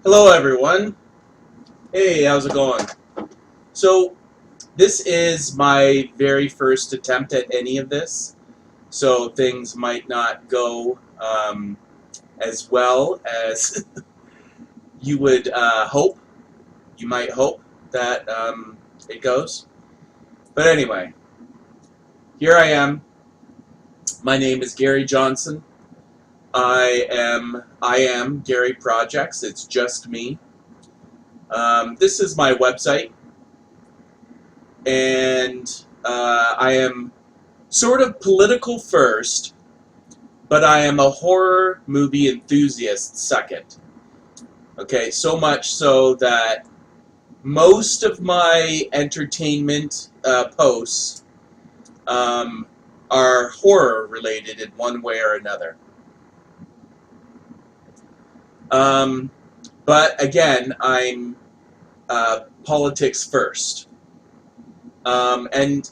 Hello, everyone. Hey, how's it going? So, this is my very first attempt at any of this, so things might not go as well as you would hope. You might hope that it goes. But anyway, here I am. My name is Gary Johnson. I am Gary Projects. It's just me. This is my website, and I am sort of political first, but I am a horror movie enthusiast second. Okay, so much so that most of my entertainment posts um, are horror related in one way or another. Um, but again, I'm politics first. And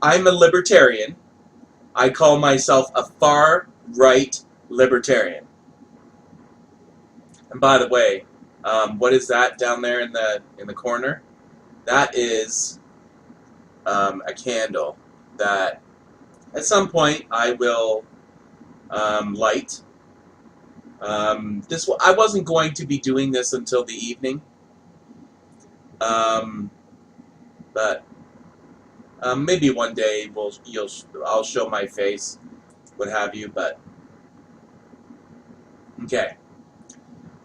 I'm a libertarian. I call myself a far right libertarian. And by the way, what is that down there in the corner? That is a candle that at some point I will light. I wasn't going to be doing this until the evening, um, but maybe one day I'll show my face, what have you. But okay,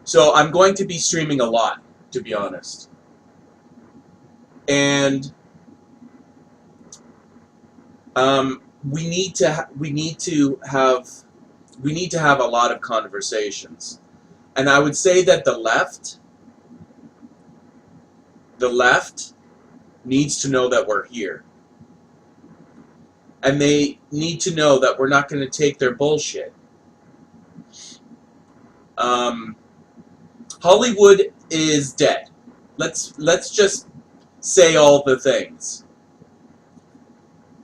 so I'm going to be streaming a lot, to be honest, and we need to have a lot of conversations. And I would say that the left needs to know that we're here. And they need to know that we're not going to take their bullshit. Um, Hollywood is dead. Let's just say all the things.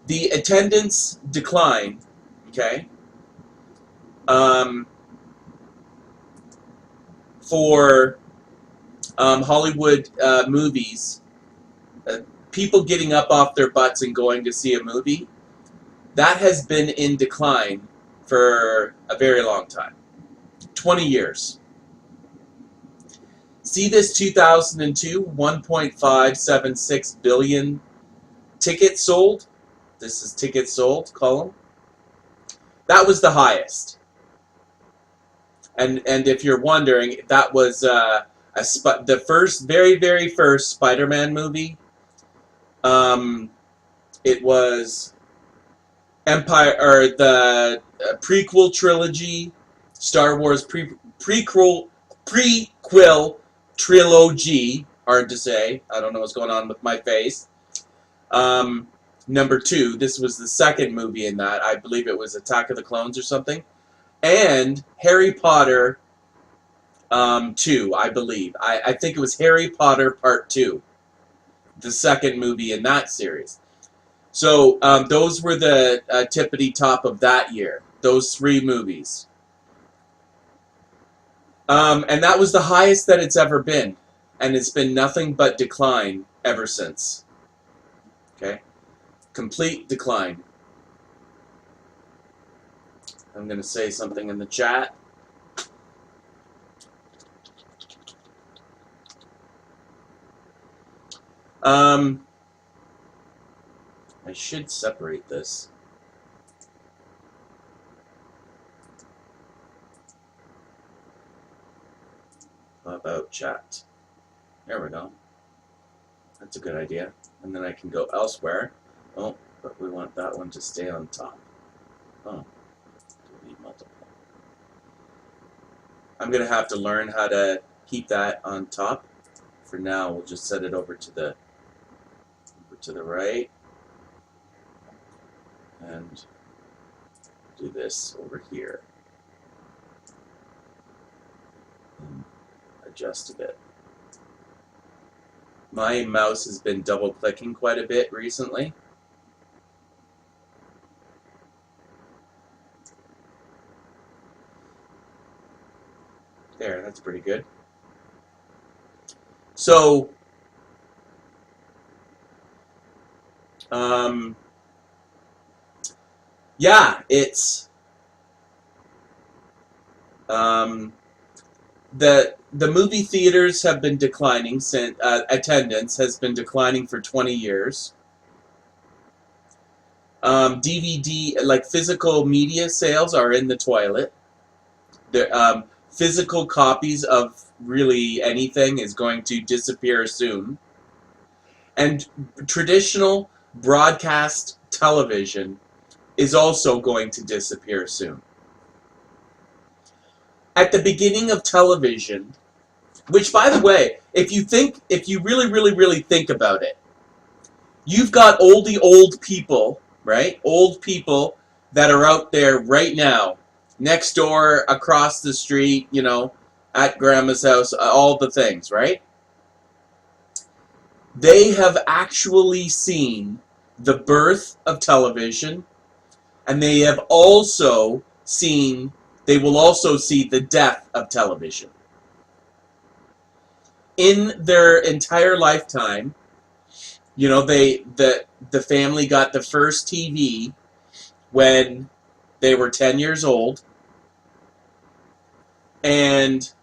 The attendance decline, okay, um, for Hollywood movies, people getting up off their butts and going to see a movie, that has been in decline for a very long time. 20 years. See this 2002 1.576 billion tickets sold? This is tickets sold column. That was the highest. And if you're wondering, that was the very first Spider-Man movie. It was Empire, or the prequel trilogy, Star Wars prequel trilogy. Hard to say. I don't know what's going on with my face. Number two. This was the second movie in that. I believe it was Attack of the Clones or something. And Harry Potter 2, I believe. I think it was Harry Potter Part 2, the second movie in that series. So those were the tippity top of that year. Those three movies. And that was the highest that it's ever been. And it's been nothing but decline ever since. Okay? Complete decline. I'm going to say something in the chat. I should separate this. How about chat? There we go. That's a good idea. And then I can go elsewhere. Oh, but we want that one to stay on top. Oh, delete multiple. I'm going to have to learn how to keep that on top. For now, we'll just set it over to the right. And do this over here. And adjust a bit. My mouse has been double clicking quite a bit recently. There, that's pretty good. So, yeah, it's um, the movie theaters have been declining since attendance has been declining for 20 years. DVD, like physical media sales, are in the toilet. Physical copies of really anything is going to disappear soon. And traditional broadcast television is also going to disappear soon. At the beginning of television, which, by the way, if you really, really, really think about it, you've got old people, right? Old people that are out there right now, next door, across the street, at grandma's house, all the things, right? They have actually seen the birth of television, and they will also see the death of television. In their entire lifetime, the family got the first TV when they were 10 years old, and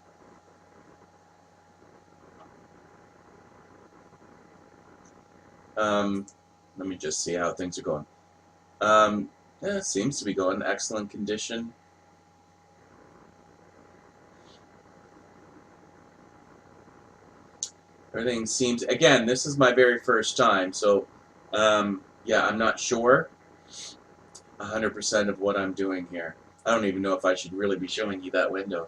let me just see how things are going. It seems to be going excellent condition. Everything seems, again, this is my very first time, so yeah, I'm not sure 100% of what I'm doing here. I don't even know if I should really be showing you that window.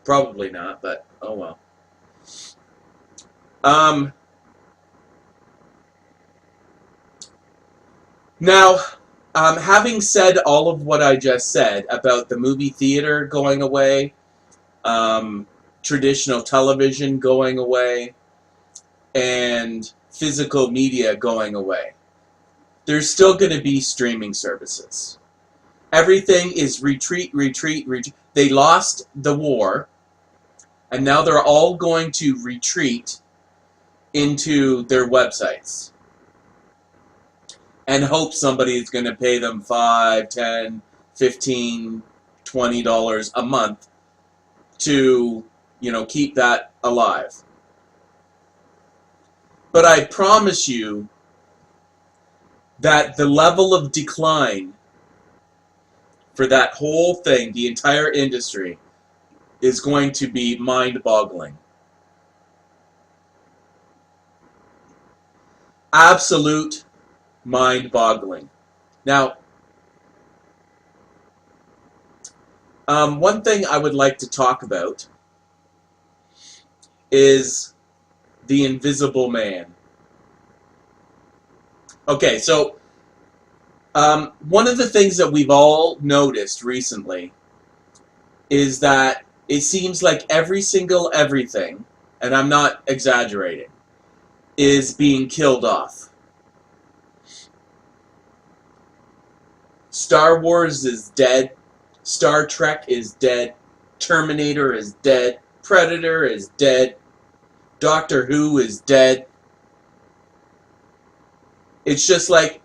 Probably not, but oh well. Now, having said all of what I just said about the movie theater going away, traditional television going away, and physical media going away, there's still going to be streaming services. Everything is retreat. They lost the war, and now they're all going to retreat into their websites and hope somebody is going to pay them $5, $10, $15, $20 a month to, keep that alive. But I promise you that the level of decline for that whole thing, the entire industry, is going to be mind-boggling. Absolute mind-boggling. Now, one thing I would like to talk about is the Invisible Man. Okay, so one of the things that we've all noticed recently is that it seems like every single everything, and I'm not exaggerating, is being killed off. Star Wars is dead. Star Trek is dead. Terminator is dead. Predator is dead. Doctor Who is dead. It's just like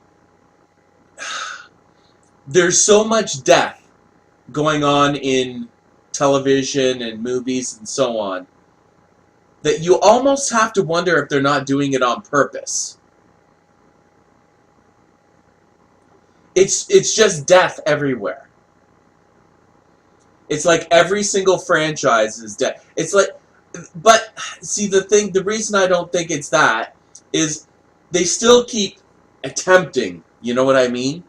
there's so much death going on in television and movies and so on that you almost have to wonder if they're not doing it on purpose. It's just death everywhere. It's like every single franchise is dead. It's like, but see, the reason I don't think it's that is they still keep attempting, you know what I mean?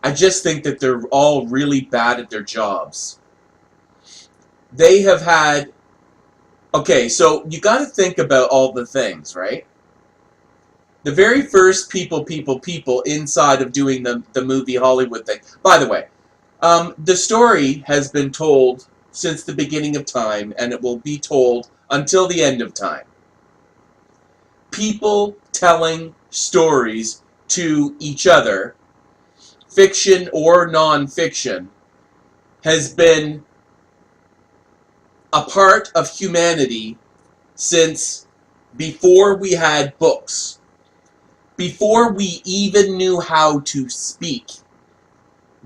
I just think that they're all really bad at their jobs. They have had, okay, so you got to think about all the things, right? The very first people inside of doing the movie Hollywood thing. By the way, the story has been told since the beginning of time, and it will be told until the end of time. People telling stories to each other, fiction or non-fiction, has been a part of humanity since before we had books, before we even knew how to speak,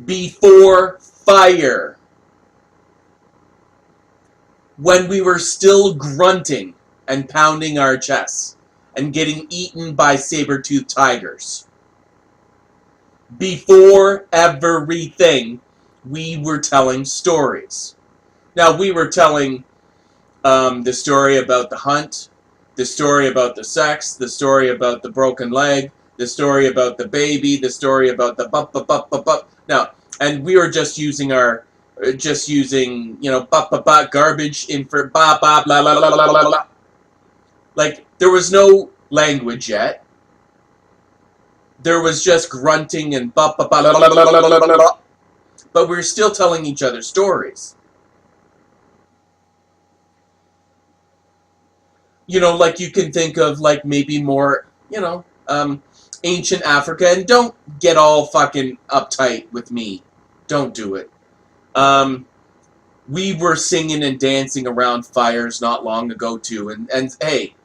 before fire, when we were still grunting and pounding our chests and getting eaten by saber-toothed tigers. Before everything, we were telling stories. Now, we were telling the story about the hunt, the story about the sex, the story about the broken leg, the story about the baby, the story about the bup. Now, and we were just using bup garbage in for ba ba blah blah blah blah blah blah. Like, there was no language yet. There was just grunting and bup bup blah blah blah blah blah blah blah. But we were still telling each other stories. Like you can think of like maybe more, ancient Africa, and don't get all fucking uptight with me. Don't do it. We were singing and dancing around fires not long ago too, and hey,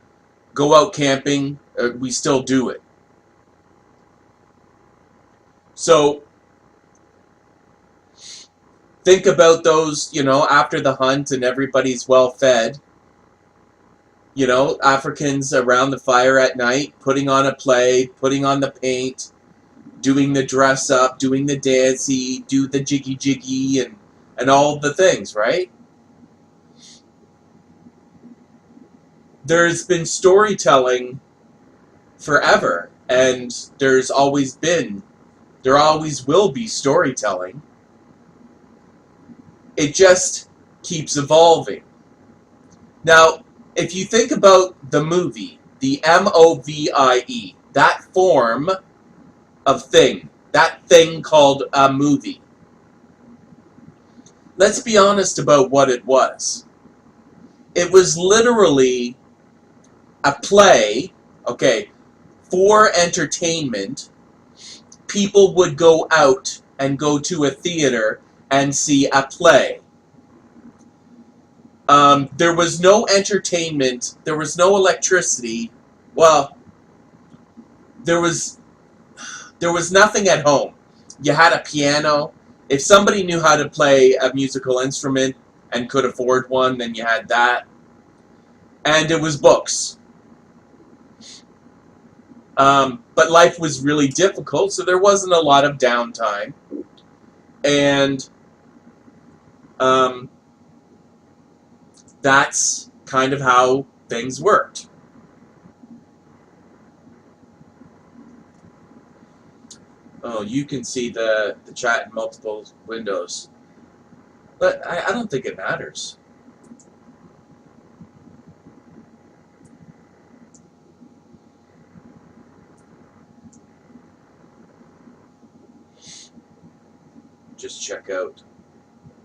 go out camping. We still do it. So think about those, after the hunt and everybody's well fed. Africans around the fire at night, putting on a play, putting on the paint, doing the dress up, doing the dancey, do the jiggy jiggy, and all the things, right? There's been storytelling forever, and there always will be storytelling. It just keeps evolving. Now, if you think about the movie, the MOVIE, that form of thing, that thing called a movie, let's be honest about what it was. It was literally a play, okay, for entertainment. People would go out and go to a theater and see a play. There was no entertainment. There was no electricity. Well, there was nothing at home. You had a piano. If somebody knew how to play a musical instrument and could afford one, then you had that. And it was books. But life was really difficult, so there wasn't a lot of downtime. And that's kind of how things worked. Oh, you can see the chat in multiple windows. But I don't think it matters. Just check out.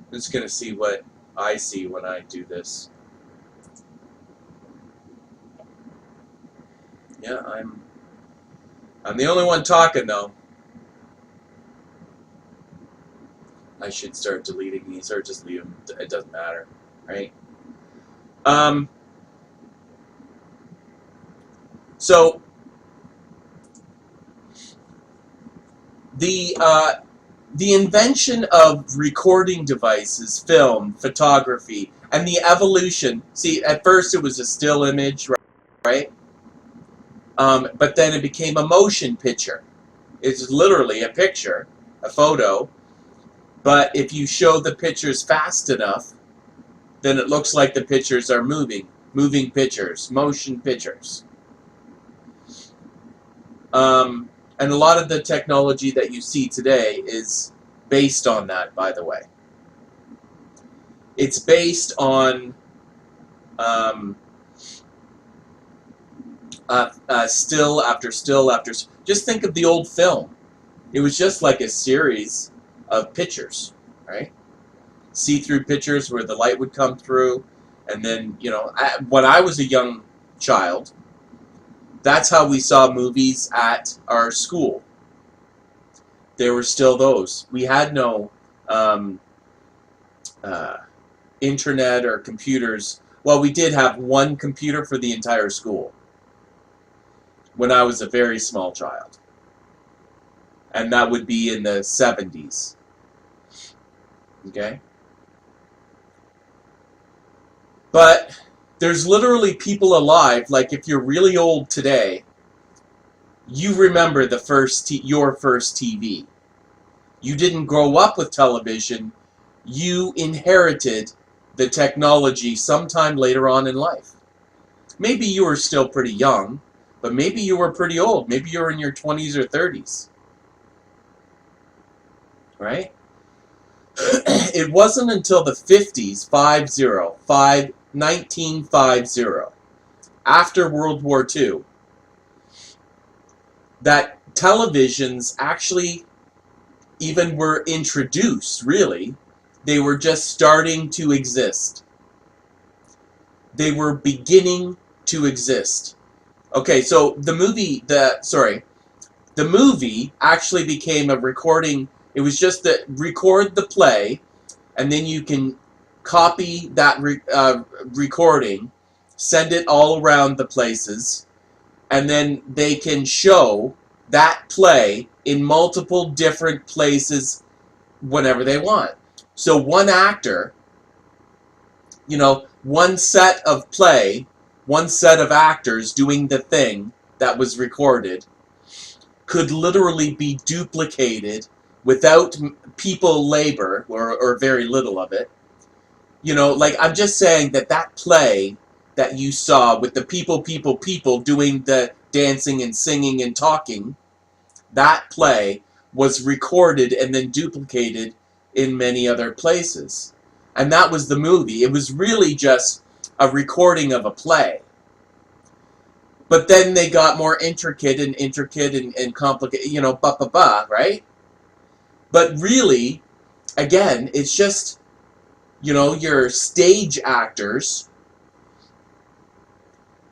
I'm just going to see what I see when I do this. Yeah, I'm the only one talking, though. I should start deleting these, or just leave them. It doesn't matter, right? So the invention of recording devices, film, photography, and the evolution. See, at first it was a still image, right? But then it became a motion picture. It's literally a picture, a photo. But if you show the pictures fast enough, then it looks like the pictures are moving. Moving pictures, motion pictures. And a lot of the technology that you see today is based on that, by the way. It's based on still after still after. Just think of the old film. It was just like a series of pictures, right? See-through pictures where the light would come through, and then when I was a young child, that's how we saw movies at our school. There were still those. We had no internet or computers. Well, we did have one computer for the entire school when I was a very small child. And that would be in the 70s. Okay? But there's literally people alive, like if you're really old today, you remember your first TV. You didn't grow up with television. You inherited the technology sometime later on in life. Maybe you were still pretty young, but maybe you were pretty old. Maybe you were in your 20s or 30s. Right? It wasn't until the 50s, 1950, after World War II, that televisions actually even were introduced, really. They were just starting to exist. They were beginning to exist. Okay, so the movie actually became a recording. It was just that record the play, and then you can copy that recording, send it all around the places, and then they can show that play in multiple different places whenever they want. So one actor, one set of play, one set of actors doing the thing that was recorded could literally be duplicated without people labor, or very little of it. Like I'm just saying that play that you saw with the people doing the dancing and singing and talking, that play was recorded and then duplicated in many other places. And that was the movie. It was really just a recording of a play. But then they got more intricate and complicated, right? But really, again, it's just, your stage actors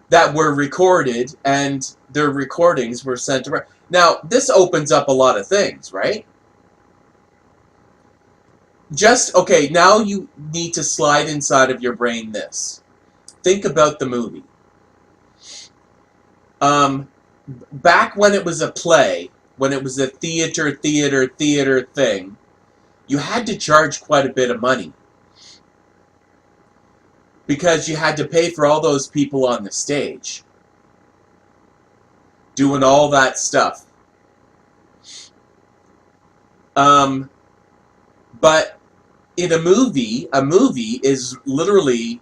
that were recorded, and their recordings were sent around. Now, this opens up a lot of things, right? Now you need to slide inside of your brain this. Think about the movie. Back when it was a play, when it was a theater thing, you had to charge quite a bit of money. Because you had to pay for all those people on the stage. Doing all that stuff. But in a movie is literally,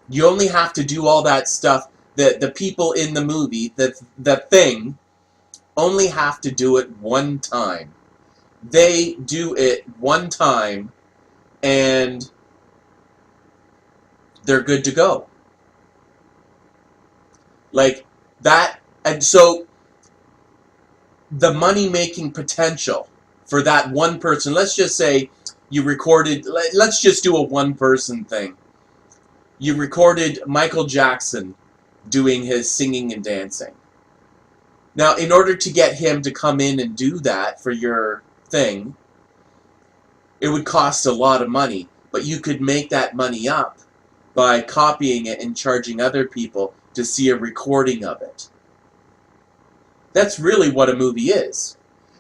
you only have to do all that stuff. The people in the movie, the thing, only have to do it one time. They do it one time, and they're good to go. Like that, and so the money-making potential for that one person, let's just say you recorded, let's just do a one-person thing. You recorded Michael Jackson doing his singing and dancing. Now, in order to get him to come in and do that for your thing, it would cost a lot of money, but you could make that money up by copying it and charging other people to see a recording of it. That's really what a movie is.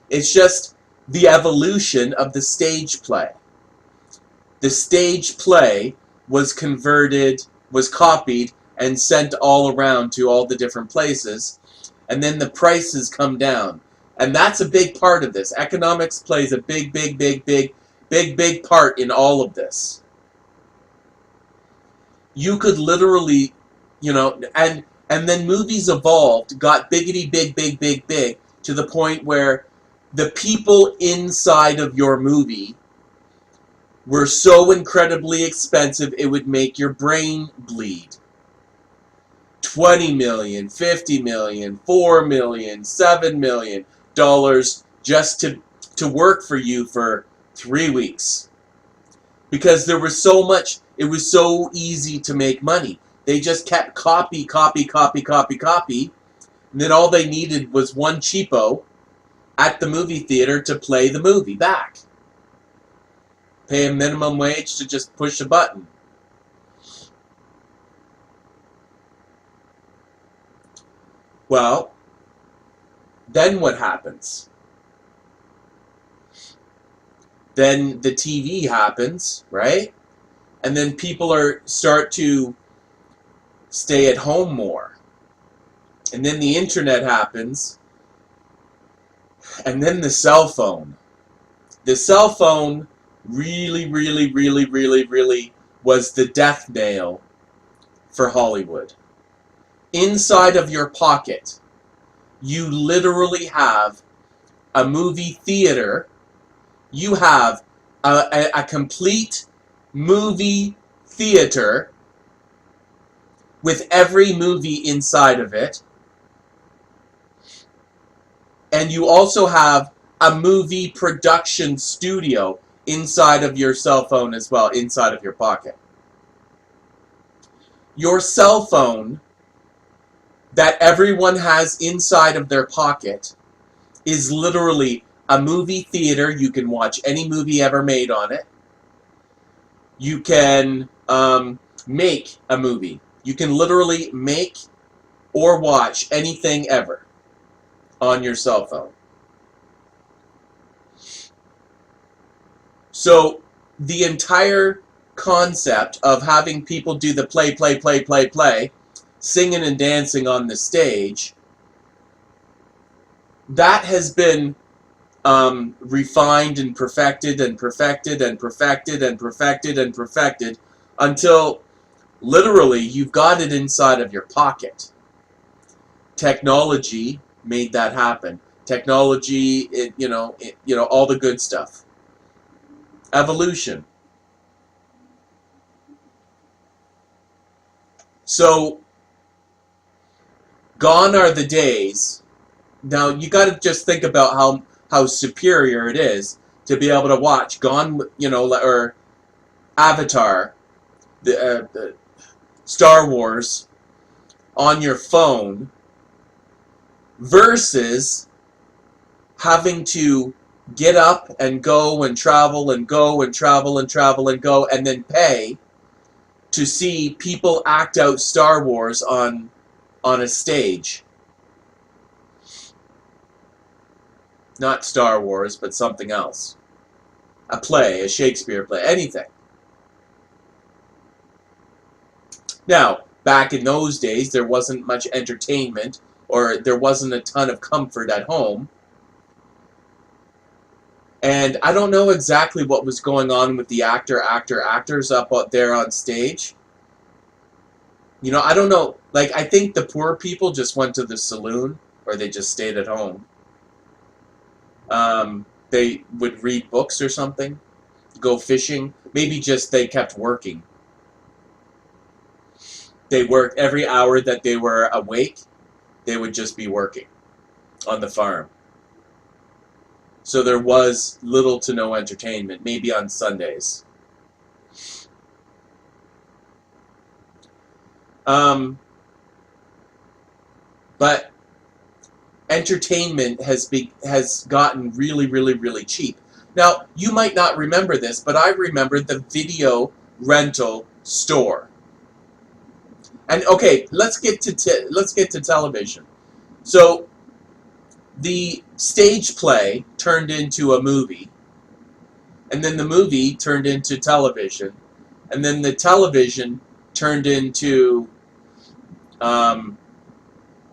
It's just the evolution of the stage play. The stage play was converted, was copied, and sent all around to all the different places, and then the prices come down. And that's a big part of this. Economics plays a big part in all of this. You could literally, and then movies evolved, got big, to the point where the people inside of your movie were so incredibly expensive it would make your brain bleed. $20 million, $50 million, $4 million, $7 million just to work for you for 3 weeks. Because there was so much, it was so easy to make money. They just kept copy, and then all they needed was one cheapo at the movie theater to play the movie back. Pay a minimum wage to just push a button. Well, then what happens? Then the TV happens, right? And then people start to stay at home more. And then the internet happens. And then the cell phone. The cell phone really, really, really, really, really was the death nail for Hollywood. Inside of your pocket, you literally have a movie theater. You have a complete movie theater with every movie inside of it. And you also have a movie production studio inside of your cell phone as well, inside of your pocket. Your cell phone that everyone has inside of their pocket is literally a movie theater. You can watch any movie ever made on it. You can make a movie. You can literally make or watch anything ever on your cell phone. So the entire concept of having people do the play, singing and dancing on the stage, that has been refined and perfected and perfected and perfected and perfected and perfected until literally you've got it inside of your pocket. Technology made that happen. Technology, all the good stuff. Evolution. So, gone are the days. Now you got to just think about how superior it is to be able to watch or Avatar, the Star Wars on your phone versus having to get up and go and travel and go and travel and travel and go and then pay to see people act out Star Wars on a stage. Not Star Wars, but something else. A play, a Shakespeare play, anything. Now, back in those days, there wasn't much entertainment, or there wasn't a ton of comfort at home. And I don't know exactly what was going on with the actors up out there on stage. I don't know. Like, I think the poor people just went to the saloon, or they just stayed at home. They would read books or something, go fishing. Maybe just they kept working. They worked every hour that they were awake. They would just be working on the farm. So there was little to no entertainment, maybe on Sundays. But entertainment has gotten really, really, really cheap. Now, you might not remember this, but I remember the video rental store. And okay, let's get to television. So the stage play turned into a movie, and then the movie turned into television, and then the television turned into the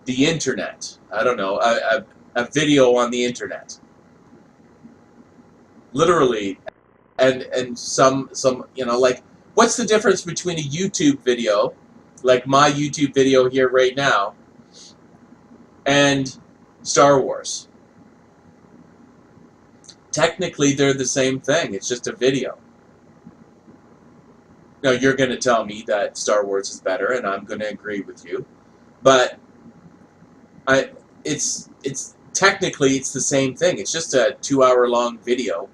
internet. I don't know, a video on the internet. Literally, and some like, what's the difference between a YouTube video, like my YouTube video here right now, and Star Wars? Technically, they're the same thing. It's just a video. Now, you're going to tell me that Star Wars is better, and I'm going to agree with you. But it's technically it's the same thing. It's just a 2-hour-long video.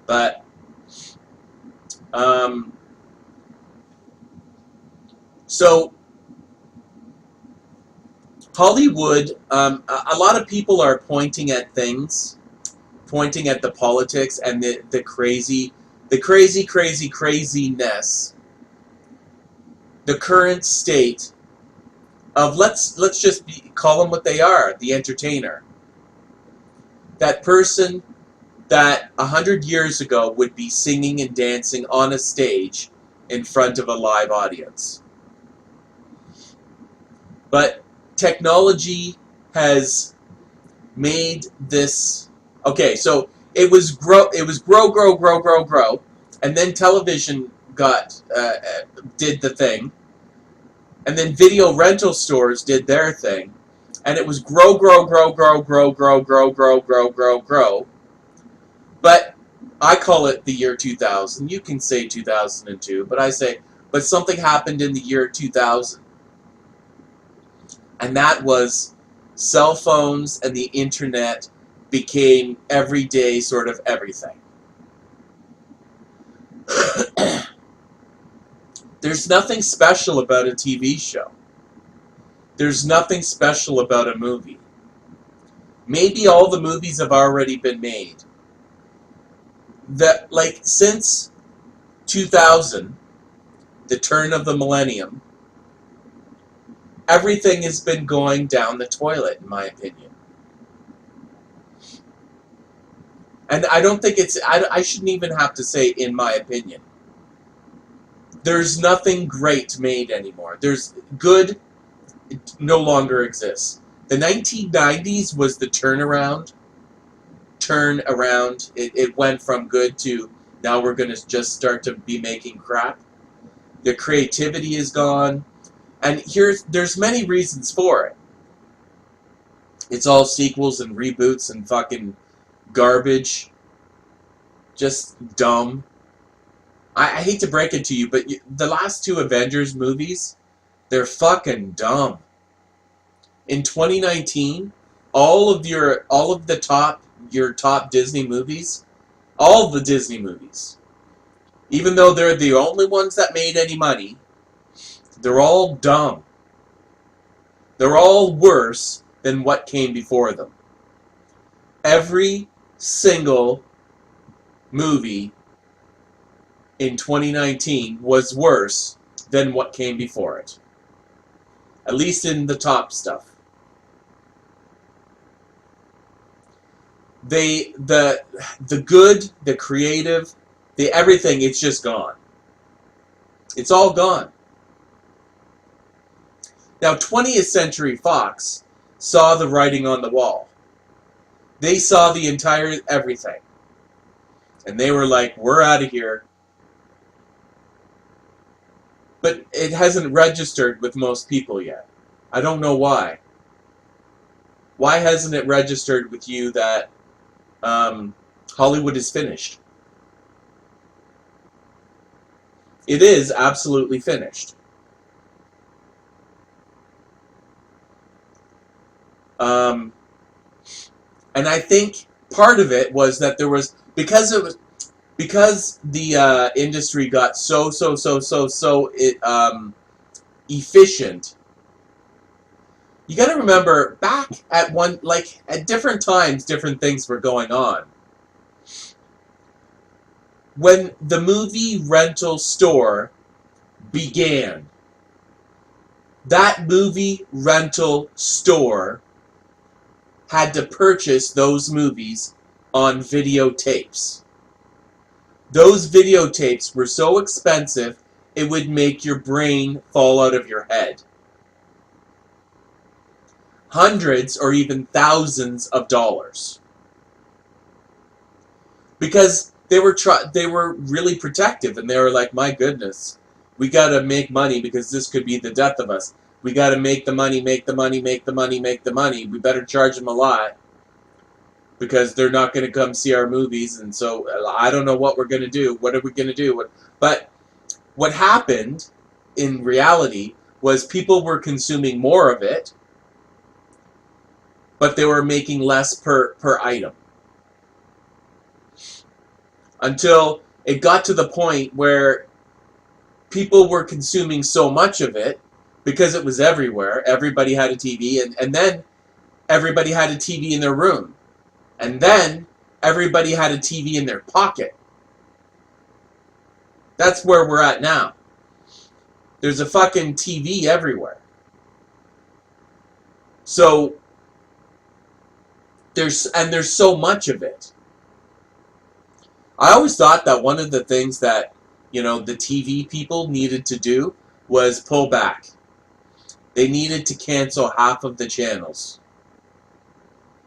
But so Hollywood, a lot of people are pointing at things, pointing at the politics and the craziness the current state of, let's just call them what they are, the entertainer. That person that 100 years ago would be singing and dancing on a stage in front of a live audience. But technology has made this, okay, so it was grow, and then television did the thing, and then video rental stores did their thing, and it was grow. But I call it the year 2000. You can say 2002, but I say, but something happened in the year 2000. And that was cell phones and the internet became everyday sort of everything. There's nothing special about a TV show. There's nothing special about a movie. Maybe all the movies have already been made. Like, since 2000, the turn of the millennium, everything has been going down the toilet, in my opinion. And I don't think it's, I shouldn't even have to say in my opinion. There's nothing great made anymore. There's good, it no longer exists. The 1990s was the turnaround. It went from good to now we're going to just start to be making crap. The creativity is gone. And there's many reasons for it. It's all sequels and reboots and fucking garbage. Just dumb. I hate to break it to you, but the last two Avengers movies, they're fucking dumb. In 2019, all of your top Disney movies, all the Disney movies, even though they're the only ones that made any money, they're all dumb. They're all worse than what came before them. Every single movie in 2019 was worse than what came before it. At least in the top stuff. The good, the creative, the everything, it's just gone. It's all gone. Now, 20th Century Fox saw the writing on the wall. They saw the entire everything. And they were like, we're out of here. But it hasn't registered with most people yet. I don't know why. Why hasn't it registered with you that Hollywood is finished? It is absolutely finished. And I think part of it was that there was, because the industry got so efficient. You got to remember, back at at different times, different things were going on. When the movie rental store began, that movie rental store had to purchase those movies on videotapes. Those videotapes were so expensive, it would make your brain fall out of your head. Hundreds or even thousands of dollars. Because they were really protective, and they were like, my goodness, we gotta make money because this could be the death of us. We gotta make the money, make the money, make the money, make the money. We better charge them a lot because they're not gonna come see our movies, and so I don't know what we're gonna do. What are we gonna do? But what happened in reality was people were consuming more of it, but they were making less per item. Until it got to the point where people were consuming so much of it because it was everywhere. Everybody had a TV, and then everybody had a TV in their room. And then everybody had a TV in their pocket. That's where we're at now. There's a fucking TV everywhere. So there's so much of it. I always thought that one of the things that, the TV people needed to do was pull back. They needed to cancel half of the channels.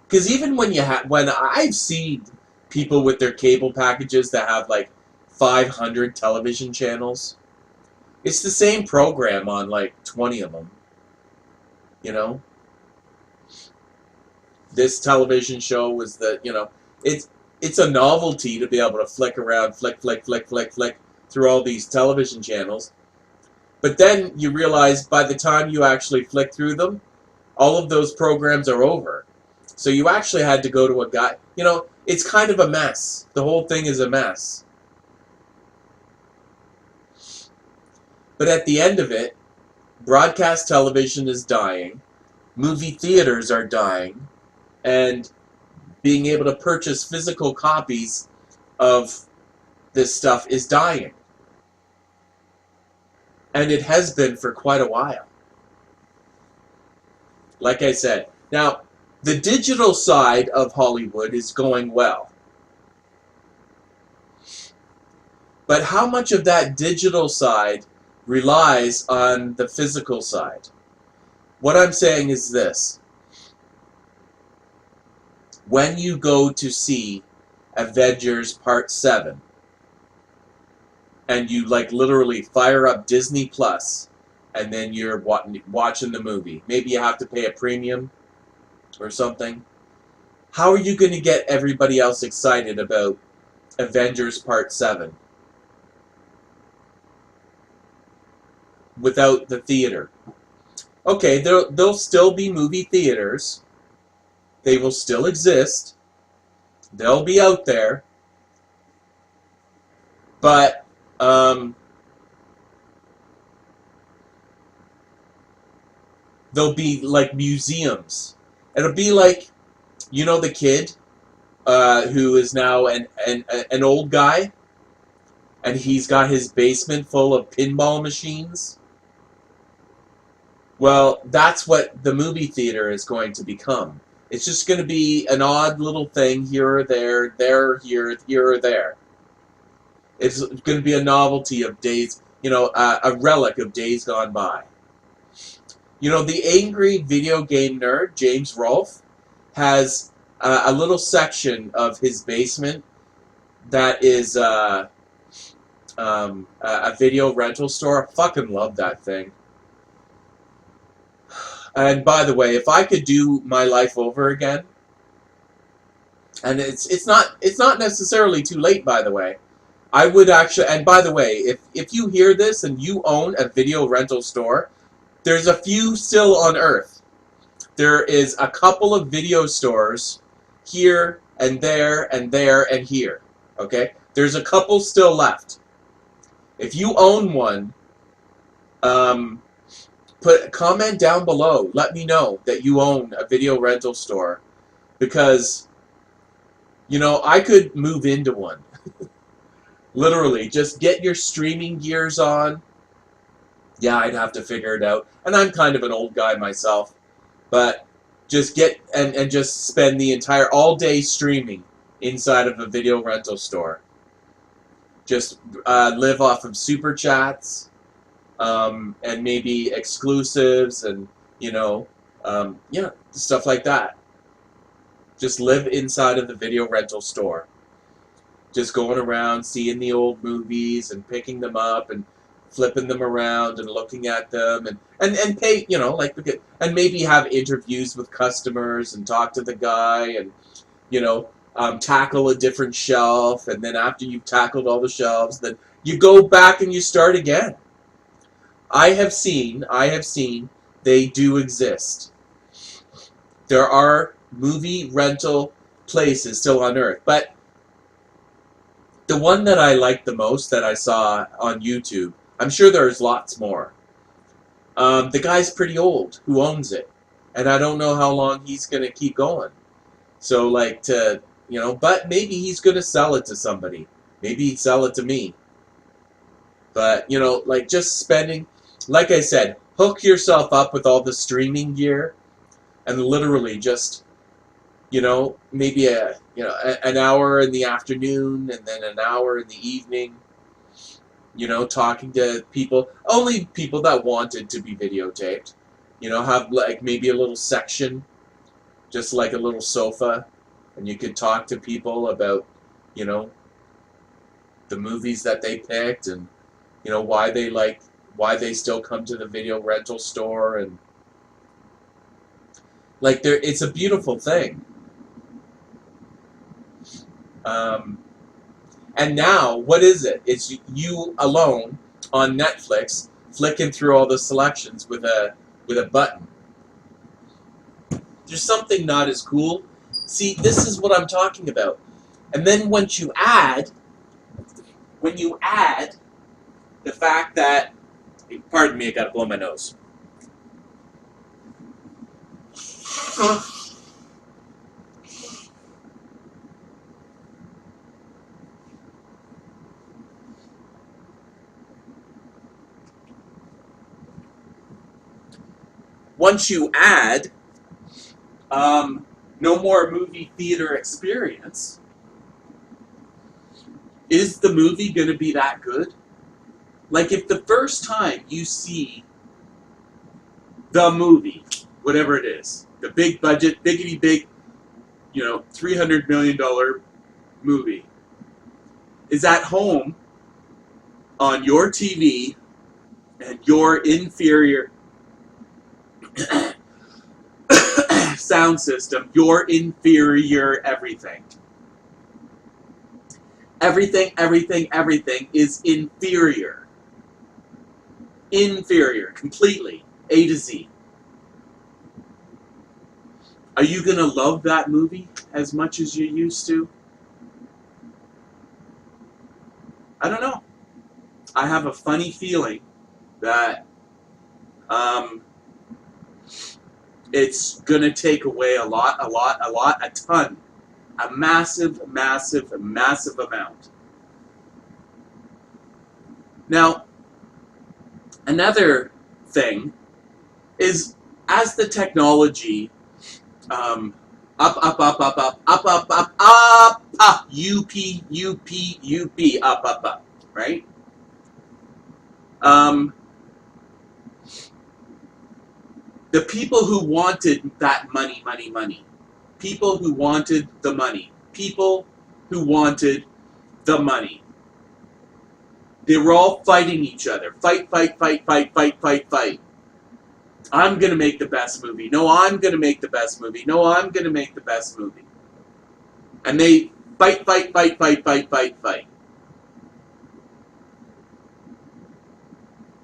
Because even when I've seen people with their cable packages that have like 500 television channels, it's the same program on like 20 of them. This television show was it's a novelty to be able to flick around, flick through all these television channels. But then you realize by the time you actually flick through them, all of those programs are over. So you actually had to go to a guy. It's kind of a mess. The whole thing is a mess. But at the end of it, broadcast television is dying, movie theaters are dying, and being able to purchase physical copies of this stuff is dying. And it has been for quite a while. Like I said, now, the digital side of Hollywood is going well. But how much of that digital side relies on the physical side? What I'm saying is this. When you go to see Avengers Part 7, and you literally fire up Disney Plus, and then you're watching the movie. Maybe you have to pay a premium or something. How are you going to get everybody else excited about Avengers Part 7 without the theater? Okay, there'll still be movie theaters. They will still exist. They'll be out there. But they'll be like museums. It'll be like, the kid who is now an old guy, and he's got his basement full of pinball machines. Well, that's what the movie theater is going to become. It's just going to be an odd little thing here or there, here or there. It's going to be a novelty of days, a relic of days gone by. The angry video game nerd, James Rolfe, has a little section of his basement that is a video rental store. I fucking love that thing. And by the way, if I could do my life over again, and it's not necessarily too late, by the way, I would actually, and by the way, if you hear this and you own a video rental store, there's a few still on Earth. There is a couple of video stores here and there and there and here. Okay? There's a couple still left. If you own one, put a comment down below. Let me know that you own a video rental store. Because, I could move into one. Literally, just get your streaming gears on. Yeah, I'd have to figure it out. And I'm kind of an old guy myself. But just get and just spend the entire all day streaming inside of a video rental store. Just live off of super chats, and maybe exclusives, and stuff like that. Just live inside of the video rental store. Just going around, seeing the old movies and picking them up and flipping them around and looking at them and pay, and maybe have interviews with customers and talk to the guy and, tackle a different shelf, and then after you've tackled all the shelves, then you go back and you start again. I have seen they do exist. There are movie rental places still on Earth, but the one that I liked the most that I saw on YouTube, I'm sure there's lots more. The guy's pretty old who owns it, and I don't know how long he's going to keep going. So, but maybe he's going to sell it to somebody. Maybe he'd sell it to me. But, just spending, like I said, hook yourself up with all the streaming gear and literally just, maybe an hour in the afternoon and then an hour in the evening, talking to people, only people that wanted to be videotaped. Have like maybe a little section, just like a little sofa, and you could talk to people about, you know, the movies that they picked and, why they still come to the video rental store, and like it's a beautiful thing. Um, and now, what is it? It's you alone on Netflix flicking through all the selections with a button. There's something not as cool. See, this is what I'm talking about. And then when you add the fact that, pardon me, I gotta blow my nose. Once you add no more movie theater experience, is the movie going to be that good? Like, if the first time you see the movie, whatever it is, the big budget, biggity big, $300 million movie, is at home on your TV and your inferior sound system, your inferior everything. Everything is inferior. Inferior, completely, A to Z. Are you going to love that movie as much as you used to? I don't know. I have a funny feeling that it's going to take away a ton, a massive amount. Now, another thing is, as the technology up, up, right? The people who wanted that money, people who wanted the money, they were all fighting each other. Fight. I'm going to make the best movie. No, I'm going to make the best movie. No, I'm going to make the best movie. And they fight.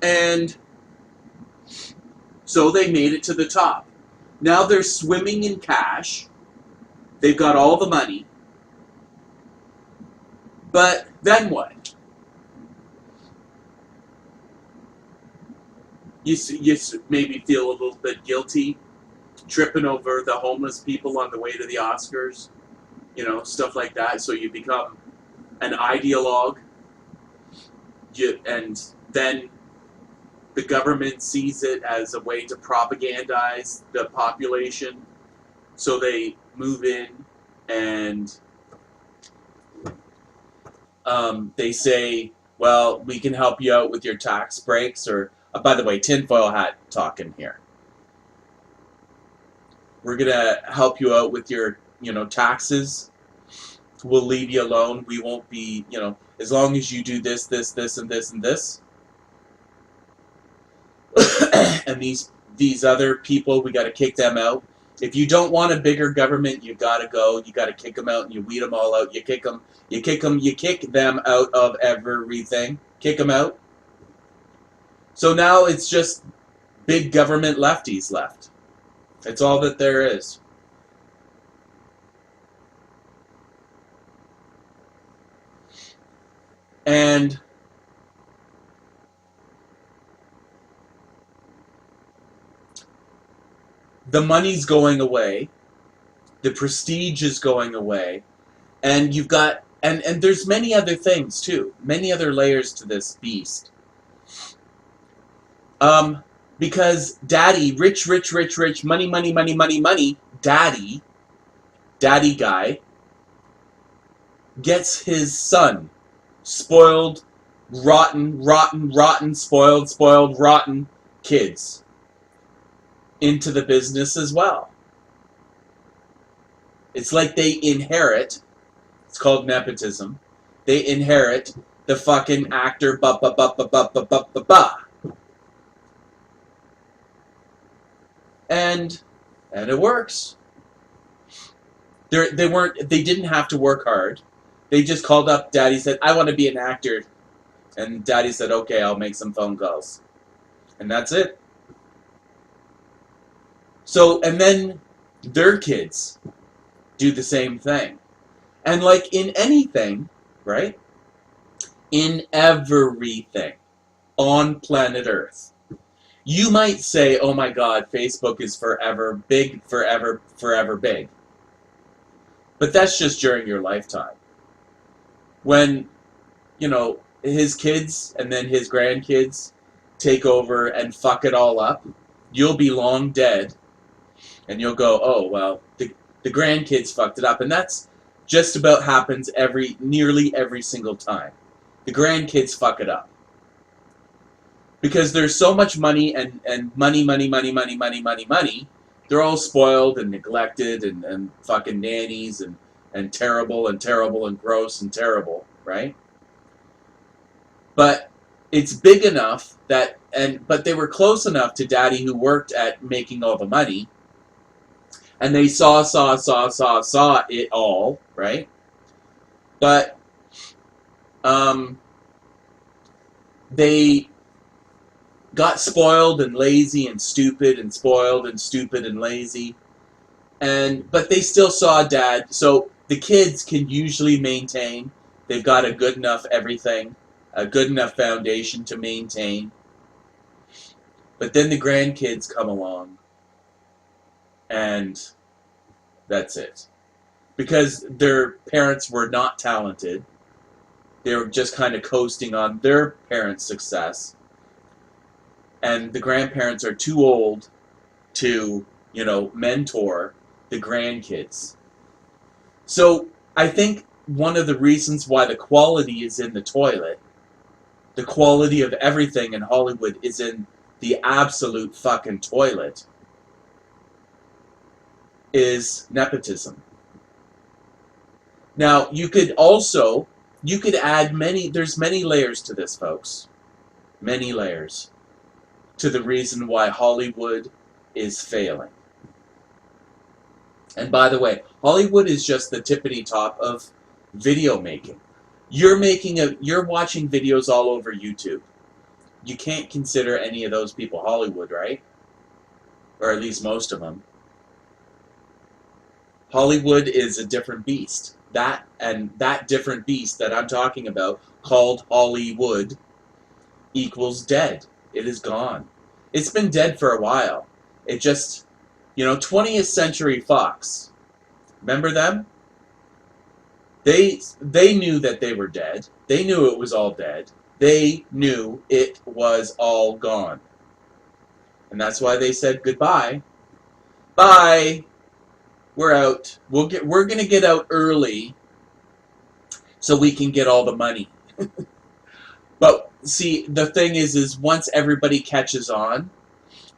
And so they made it to the top. Now they're swimming in cash. They've got all the money. But then what? You maybe feel a little bit guilty tripping over the homeless people on the way to the Oscars, stuff like that. So you become an ideologue, and then the government sees it as a way to propagandize the population. So they move in and they say, well, we can help you out with your tax breaks, or by the way, tinfoil hat talking here. We're going to help you out with your, taxes. We'll leave you alone. We won't be, as long as you do this, and this. And these other people, we got to kick them out. If you don't want a bigger government, you got to go. You got to kick them out, and you weed them all out. You kick them out of everything. Kick them out. So now it's just big government lefties left. It's all that there is. And the money's going away. The prestige is going away. And you've got, and there's many other things too. Many other layers to this beast. Um, because daddy, rich, money, daddy guy, gets his son, spoiled, rotten, spoiled, rotten kids, into the business as well. It's like they inherit, it's called nepotism, they inherit the fucking actor, and it works. They didn't have to work hard. They just called up daddy, said, I want to be an actor. And daddy said, okay, I'll make some phone calls. And that's it. So, and then their kids do the same thing. And like in anything, right? In everything on planet Earth, you might say, oh my God, Facebook is forever big, forever big. But that's just during your lifetime. When, his kids and then his grandkids take over and fuck it all up, you'll be long dead. And you'll go, oh, well, the grandkids fucked it up. And that's just about happens nearly every single time. The grandkids fuck it up. Because there's so much money and money, they're all spoiled and neglected and fucking nannies and terrible and gross and terrible, right? But it's big enough but they were close enough to daddy who worked at making all the money, and they saw it all, right? But they got spoiled and lazy and stupid and spoiled and stupid and lazy, but they still saw dad. So the kids can usually maintain. They've got a good enough everything, a good enough foundation to maintain. But then the grandkids come along, and that's it. Because their parents were not talented. They were just kind of coasting on their parents' success. And the grandparents are too old to, mentor the grandkids. So I think one of the reasons why the quality is in the toilet, the quality of everything in Hollywood is in the absolute fucking toilet, is nepotism. Now, you could add there's many layers to this, folks. Many layers to the reason why Hollywood is failing. And by the way, Hollywood is just the tippity top of video making. You're watching videos all over YouTube. You can't consider any of those people Hollywood, right? Or at least most of them. Hollywood is a different beast. That different beast that I'm talking about, called Hollywood, equals dead. It is gone. It's been dead for a while. It just, 20th Century Fox. Remember them? They knew that they were dead. They knew it was all dead. They knew it was all gone. And that's why they said goodbye. Bye. We're out. We're gonna get out early so we can get all the money. But see, the thing is once everybody catches on,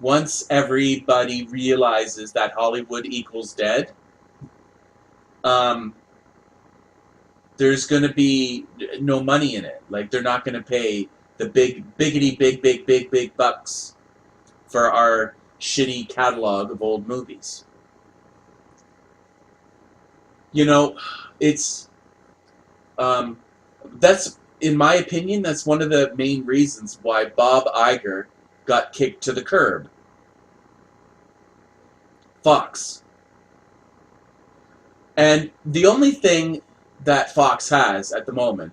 once everybody realizes that Hollywood equals dead, there's going to be no money in it. Like, they're not going to pay the big bucks for our shitty catalog of old movies. It's that's, in my opinion, that's one of the main reasons why Bob Iger got kicked to the curb. Fox. And the only thing that Fox has at the moment,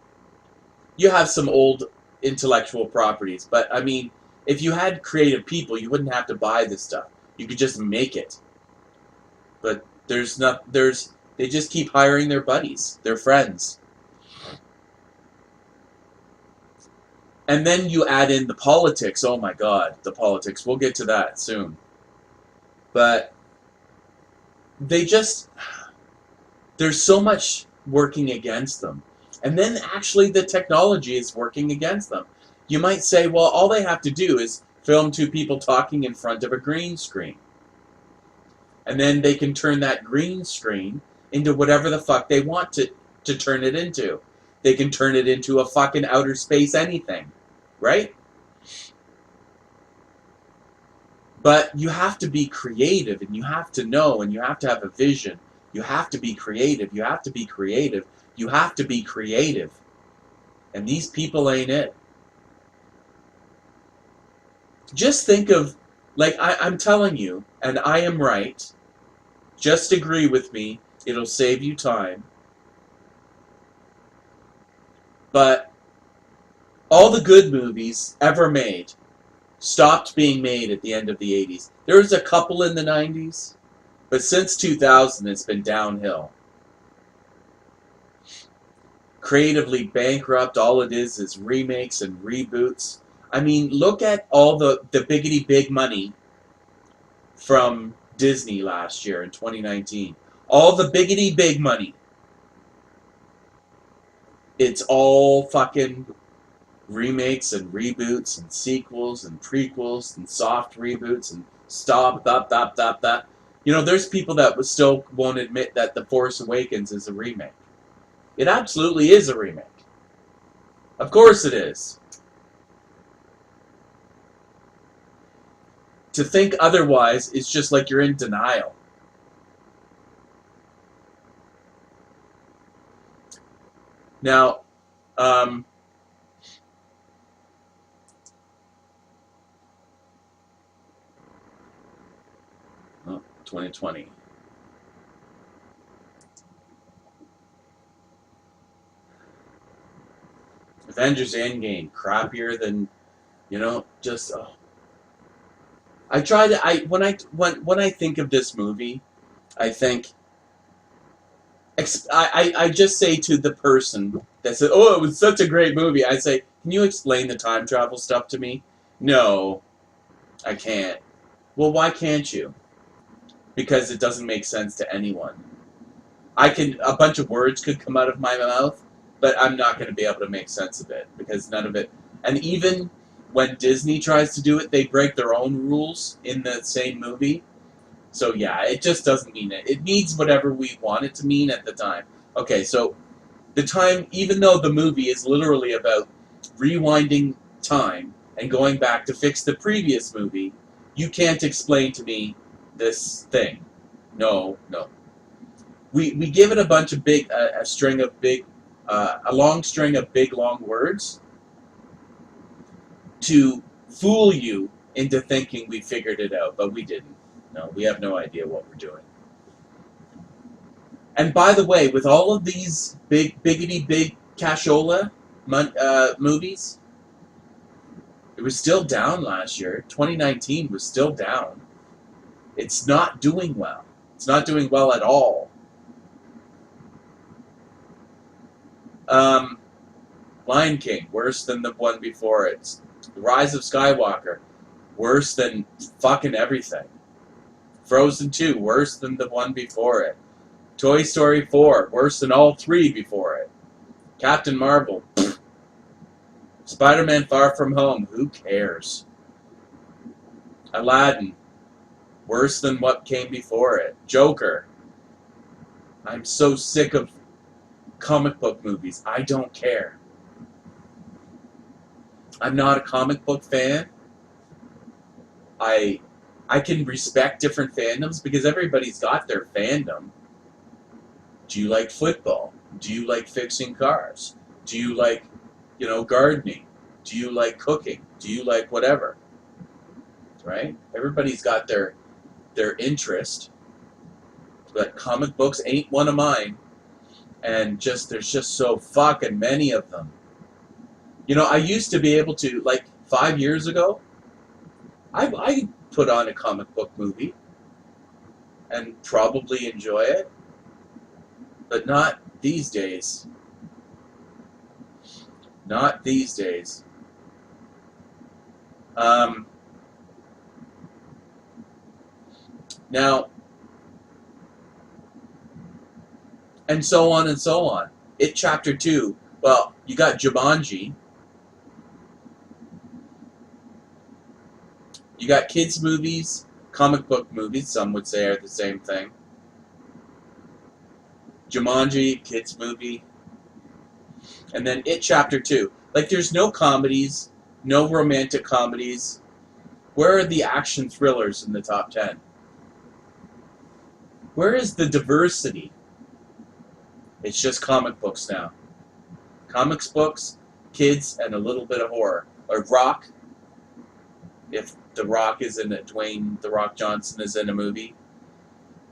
you have some old intellectual properties, but I mean, if you had creative people, you wouldn't have to buy this stuff. You could just make it. But they just keep hiring their buddies, their friends. And then you add in the politics. Oh my God, the politics. We'll get to that soon. But they just, there's so much working against them. And then actually the technology is working against them. You might say, well, all they have to do is film two people talking in front of a green screen. And then they can turn that green screen into whatever the fuck they want to turn it into. They can turn it into a fucking outer space anything. Right? But you have to be creative, and you have to know, and you have to have a vision. You have to be creative. You have to be creative. You have to be creative. And these people ain't it. Just think of, like, I'm telling you, and I am right. Just agree with me. It'll save you time. But all the good movies ever made stopped being made at the end of the 80s. There was a couple in the 90s, but since 2000 it's been downhill. Creatively bankrupt, all it is remakes and reboots. I mean, look at all the biggity big money from Disney last year in 2019. All the biggity big money. It's all fucking remakes and reboots and sequels and prequels and soft reboots and stop. You know, there's people that still won't admit that The Force Awakens is a remake. It absolutely is a remake. Of course it is. To think otherwise is just like you're in denial. Now, 2020. Avengers Endgame, crappier than, just. I try to. When I think of this movie, I think. I just say to the person that said, "Oh, it was such a great movie." I say, "Can you explain the time travel stuff to me?" No, I can't. Well, why can't you? Because it doesn't make sense to anyone. A bunch of words could come out of my mouth, but I'm not going to be able to make sense of it because none of it. And even when Disney tries to do it, they break their own rules in the same movie. So yeah, it just doesn't mean it. It means whatever we want it to mean at the time. Okay, so the time, even though the movie is literally about rewinding time and going back to fix the previous movie, you can't explain to me this thing. No. We give it a bunch of big, a string of big, a long string of big, long words to fool you into thinking we figured it out, but we didn't. No, we have no idea what we're doing. And by the way, with all of these biggity big cashola movies, it was still down last year. 2019 was still down. It's not doing well. It's not doing well at all. Lion King, worse than the one before it. The Rise of Skywalker, worse than fucking everything. Frozen 2, worse than the one before it. Toy Story 4, worse than all three before it. Captain Marvel, pfft. Spider-Man Far From Home, who cares? Aladdin, worse than what came before it. Joker, I'm so sick of comic book movies. I don't care. I'm not a comic book fan. I can respect different fandoms because everybody's got their fandom. Do you like football? Do you like fixing cars? Do you like, gardening? Do you like cooking? Do you like whatever? Right? Everybody's got their interest. But comic books ain't one of mine. And there's just so fucking many of them. I used to be able to, 5 years ago, I put on a comic book movie and probably enjoy it, but not these days. Not these days. Um, now, and so on and so on. It Chapter 2. Well, you got Jumanji. You got kids' movies, comic book movies, some would say are the same thing. Jumanji, kids' movie. And then It Chapter 2. Like, there's no comedies, no romantic comedies. Where are the action thrillers in the top 10? Where is the diversity? It's just comic books now. Comics books, kids, and a little bit of horror. Or Rock. If The Rock is in it, Dwayne The Rock Johnson is in a movie,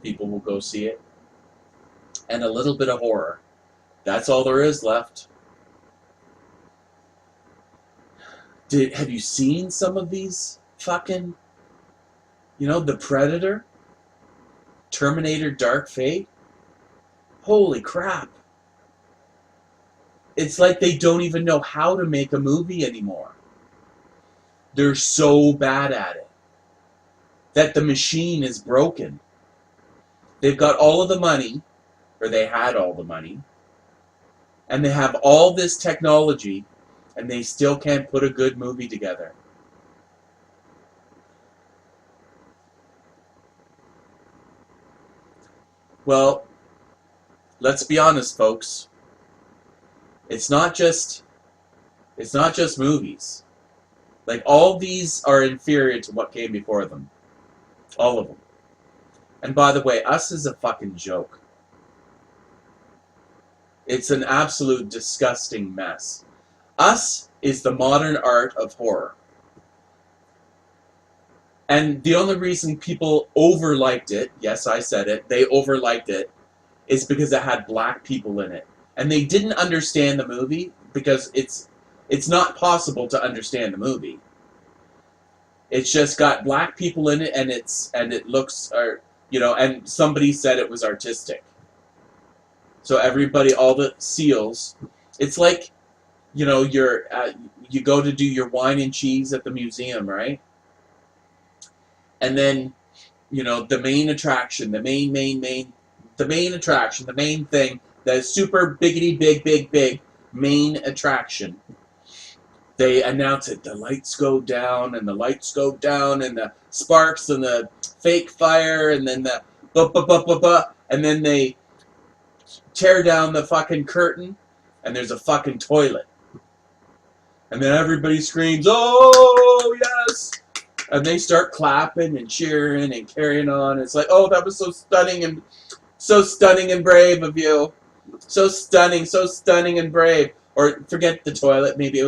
people will go see it. And a little bit of horror. That's all there is left. Have you seen some of these fucking, The Predator? Terminator Dark Fate? Holy crap. It's like they don't even know how to make a movie anymore. They're so bad at it that the machine is broken. They've got all of the money, or they had all the money, and they have all this technology, and they still can't put a good movie together. Well, let's be honest, folks. It's not just movies. Like, all these are inferior to what came before them. All of them. And by the way, Us is a fucking joke. It's an absolute disgusting mess. Us is the modern art of horror. And the only reason people overliked it, yes, I said it, they overliked it, is because it had black people in it. And they didn't understand the movie because it's not possible to understand the movie. It's just got black people in it, and it looks, and somebody said it was artistic. So everybody, all the SEALs, it's like, you go to do your wine and cheese at the museum, right? And then, the main attraction, the main attraction, the main thing, the super biggity big main attraction. They announce it. The lights go down, and the sparks, and the fake fire, and then the and then they tear down the fucking curtain, and there's a fucking toilet. And then everybody screams, "Oh, yes!" And they start clapping and cheering and carrying on. It's like, oh, that was so stunning and brave of you. So stunning and brave. Or forget the toilet, maybe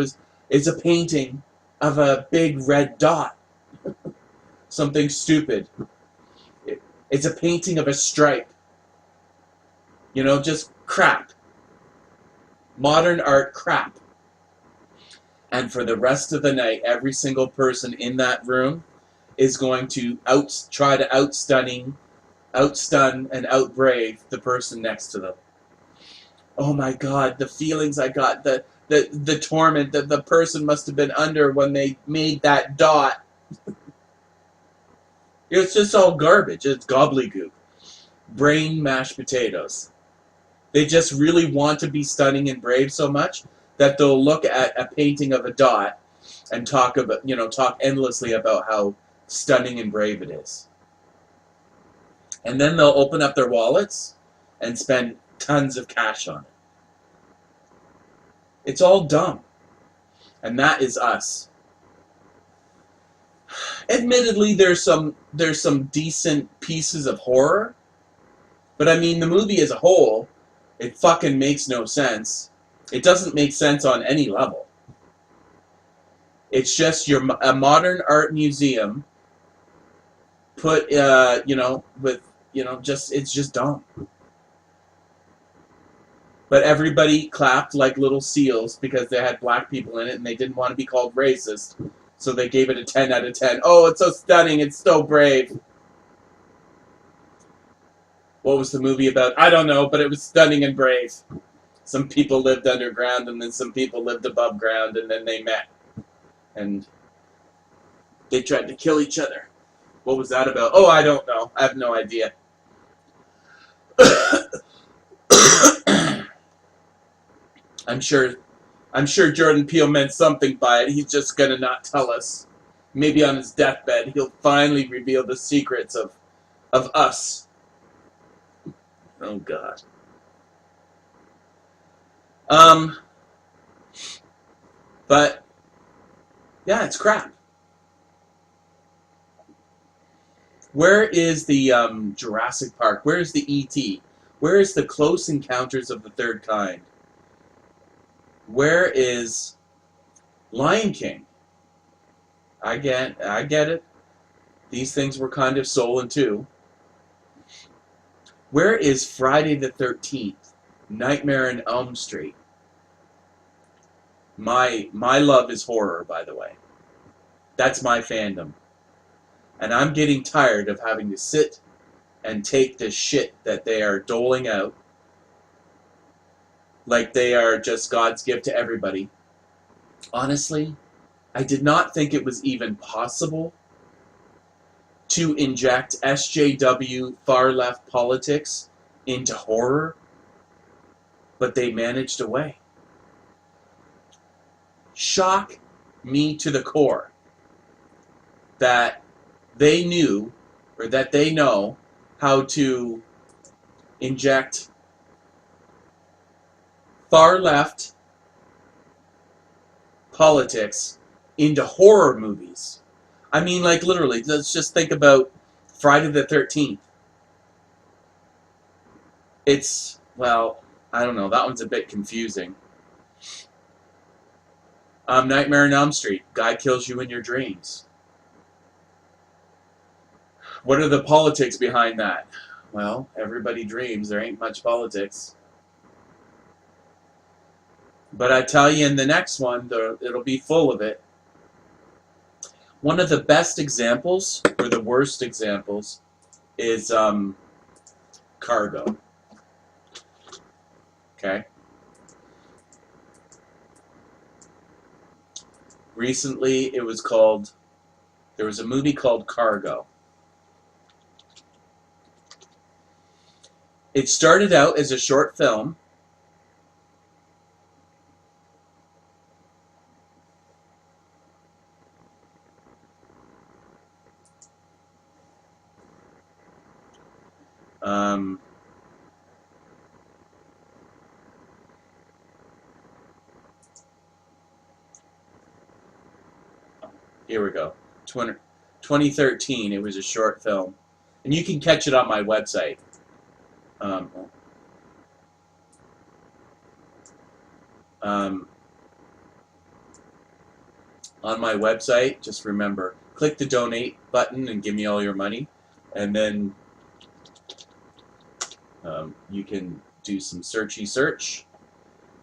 it's a painting of a big red dot. Something stupid. It's a painting of a stripe. Just crap. Modern art crap. And for the rest of the night, every single person in that room is going to try to outstun and outbrave the person next to them. Oh my God, the feelings I got, the torment that the person must have been under when they made that dot. It's just all garbage. It's gobbledygook. Brain mashed potatoes. They just really want to be stunning and brave so much that they'll look at a painting of a dot and talk endlessly about how stunning and brave it is. And then they'll open up their wallets and spend tons of cash on it. It's all dumb. And that is us. Admittedly, there's some decent pieces of horror, but I mean, the movie as a whole, it fucking makes no sense. It doesn't make sense on any level. It's just a modern art museum put, it's just dumb. But everybody clapped like little seals because they had black people in it and they didn't want to be called racist. So they gave it a 10 out of 10. Oh, it's so stunning. It's so brave. What was the movie about? I don't know, but it was stunning and brave. Some people lived underground, and then some people lived above ground, and then they met. And They tried to kill each other. What was that about? Oh, I don't know. I have no idea. I'm sure Jordan Peele meant something by it. He's just gonna not tell us. Maybe on his deathbed, he'll finally reveal the secrets of us. Oh God. But yeah, it's crap. Where is the Jurassic Park? Where is the E.T.? Where is the Close Encounters of the Third Kind? Where is Lion King? I get it. These things were kind of stolen too. Where is Friday the 13th? Nightmare on Elm Street. My love is horror, by the way. That's my fandom. And I'm getting tired of having to sit and take this shit that they are doling out like they are just God's gift to everybody. Honestly, I did not think it was even possible to inject SJW far-left politics into horror, but they managed a way. Shock me to the core that they knew, or that they know, how to inject far-left politics into horror movies. I mean, like, literally, let's just think about Friday the 13th. It's, well, I don't know, that one's a bit confusing. Nightmare on Elm Street, guy kills you in your dreams. What are the politics behind that? Well, everybody dreams, there ain't much politics. But I tell you, in the next one, it'll be full of it. One of the best examples, or the worst examples, is Cargo. Okay? Recently, there was a movie called Cargo. It started out as a short film. Here we go. 2013, it was a short film. And you can catch it on my website. On my website, just remember, click the donate button and give me all your money. And then you can do some searchy search.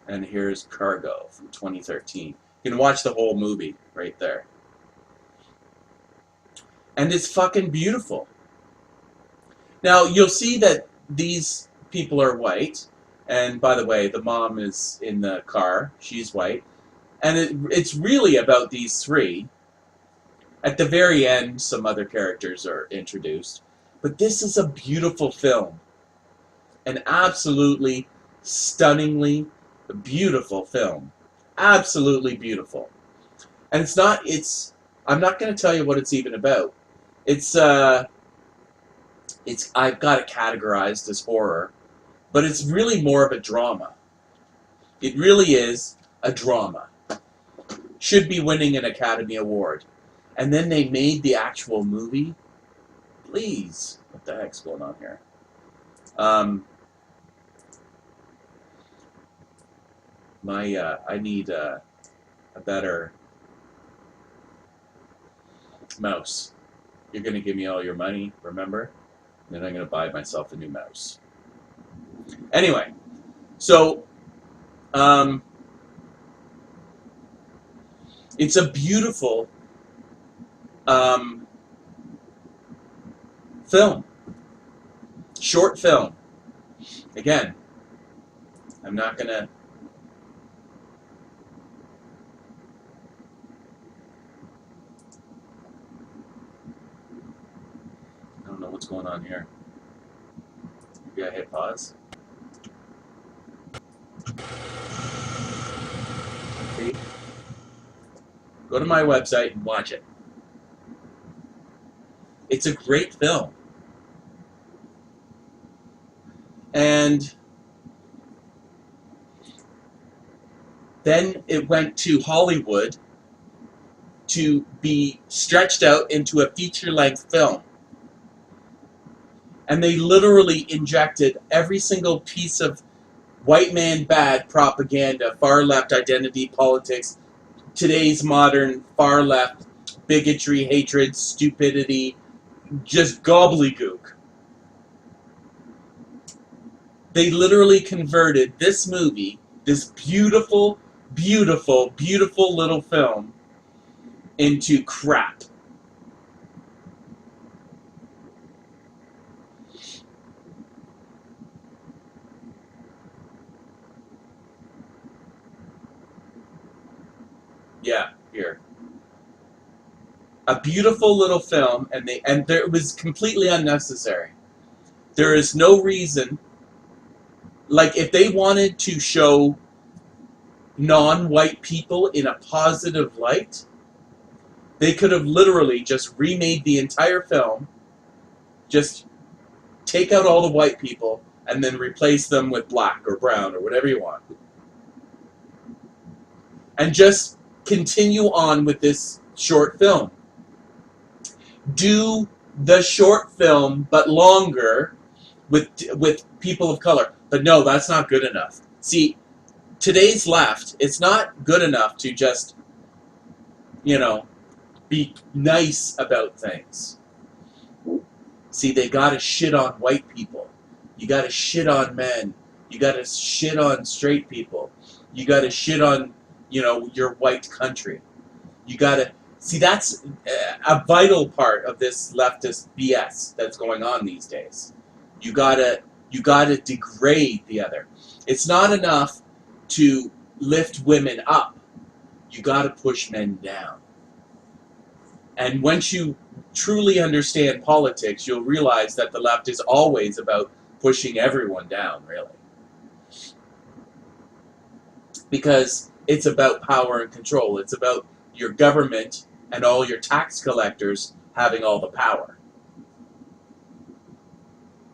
And here's Cargo from 2013. You can watch the whole movie right there. And it's fucking beautiful. Now, you'll see that these people are white. And by the way, the mom is in the car. She's white. And it's really about these three. At the very end, some other characters are introduced. But this is a beautiful film. An absolutely, stunningly beautiful film. Absolutely beautiful. And I'm not going to tell you what it's even about. I've got it categorized as horror, but it's really more of a drama. It really is a drama. Should be winning an Academy Award. And then they made the actual movie. Please. What the heck's going on here? I need a better mouse. You're going to give me all your money, remember? And then I'm going to buy myself a new mouse. Anyway, so it's a beautiful film. Short film. Again, I'm not going to... going on here? Maybe I hit pause. See? Go to my website and watch it. It's a great film. And then it went to Hollywood to be stretched out into a feature-length film. And they literally injected every single piece of white man bad propaganda, far-left identity politics, today's modern far-left bigotry, hatred, stupidity, just gobbledygook. They literally converted this movie, this beautiful, beautiful, beautiful little film, into crap. Yeah, here. A beautiful little film, and it was completely unnecessary. There is no reason. Like, if they wanted to show non-white people in a positive light, they could have literally just remade the entire film, just take out all the white people, and then replace them with black or brown or whatever you want. And just continue on with this short film. Do the short film, but longer, with people of color. But no, that's not good enough. See, today's left, it's not good enough to just, be nice about things. See, they gotta shit on white people. You gotta shit on men. You gotta shit on straight people. You gotta shit on, your white country. You gotta... See, that's a vital part of this leftist BS that's going on these days. You gotta degrade the other. It's not enough to lift women up. You gotta push men down. And once you truly understand politics, you'll realize that the left is always about pushing everyone down, really. Because it's about power and control. It's about your government and all your tax collectors having all the power.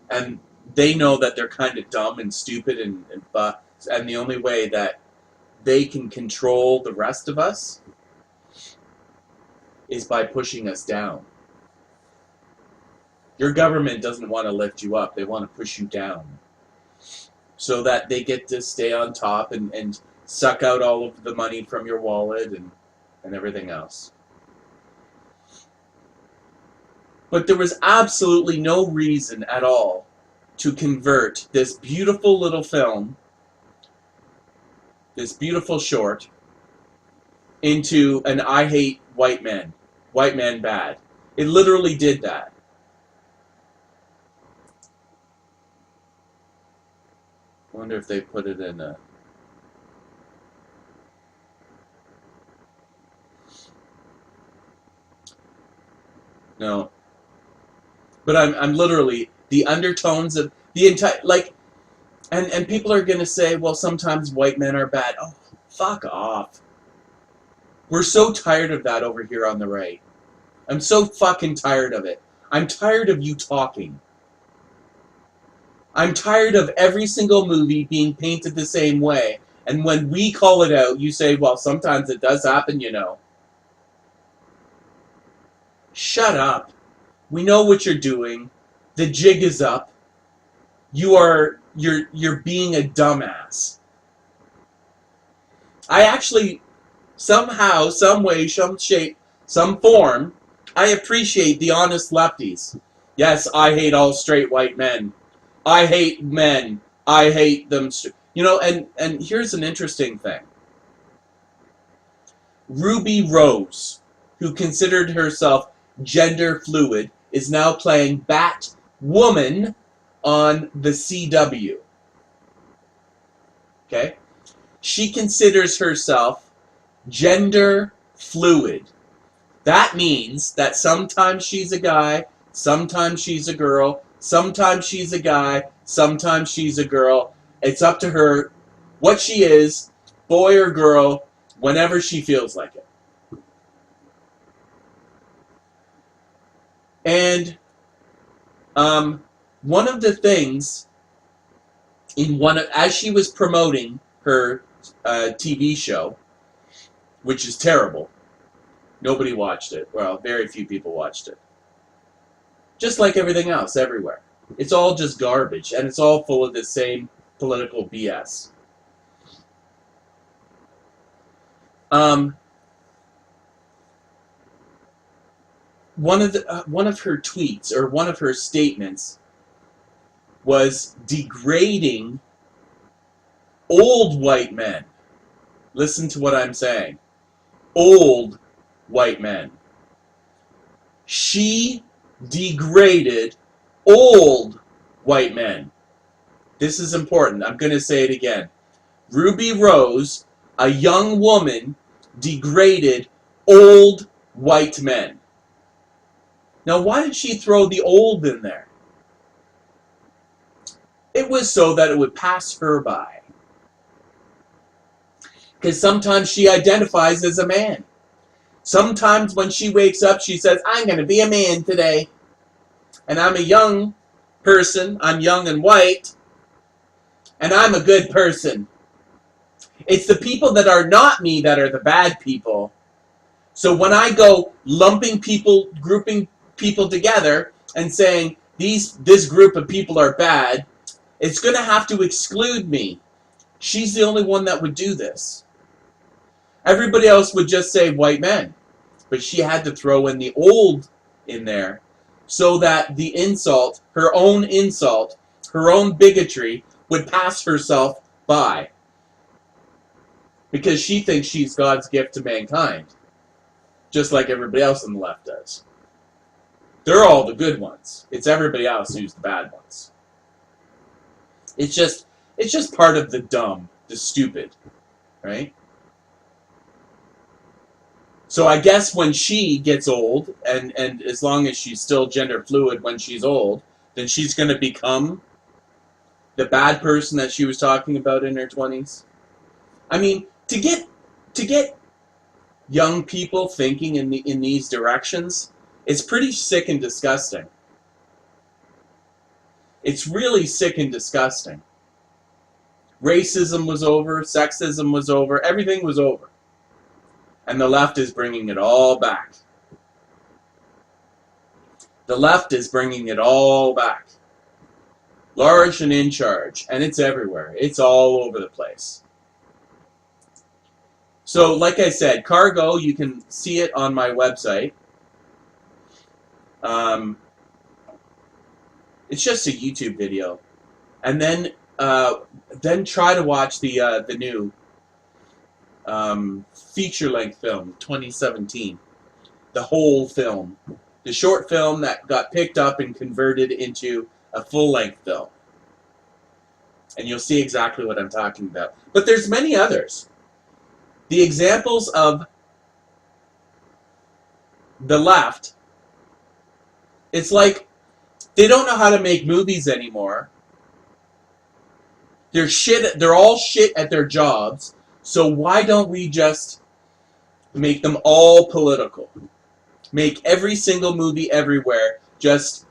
And they know that they're kind of dumb and stupid, and the only way that they can control the rest of us is by pushing us down. Your government doesn't want to lift you up. They want to push you down so that they get to stay on top and suck out all of the money from your wallet and everything else. But there was absolutely no reason at all to convert this beautiful little film, this beautiful short, into an I hate white man bad. It literally did that. I wonder if they put it in a... No. But I'm literally... The undertones of the entire... And people are going to say, well, sometimes white men are bad. Oh, fuck off. We're so tired of that over here on the right. I'm so fucking tired of it. I'm tired of you talking. I'm tired of every single movie being painted the same way. And when we call it out, you say, well, sometimes it does happen, Shut up. We know what you're doing. The jig is up. You're being a dumbass. I actually, somehow, some way, some shape, some form, I appreciate the honest lefties. Yes, I hate all straight white men. I hate men. I hate them. And here's an interesting thing. Ruby Rose, who considered herself gender fluid, is now playing Batwoman on the CW. Okay? She considers herself gender fluid. That means that sometimes she's a guy, Sometimes she's a girl. Sometimes she's a guy. Sometimes she's a girl. It's up to her what she is, boy or girl, whenever she feels like it. And one of the things as she was promoting her TV show, which is terrible, nobody watched it. Well, very few people watched it. Just like everything else, everywhere. It's all just garbage, and it's all full of the same political BS. One of her tweets, or one of her statements, was degrading old white men. Listen to what I'm saying. Old white men. She degraded old white men. This is important. I'm going to say it again. Ruby Rose, a young woman, degraded old white men. Now, why did she throw the old in there? It was so that it would pass her by. Because sometimes she identifies as a man. Sometimes when she wakes up, she says, I'm going to be a man today. And I'm a young person. I'm young and white. And I'm a good person. It's the people that are not me that are the bad people. So when I go lumping people, grouping people together and saying, this group of people are bad, it's going to have to exclude me. She's the only one that would do this. Everybody else would just say white men. But she had to throw in the old in there so that the insult, her own bigotry, would pass herself by. Because she thinks she's God's gift to mankind. Just like everybody else on the left does. They're all the good ones. It's everybody else who's the bad ones. It's just part of the dumb, the stupid, right? So I guess when she gets old, and as long as she's still gender fluid when she's old, then she's going to become the bad person that she was talking about in her 20s. I mean, to get young people thinking in these directions, it's pretty sick and disgusting. It's really sick and disgusting. Racism was over, sexism was over, everything was over. And the left is bringing it all back. The left is bringing it all back. Large and in charge. And it's everywhere. It's all over the place. So, like I said, Cargo, you can see it on my website. It's just a YouTube video. And then try to watch the new feature-length film, 2017. The whole film. The short film that got picked up and converted into a full-length film. And you'll see exactly what I'm talking about. But there's many others. The examples of the left, it's like they don't know how to make movies anymore. They're all shit at their jobs. So why don't we just make them all political? Make every single movie everywhere just,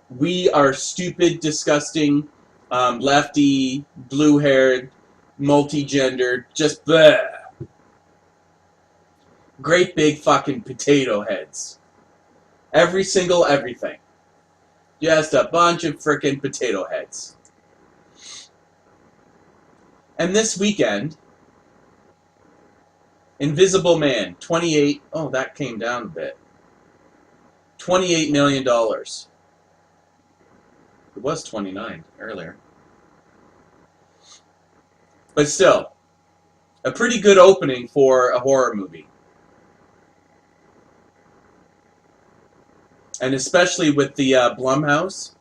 we are stupid, disgusting, lefty, blue-haired, multi-gendered, just bleh. Great big fucking potato heads. Every single everything. Just a bunch of frickin' potato heads. And this weekend, Invisible Man, 28, oh, that came down a bit. $28 million. It was 29 earlier. But still, a pretty good opening for a horror movie. And especially with the Blumhouse.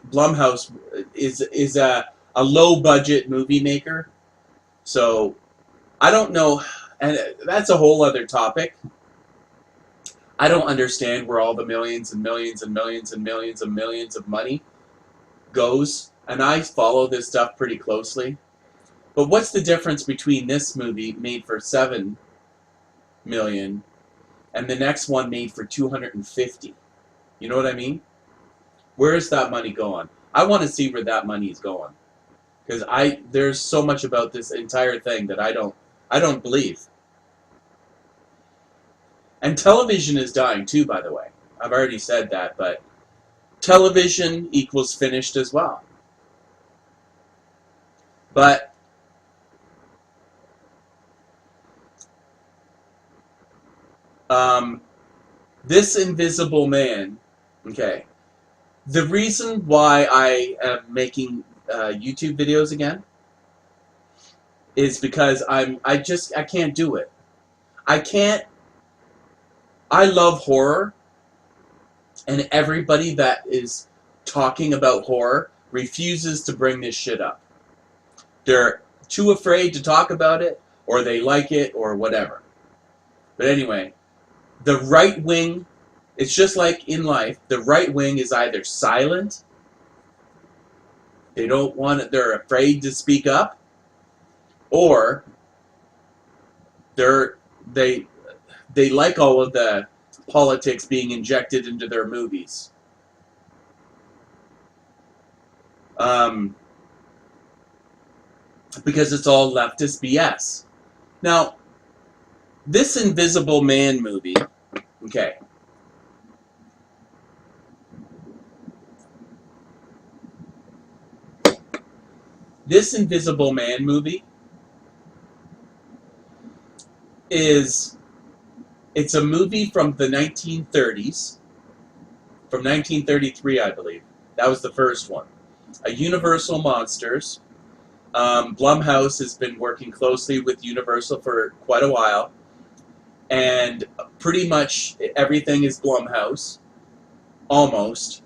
Blumhouse is a low-budget movie maker. So, I don't know, and that's a whole other topic. I don't understand where all the millions and millions and millions and millions and millions of money goes, and I follow this stuff pretty closely. But what's the difference between this movie made for 7 million and the next one made for 250? You know what I mean? Where is that money going? I want to see where that money is going, because there's so much about this entire thing that I don't believe. And television is dying too, by the way. I've already said that, but television equals finished as well. But this Invisible Man, okay, the reason why I am making YouTube videos again is because I can't do it. I can't. I love horror, and everybody that is talking about horror refuses to bring this shit up. They're too afraid to talk about it, or they like it, or whatever. But anyway, the right wing, it's just like in life, the right wing is either silent, they're afraid to speak up, or they like all of the politics being injected into their movies. Because it's all leftist BS. Now, this Invisible Man movie, okay. This Invisible Man movie it's a movie from the 1930s, from 1933, I believe. That was the first one. A Universal Monsters. Blumhouse has been working closely with Universal for quite a while, and pretty much everything is Blumhouse, almost,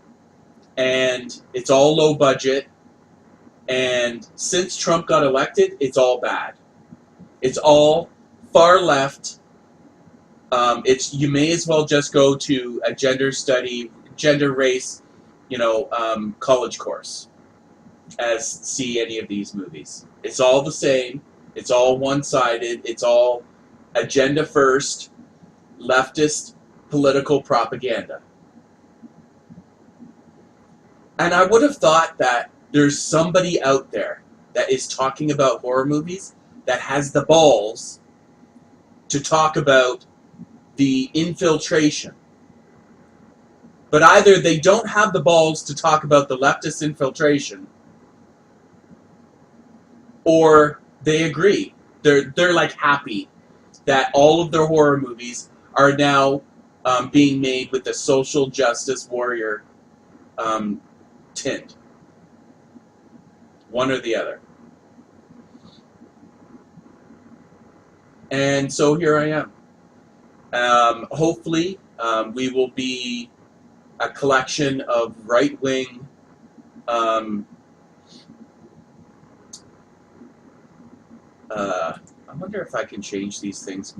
and it's all low budget, and since Trump got elected, it's all bad. It's all far left. You may as well just go to a gender race, college course as see any of these movies. It's all the same. It's all one-sided. It's all agenda first, leftist political propaganda. And I would have thought that there's somebody out there that is talking about horror movies that has the balls to talk about the infiltration. But either they don't have the balls to talk about the leftist infiltration, or they agree. They're like happy that all of their horror movies are now being made with the social justice warrior tint. One or the other. And so here I am. Hopefully, we will be a collection of right-wing I wonder if I can change these things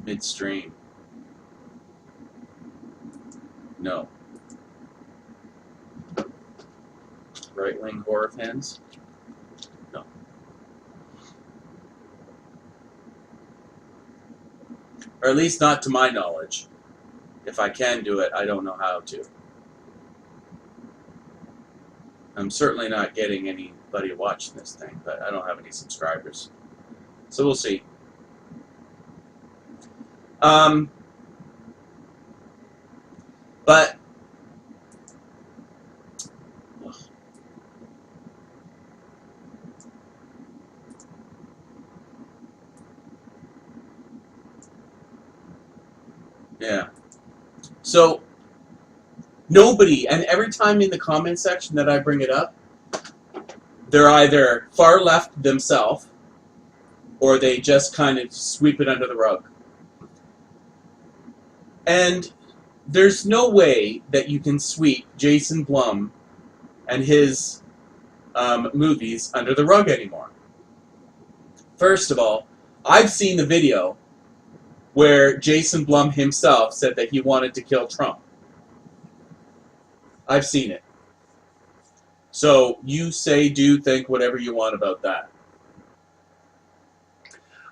midstream. No. Right-wing horror fans? No. Or at least not to my knowledge. If I can do it, I don't know how to. I'm certainly not getting anybody watching this thing, but I don't have any subscribers. So we'll see. But yeah. So nobody, and every time in the comment section that I bring it up, they're either far left themselves, or they just kind of sweep it under the rug. And there's no way that you can sweep Jason Blum and his movies under the rug anymore. First of all, I've seen the video where Jason Blum himself said that he wanted to kill Trump. I've seen it. So you say, do, think whatever you want about that.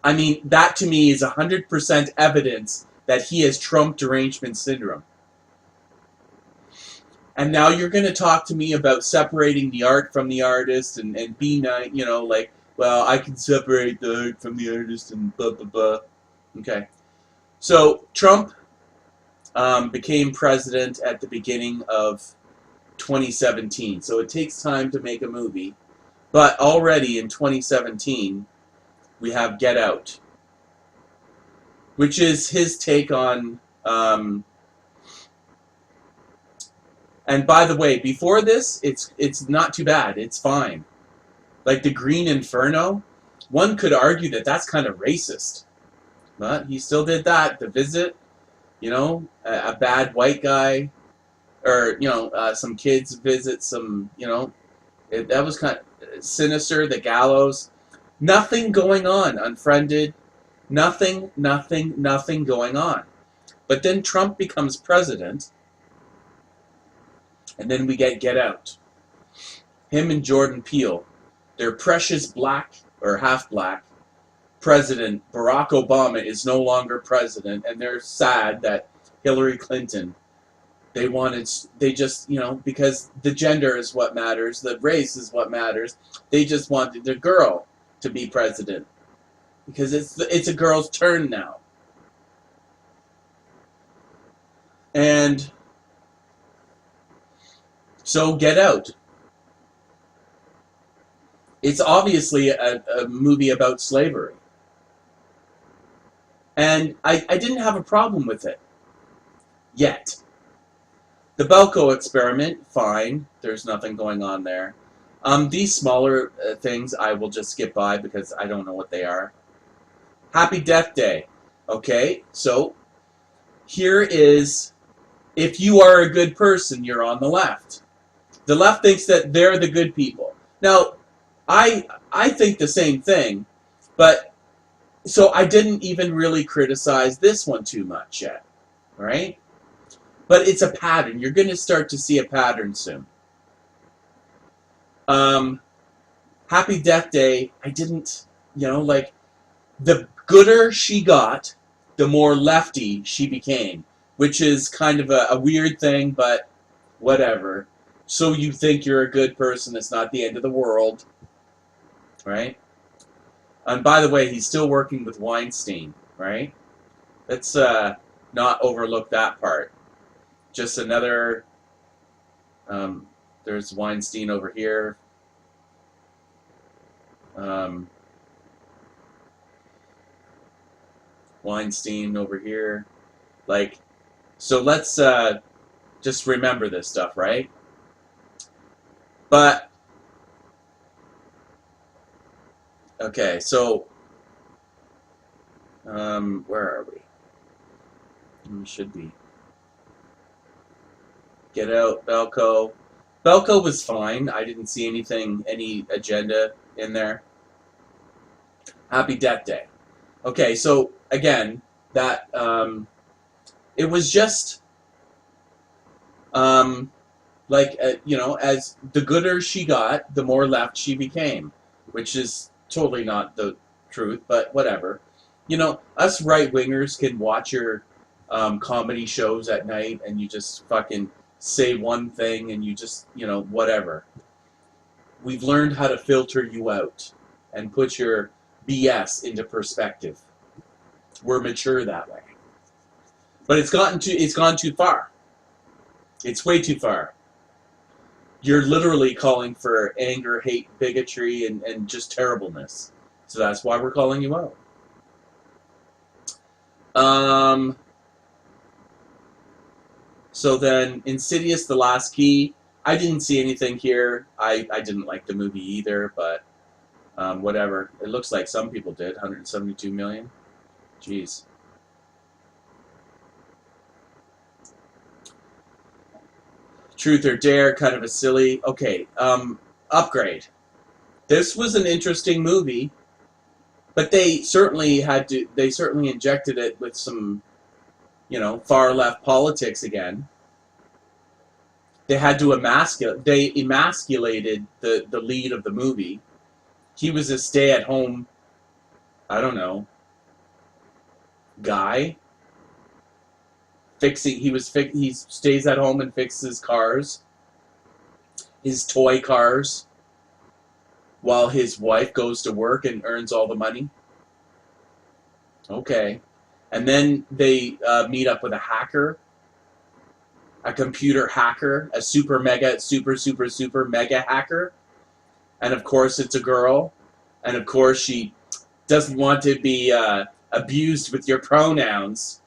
I mean, that to me is 100% evidence that he has Trump derangement syndrome. And now you're going to talk to me about separating the art from the artist and being, like, well, I can separate the art from the artist and blah, blah, blah. Okay. So Trump became president at the beginning of 2017. So it takes time to make a movie. But already in 2017, we have Get Out, which is his take on... and by the way, before this, it's not too bad. It's fine. Like the Green Inferno, one could argue that that's kind of racist. But he still did that. The Visit, a bad white guy, or, some kids visit some, that was kind of Sinister, The Gallows. Nothing going on. Unfriended. Nothing going on. But then Trump becomes president, and then we Get Out. Him and Jordan Peele, their precious black, or half-black, president, Barack Obama, is no longer president, and they're sad that Hillary Clinton, they just, because the gender is what matters, the race is what matters, they just wanted the girl to be president. Because it's a girl's turn now. And so Get Out. It's obviously a movie about slavery. And I didn't have a problem with it. Yet. The Belko Experiment, fine. There's nothing going on there. These smaller things I will just skip by because I don't know what they are. Happy Death Day. Okay, so here is, if you are a good person, you're on the left. The left thinks that they're the good people. Now, I think the same thing, but so I didn't even really criticize this one too much yet, right? But it's a pattern. You're going to start to see a pattern soon. Happy Death Day, I didn't, the gooder she got, the more lefty she became, which is kind of a weird thing, but whatever. So you think you're a good person, it's not the end of the world, right? And by the way, he's still working with Weinstein, right? Let's not overlook that part. Just another, there's Weinstein over here. Weinstein over here. So let's just remember this stuff, right? But, okay, so, where are we? We should be. Get Out, Belko. Belko was fine. I didn't see any agenda in there. Happy Death Day. Okay, so again, that it was just as the gooder she got, the more left she became, which is totally not the truth, but whatever. Us right-wingers can watch your comedy shows at night and you just fucking say one thing and you just, whatever. We've learned how to filter you out and put your BS into perspective. We're mature that way. But it's gone too far. It's way too far. You're literally calling for anger, hate, bigotry, and just terribleness. So that's why we're calling you out. So then, Insidious: The Last Key. I didn't see anything here. I didn't like the movie either, but whatever. It looks like some people did. 172 million. Jeez. Truth or Dare, kind of a silly... Okay, Upgrade. This was an interesting movie, But they certainly had to. They certainly injected it with some, far left politics again. They had to emasculate. They emasculated the lead of the movie. He was a stay-at-home, I don't know, guy. He stays at home and fixes cars, his toy cars, while his wife goes to work and earns all the money. Okay. And then they meet up with a hacker, a computer hacker, a super mega hacker. And of course it's a girl. And of course she doesn't want to be abused with your pronouns.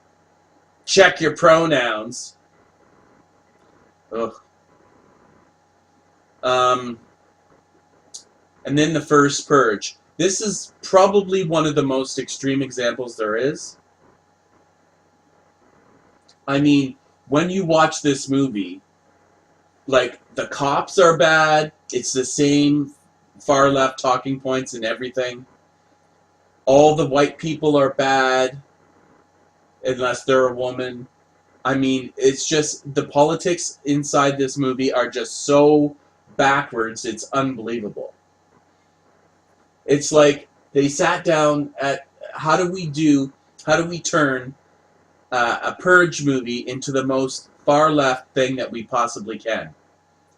Check your pronouns. Ugh. And then the first purge. This is probably one of the most extreme examples there is. I mean, when you watch this movie, like, the cops are bad. It's the same far left talking points and everything. All the white people are bad, unless they're a woman. I mean, it's just, the politics inside this movie are just so backwards, it's unbelievable. It's like they sat down at, how do we turn a purge movie into the most far left thing that we possibly can?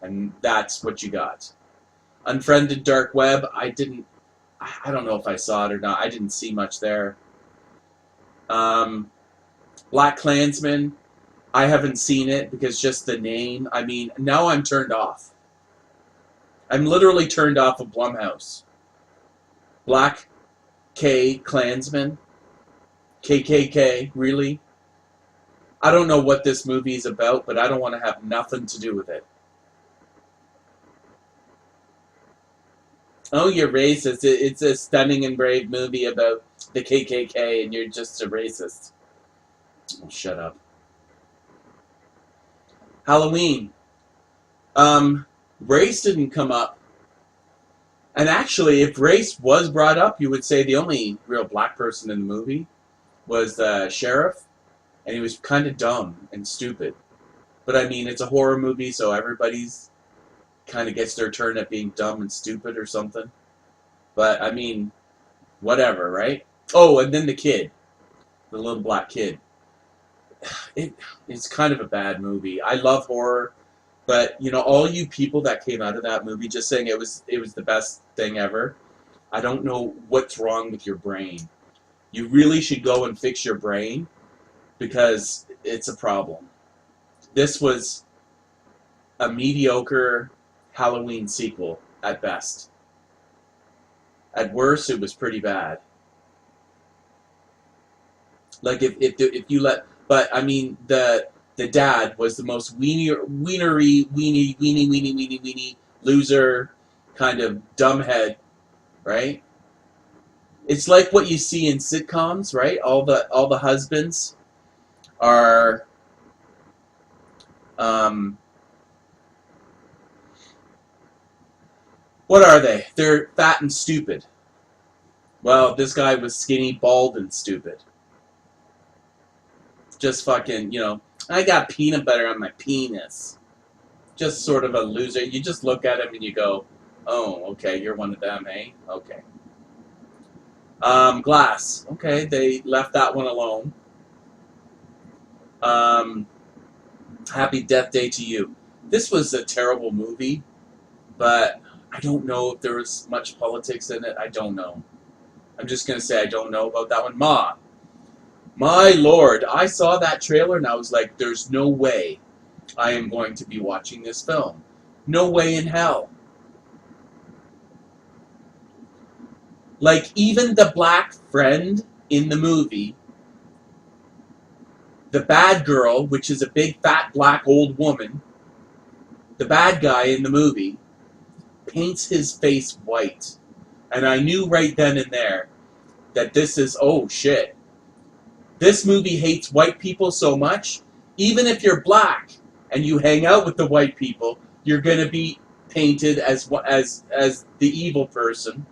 And that's what you got. Unfriended Dark Web, I don't know if I saw it or not. I didn't see much there. Black Klansman, I haven't seen it because just the name. I mean, now I'm turned off. I'm literally turned off of Blumhouse. Black K Klansman? KKK, really? I don't know what this movie is about, but I don't want to have nothing to do with it. Oh, you're racist. It's a stunning and brave movie about the KKK, and you're just a racist. Oh, shut up. Halloween. Race didn't come up. And actually, if race was brought up, you would say the only real black person in the movie was the sheriff, and he was kind of dumb and stupid. But I mean, it's a horror movie, so everybody's kind of gets their turn at being dumb and stupid or something. But I mean, whatever, right? Oh, and then the kid, the little black kid. It's kind of a bad movie. I love horror, but all you people that came out of that movie just saying it was the best thing ever. I don't know what's wrong with your brain. You really should go and fix your brain because it's a problem. This was a mediocre Halloween sequel at best. At worst, it was pretty bad. Like if you let, but I mean the dad was the most weenie loser kind of dumbhead, right? It's like what you see in sitcoms, right? All the husbands are what are they? They're fat and stupid. Well, this guy was skinny, bald, and stupid. Just fucking, I got peanut butter on my penis. Just sort of a loser. You just look at him and you go, oh, okay, you're one of them, eh? Okay. Glass. Okay, they left that one alone. Happy Death Day to You. This was a terrible movie, but I don't know if there was much politics in it. I don't know. I'm just going to say I don't know about that one. Ma. My lord, I saw that trailer and I was like, there's no way I am going to be watching this film. No way in hell. Like, even the black friend in the movie, the bad girl, which is a big, fat, black, old woman, the bad guy in the movie, paints his face white. And I knew right then and there that this is, oh shit. This movie hates white people so much, even if you're black and you hang out with the white people, you're going to be painted as the evil person.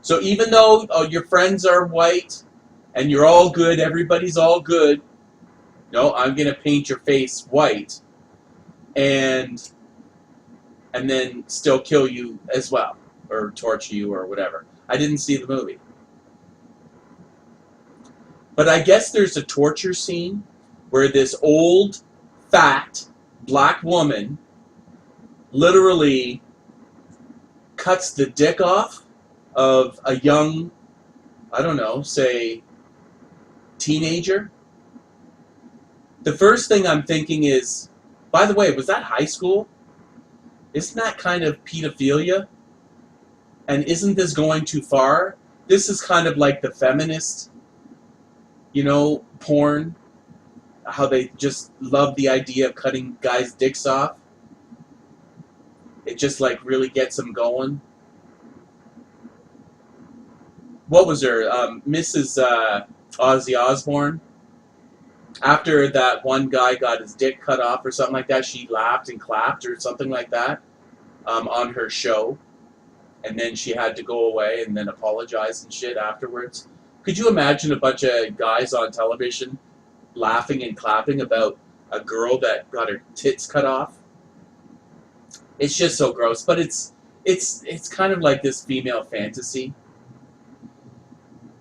So even though your friends are white and you're all good, everybody's all good, no, I'm going to paint your face white and then still kill you as well, or torture you or whatever. I didn't see the movie. But I guess there's a torture scene where this old, fat, black woman literally cuts the dick off of a young, I don't know, say, teenager. The first thing I'm thinking is, by the way, was that high school? Isn't that kind of pedophilia? And isn't this going too far? This is kind of like the feminist, porn. How they just love the idea of cutting guys' dicks off. It just like really gets them going. What was her? Mrs. Ozzy Osbourne. After that one guy got his dick cut off or something like that, she laughed and clapped or something like that on her show. And then she had to go away and then apologize and shit afterwards. Could you imagine a bunch of guys on television laughing and clapping about a girl that got her tits cut off? It's just so gross. But it's kind of like this female fantasy.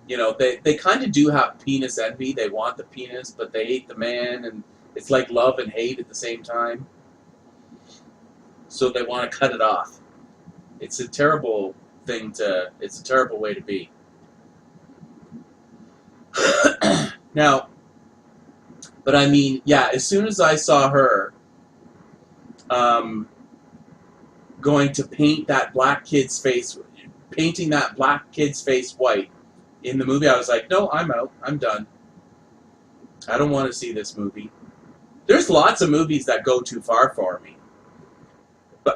They kind of do have penis envy. They want the penis, but they hate the man, and it's like love and hate at the same time. So they want to cut it off. It's a terrible thing it's a terrible way to be. Now, but I mean, yeah, as soon as I saw her going to painting that black kid's face white in the movie, I was like, no, I'm out. I'm done. I don't want to see this movie. There's lots of movies that go too far for me.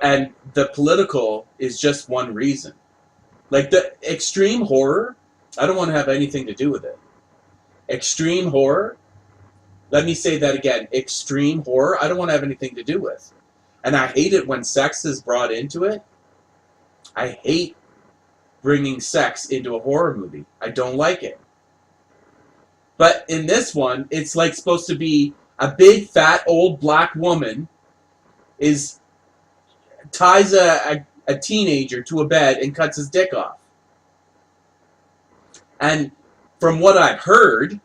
And the political is just one reason. Like the extreme horror, I don't want to have anything to do with it. Extreme horror, let me say that again. Extreme horror, I don't want to have anything to do with. And I hate it when sex is brought into it. I hate bringing sex into a horror movie. I don't like it. But in this one, it's like supposed to be a big, fat, old black woman ties a teenager to a bed and cuts his dick off. And from what I've heard,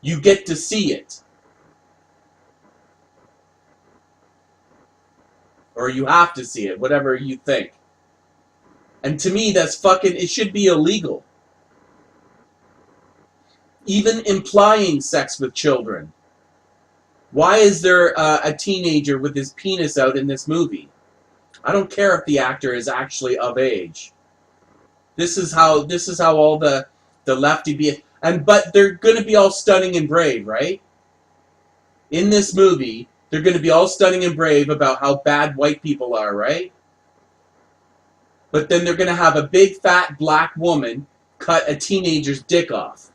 you get to see it. Or you have to see it, whatever you think. And to me, it should be illegal. Even implying sex with children. Why is there a teenager with his penis out in this movie? I don't care if the actor is actually of age. This is how all the lefty be, but they're going to be all stunning and brave, right? In this movie, they're going to be all stunning and brave about how bad white people are, right? But then they're going to have a big fat black woman cut a teenager's dick off.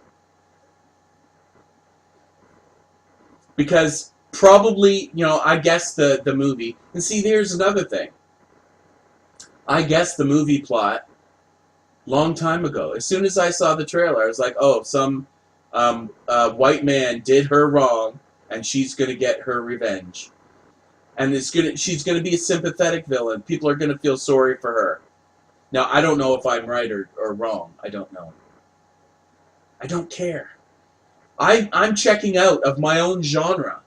Because probably, I guess the movie, and see, there's another thing. I guessed the movie plot long time ago. As soon as I saw the trailer, I was like, oh, some white man did her wrong, and she's going to get her revenge. And she's going to be a sympathetic villain. People are going to feel sorry for her. Now, I don't know if I'm right or wrong. I don't know. I don't care. I'm checking out of my own genre.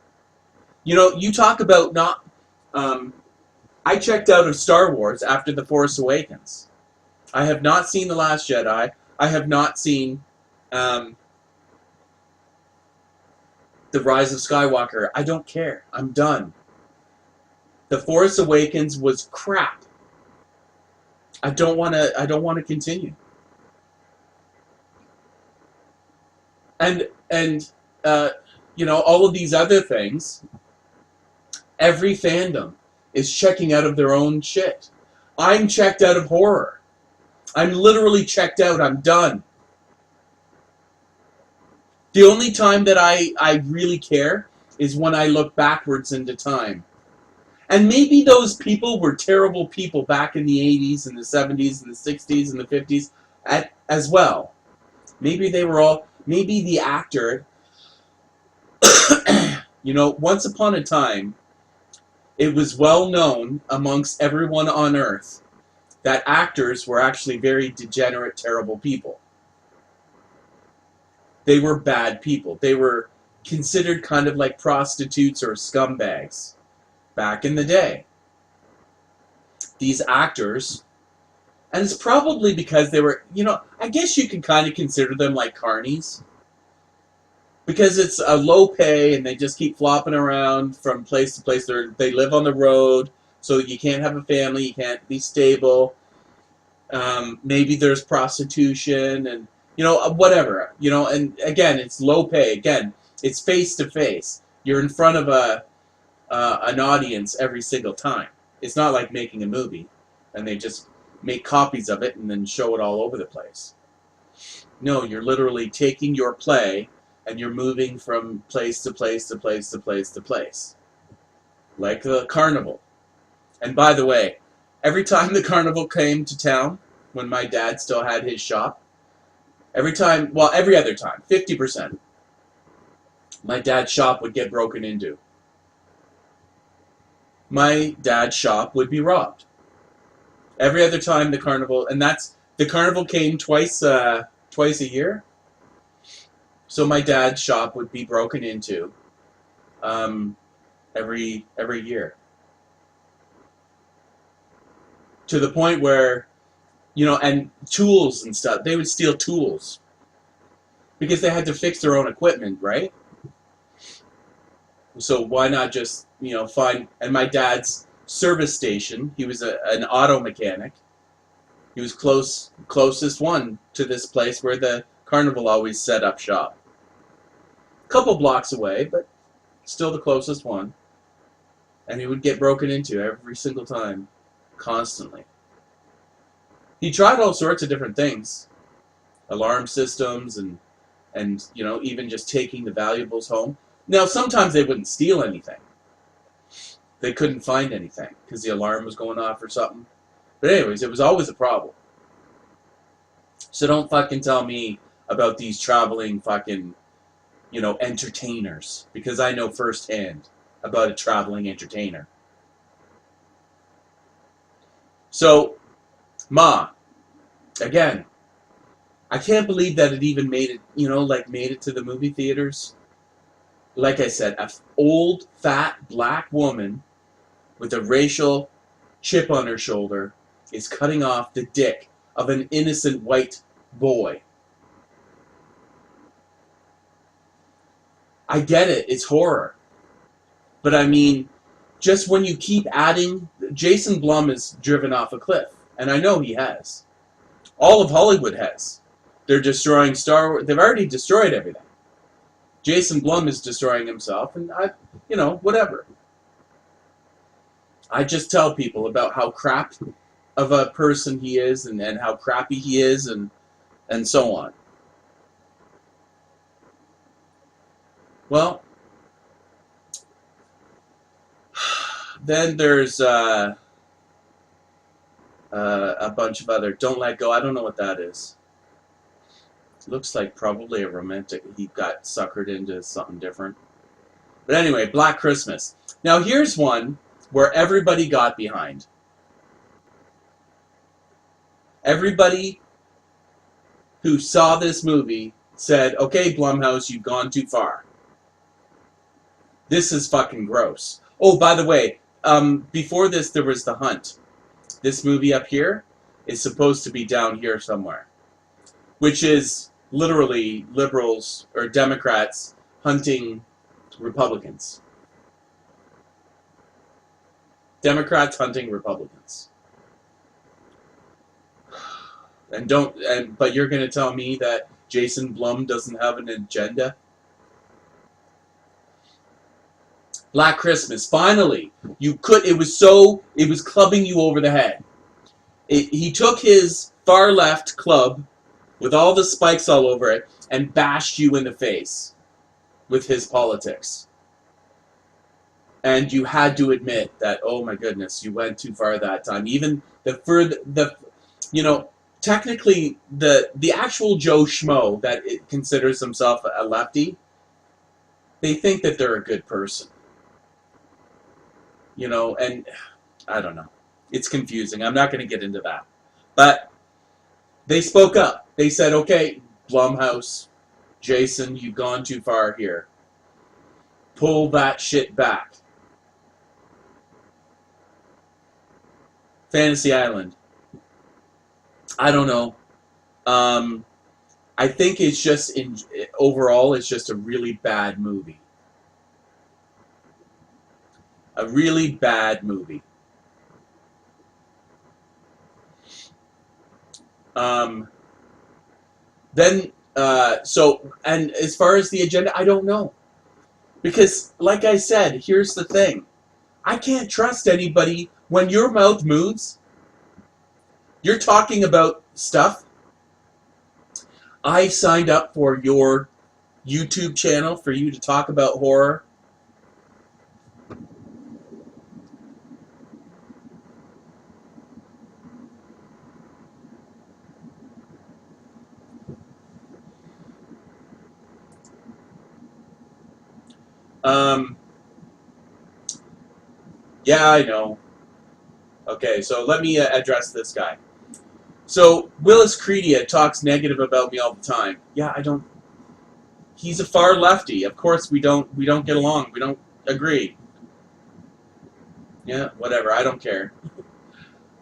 You talk about not... I checked out of Star Wars after The Force Awakens. I have not seen The Last Jedi. I have not seen The Rise of Skywalker. I don't care. I'm done. The Force Awakens was crap. I don't want to continue. And all of these other things, every fandom is checking out of their own shit. I'm checked out of horror. I'm literally checked out. I'm done. The only time that I really care is when I look backwards into time. And maybe those people were terrible people back in the 80s and the 70s and the 60s and the 50s. as well. Maybe they were all. Maybe the actor. Once upon a time, it was well known amongst everyone on Earth that actors were actually very degenerate, terrible people. They were bad people. They were considered kind of like prostitutes or scumbags back in the day. These actors, and it's probably because they were, I guess you could kind of consider them like carnies. Because it's a low pay and they just keep flopping around from place to place. They live on the road, so you can't have a family, you can't be stable. Maybe there's prostitution and, whatever. And again, it's low pay. Again, it's face to face. You're in front of an audience every single time. It's not like making a movie and they just make copies of it and then show it all over the place. No, you're literally taking your play and you're moving from place to place to place to place to place. Like the carnival. And by the way, every time the carnival came to town, when my dad still had his shop, every other time, 50%, my dad's shop would get broken into. My dad's shop would be robbed. Every other time the carnival, and the carnival came twice a year. So my dad's shop would be broken into every year. To the point where, and tools and stuff, they would steal tools. Because they had to fix their own equipment, right? So why not just, find, and my dad's service station, he was an auto mechanic. He was closest one to this place where the carnival always set up shop. Couple blocks away, but still the closest one. And he would get broken into every single time, constantly. He tried all sorts of different things, alarm systems and even just taking the valuables home. Now, sometimes they wouldn't steal anything. They couldn't find anything because the alarm was going off or something. But anyways, it was always a problem. So don't fucking tell me about these traveling fucking entertainers, because I know firsthand about a traveling entertainer. So, Ma, again, I can't believe that it even made it, made it to the movie theaters. Like I said, an old, fat, black woman with a racial chip on her shoulder is cutting off the dick of an innocent white boy. I get it, it's horror. But I mean, just when you keep adding, Jason Blum is driven off a cliff. And I know he has. All of Hollywood has. They're destroying Star Wars. They've already destroyed everything. Jason Blum is destroying himself, and whatever. I just tell people about how crap of a person he is and how crappy he is and so on. Well, then there's a bunch of other Don't Let Go. I don't know what that is. Looks like probably a romantic. He got suckered into something different. But anyway, Black Christmas. Now here's one where everybody got behind. Everybody who saw this movie said, okay, Blumhouse, you've gone too far. This is fucking gross. Oh, by the way, before this, there was The Hunt. This movie up here is supposed to be down here somewhere, which is literally liberals or Democrats hunting Republicans. Democrats hunting Republicans. But you're going to tell me that Jason Blum doesn't have an agenda? Black Christmas, finally, it was clubbing you over the head. He took his far left club with all the spikes all over it and bashed you in the face with his politics. And you had to admit that, oh my goodness, you went too far that time. Even technically the actual Joe Schmo that considers himself a lefty, they think that they're a good person, and I don't know. It's confusing. I'm not going to get into that. But they spoke up. They said, okay, Blumhouse, Jason, you've gone too far here. Pull that shit back. Fantasy Island. I don't know. I think it's just, overall, it's just a really bad movie. A really bad movie. And as far as the agenda, I don't know. Because, like I said, here's the thing. I can't trust anybody. When your mouth moves, you're talking about stuff. I signed up for your YouTube channel for you to talk about horror. Yeah, I know. Okay, so let me address this guy. So Willis Credia talks negative about me all the time. Yeah, I don't. He's a far lefty. Of course, we don't get along. We don't agree. Yeah, whatever. I don't care.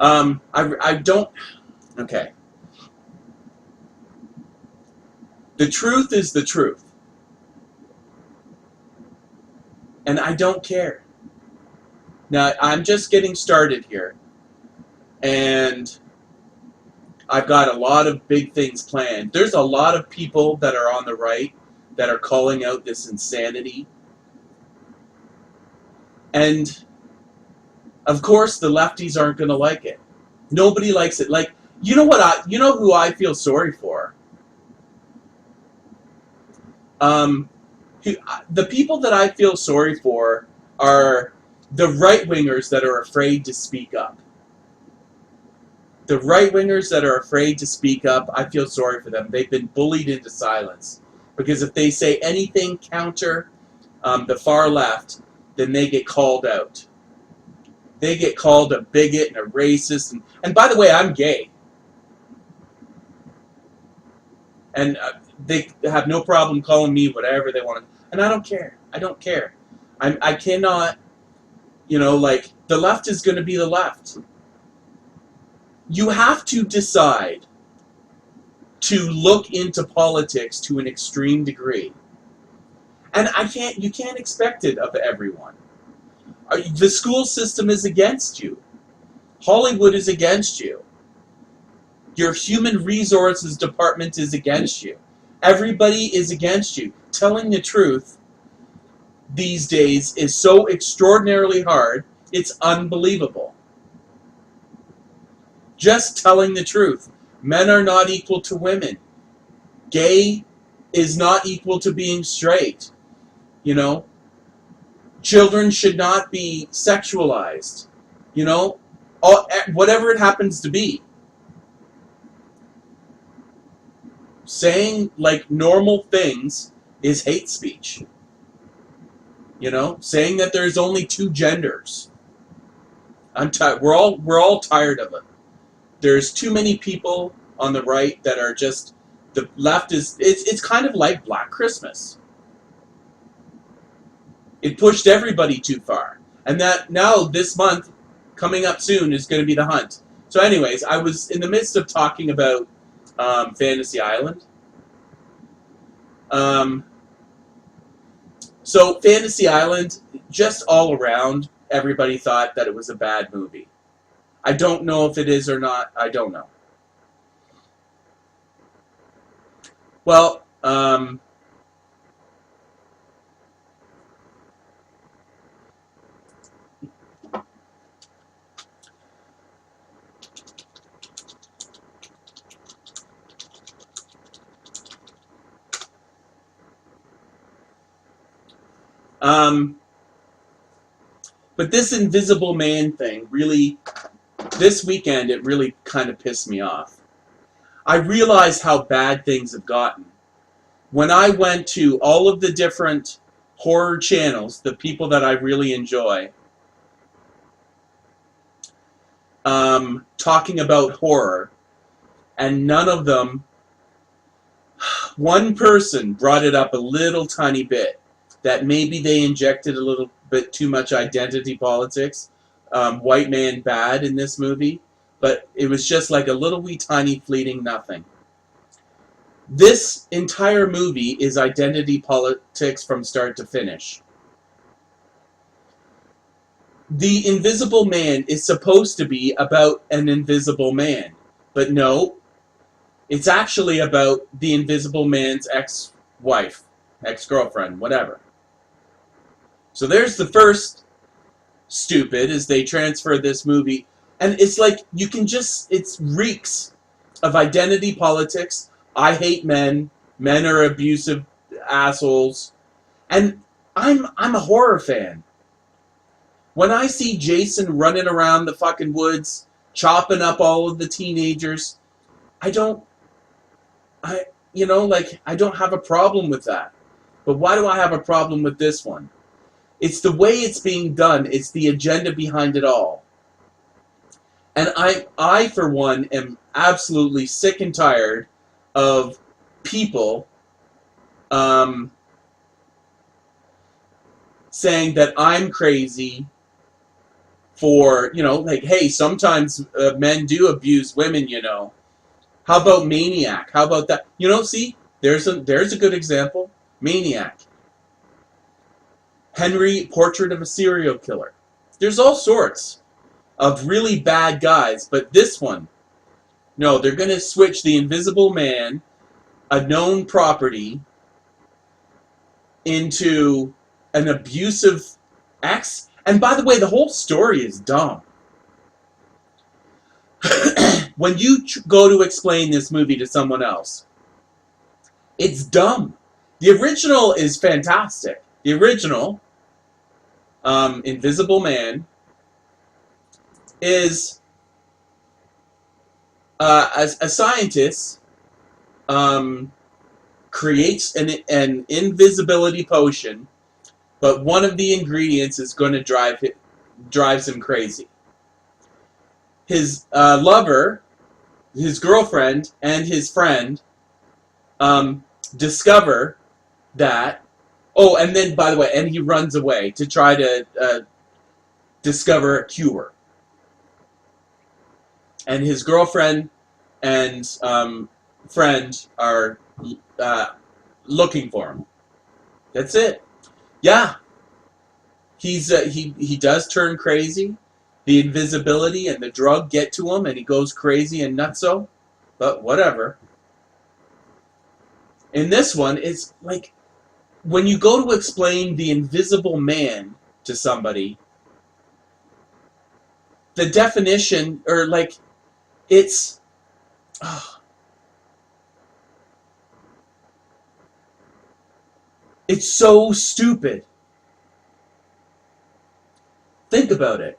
I don't. Okay. The truth is the truth, and I don't care. Now I'm just getting started here, and I've got a lot of big things planned. There's a lot of people that are on the right that are calling out this insanity. And, of course, the lefties aren't going to like it. Nobody likes it. Like, you know who I feel sorry for? The people that I feel sorry for are the right-wingers that are afraid to speak up. The right-wingers that are afraid to speak up, I feel sorry for them. They've been bullied into silence. Because if they say anything counter the far left, then they get called out. They get called a bigot and a racist. And by the way, I'm gay. And they have no problem calling me whatever they want. And I don't care. I don't care. I cannot, the left is going to be the left. You have to decide to look into politics to an extreme degree. And you can't expect it of everyone. The school system is against you. Hollywood is against you. Your human resources department is against you. Everybody is against you. Telling the truth these days is so extraordinarily hard, it's unbelievable. Just telling the truth. Men are not equal to women. Gay is not equal to being straight. Children should not be sexualized. Whatever it happens to be. Saying normal things is hate speech. Saying that there's only two genders. I'm tired. We're all tired of it. There's too many people on the right that are just, the left is, it's kind of like Black Christmas. It pushed everybody too far. And that now this month, coming up soon, is going to be The Hunt. So anyways, I was in the midst of talking about Fantasy Island. So Fantasy Island, just all around, everybody thought that it was a bad movie. I don't know if it is or not. I don't know. Well, but this Invisible Man thing really, this weekend, it really kind of pissed me off. I realize how bad things have gotten. When I went to all of the different horror channels, the people that I really enjoy, talking about horror, and none of them, one person brought it up a little tiny bit, that maybe they injected a little bit too much identity politics, white man bad in this movie, but it was just like a little wee tiny fleeting nothing. This entire movie is identity politics from start to finish. The Invisible Man is supposed to be about an invisible man, but no, it's actually about the Invisible Man's ex-wife, ex-girlfriend, whatever. So there's the first stupid, is they transfer this movie, and it's like, you can just, it reeks of identity politics. I hate men. Men are abusive assholes. And I'm a horror fan. When I see Jason running around the fucking woods, chopping up all of the teenagers, I don't have a problem with that. But why do I have a problem with this one? It's the way it's being done. It's the agenda behind it all. And I for one, am absolutely sick and tired of people saying that I'm crazy for, like, hey, sometimes men do abuse women, How about Maniac? How about that? See, there's a good example. Maniac. Henry, Portrait of a Serial Killer. There's all sorts of really bad guys, but this one, no, they're going to switch the Invisible Man, a known property, into an abusive ex. And by the way, the whole story is dumb. When you go to explain this movie to someone else, it's dumb. The original is fantastic. The original, Invisible Man, is a scientist creates an invisibility potion, but one of the ingredients is going to drives him crazy. His lover, his girlfriend, and his friend discover that. Oh, and then, by the way, and he runs away to try to discover a cure. And his girlfriend and friend are looking for him. That's it. Yeah. He does turn crazy. The invisibility and the drug get to him, and he goes crazy and nutso. But whatever. In this one, it's like, when you go to explain the Invisible Man to somebody, the definition, or like, it's... it's so stupid. Think about it.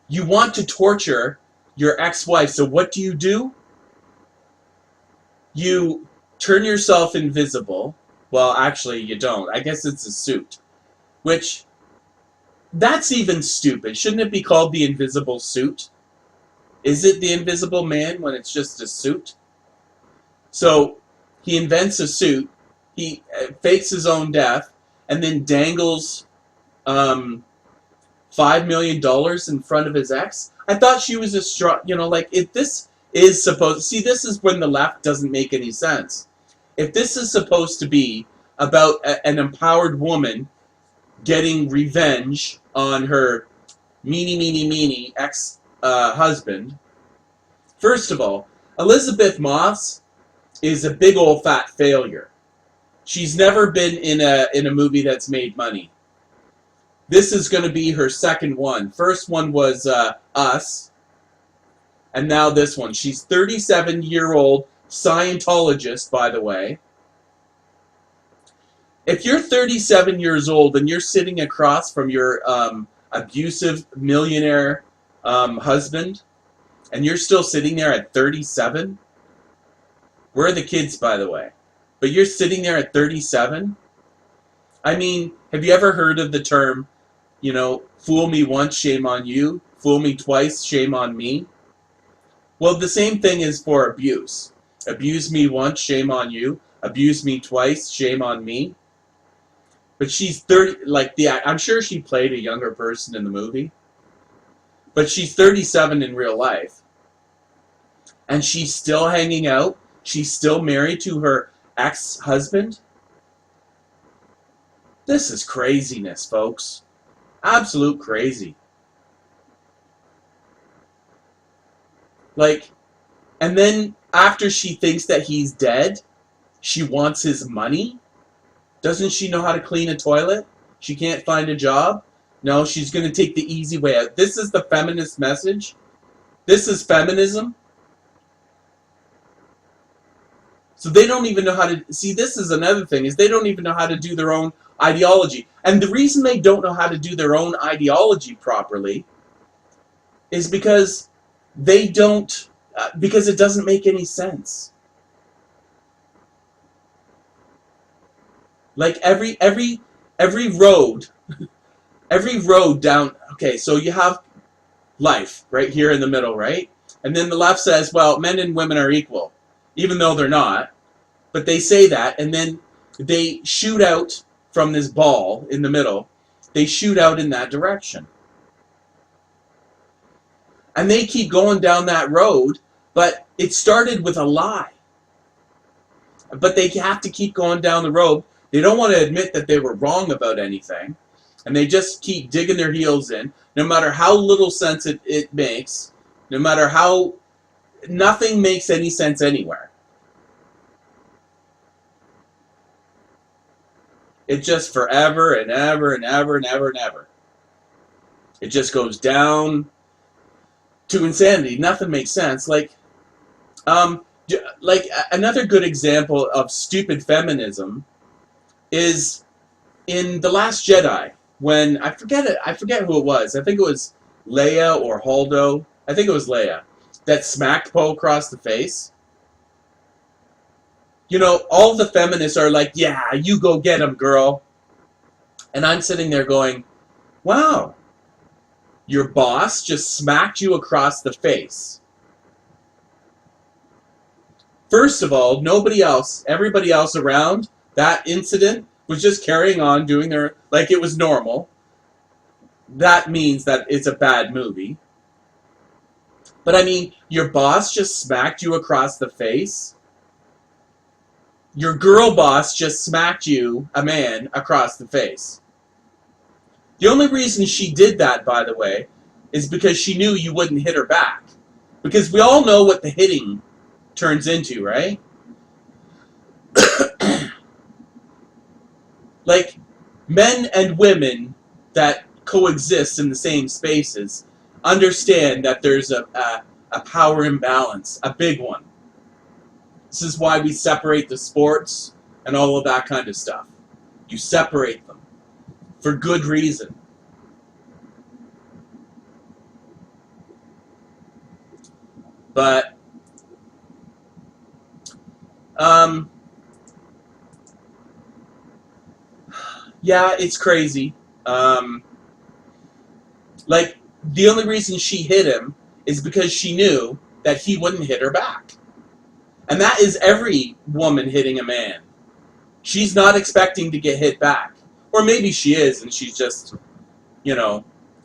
You want to torture your ex-wife, so what do? You turn yourself invisible. Well, actually, you don't. I guess it's a suit. Which, that's even stupid. Shouldn't it be called the Invisible Suit? Is it the Invisible Man when it's just a suit? So, he invents a suit, he fakes his own death, and then dangles $5 million in front of his ex? I thought she was a strong, like, if this is supposed... See, this is when the left doesn't make any sense. If this is supposed to be about an empowered woman getting revenge on her meanie ex-husband, first of all, Elizabeth Moss is a big old fat failure. She's never been in a movie that's made money. This is going to be her second one. First one was Us, and now this one. She's 37-year-old Scientologist, by the way. If you're 37 years old and you're sitting across from your abusive millionaire husband, And you're still sitting there at 37? Where are the kids, by the way? But you're sitting there at 37? I mean, have you ever heard of the term, fool me once, shame on you, fool me twice, shame on me? Well, the same thing is for abuse. Abuse me once, shame on you. Abuse me twice, shame on me. But she's 30, I'm sure she played a younger person in the movie. But she's 37 in real life. And she's still hanging out. She's still married to her ex-husband. This is craziness, folks. Absolute crazy. And then after she thinks that he's dead, she wants his money? Doesn't she know how to clean a toilet? She can't find a job? No, she's going to take the easy way out. This is the feminist message? This is feminism? So they don't even know how to... See, this is another thing, is they don't even know how to do their own ideology. And the reason they don't know how to do their own ideology properly is because they don't... because it doesn't make any sense. Like every road, every road down... Okay, so you have life right here in the middle, right? And then the left says, well, men and women are equal, even though they're not. But they say that, and then they shoot out from this ball in the middle. They shoot out in that direction. And they keep going down that road, but it started with a lie. But they have to keep going down the road. They don't want to admit that they were wrong about anything. And they just keep digging their heels in, no matter how little sense it makes, no matter how... Nothing makes any sense anywhere. It just forever and ever and ever and ever and ever. It just goes down to insanity. Nothing makes sense. Another good example of stupid feminism is in The Last Jedi, when I forget who it was. I think it was Leia or Holdo. I think it was Leia that smacked Poe across the face. All the feminists are like, yeah, you go get him, girl. And I'm sitting there going, wow, your boss just smacked you across the face. First of all, everybody else around that incident was just carrying on doing like it was normal. That means that it's a bad movie. But I mean, your boss just smacked you across the face? Your girl boss just smacked you, a man, across the face. The only reason she did that, by the way, is because she knew you wouldn't hit her back. Because we all know what the hitting turns into, right? Like, men and women that coexist in the same spaces understand that there's a power imbalance, a big one. This is why we separate the sports and all of that kind of stuff. You separate them for good reason. But, yeah, it's crazy. The only reason she hit him is because she knew that he wouldn't hit her back. And that is every woman hitting a man. She's not expecting to get hit back. Or maybe she is, and she's just,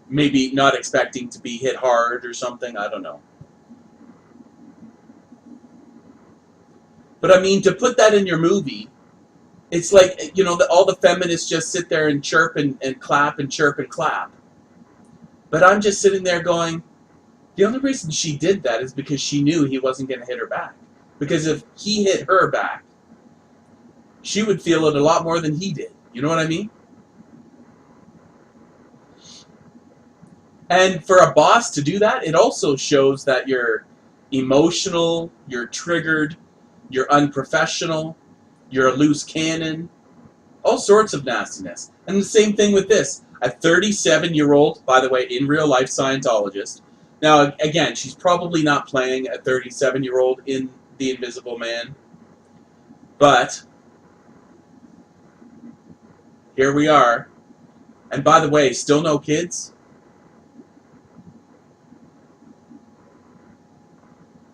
maybe not expecting to be hit hard or something. I don't know. But I mean, to put that in your movie, it's like, all the feminists just sit there and chirp and clap and chirp and clap. But I'm just sitting there going, the only reason she did that is because she knew he wasn't going to hit her back. Because if he hit her back, she would feel it a lot more than he did. You know what I mean? And for a boss to do that, it also shows that you're emotional, you're triggered, you're unprofessional, you're a loose cannon, all sorts of nastiness. And the same thing with this. A 37-year-old, by the way, in real life Scientologist, Now, again, she's probably not playing a 37-year-old in The Invisible Man, but here we are. And by the way, still no kids?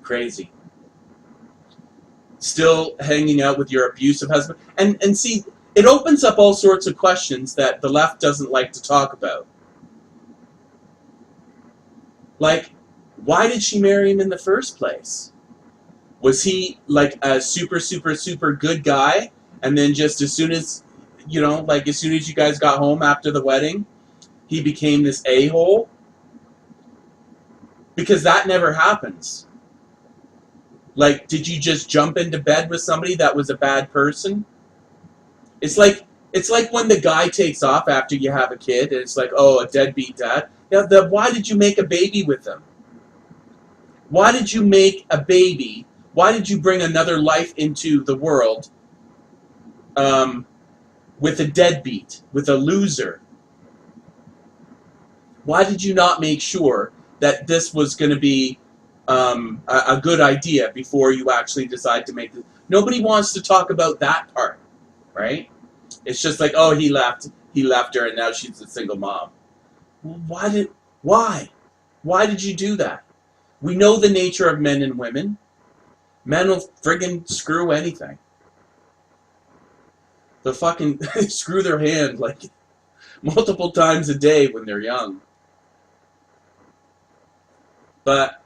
Crazy. Still hanging out with your abusive husband. And see, it opens up all sorts of questions that the left doesn't like to talk about. Like, why did she marry him in the first place? Was he like a super, super, super good guy? And then just as soon as, as soon as you guys got home after the wedding, he became this a-hole? Because that never happens. Like, did you just jump into bed with somebody that was a bad person? It's like when the guy takes off after you have a kid, and it's like, oh, a deadbeat dad. Yeah, why did you make a baby with him? Why did you make a baby? Why did you bring another life into the world with a deadbeat, with a loser? Why did you not make sure that this was going to be a good idea before you actually decide to make this? Nobody wants to talk about that part, right? It's just like, oh, he left her, and now she's a single mom. Why? Why did you do that? We know the nature of men and women. Men will friggin' screw anything. They'll fucking screw their hand like multiple times a day when they're young. But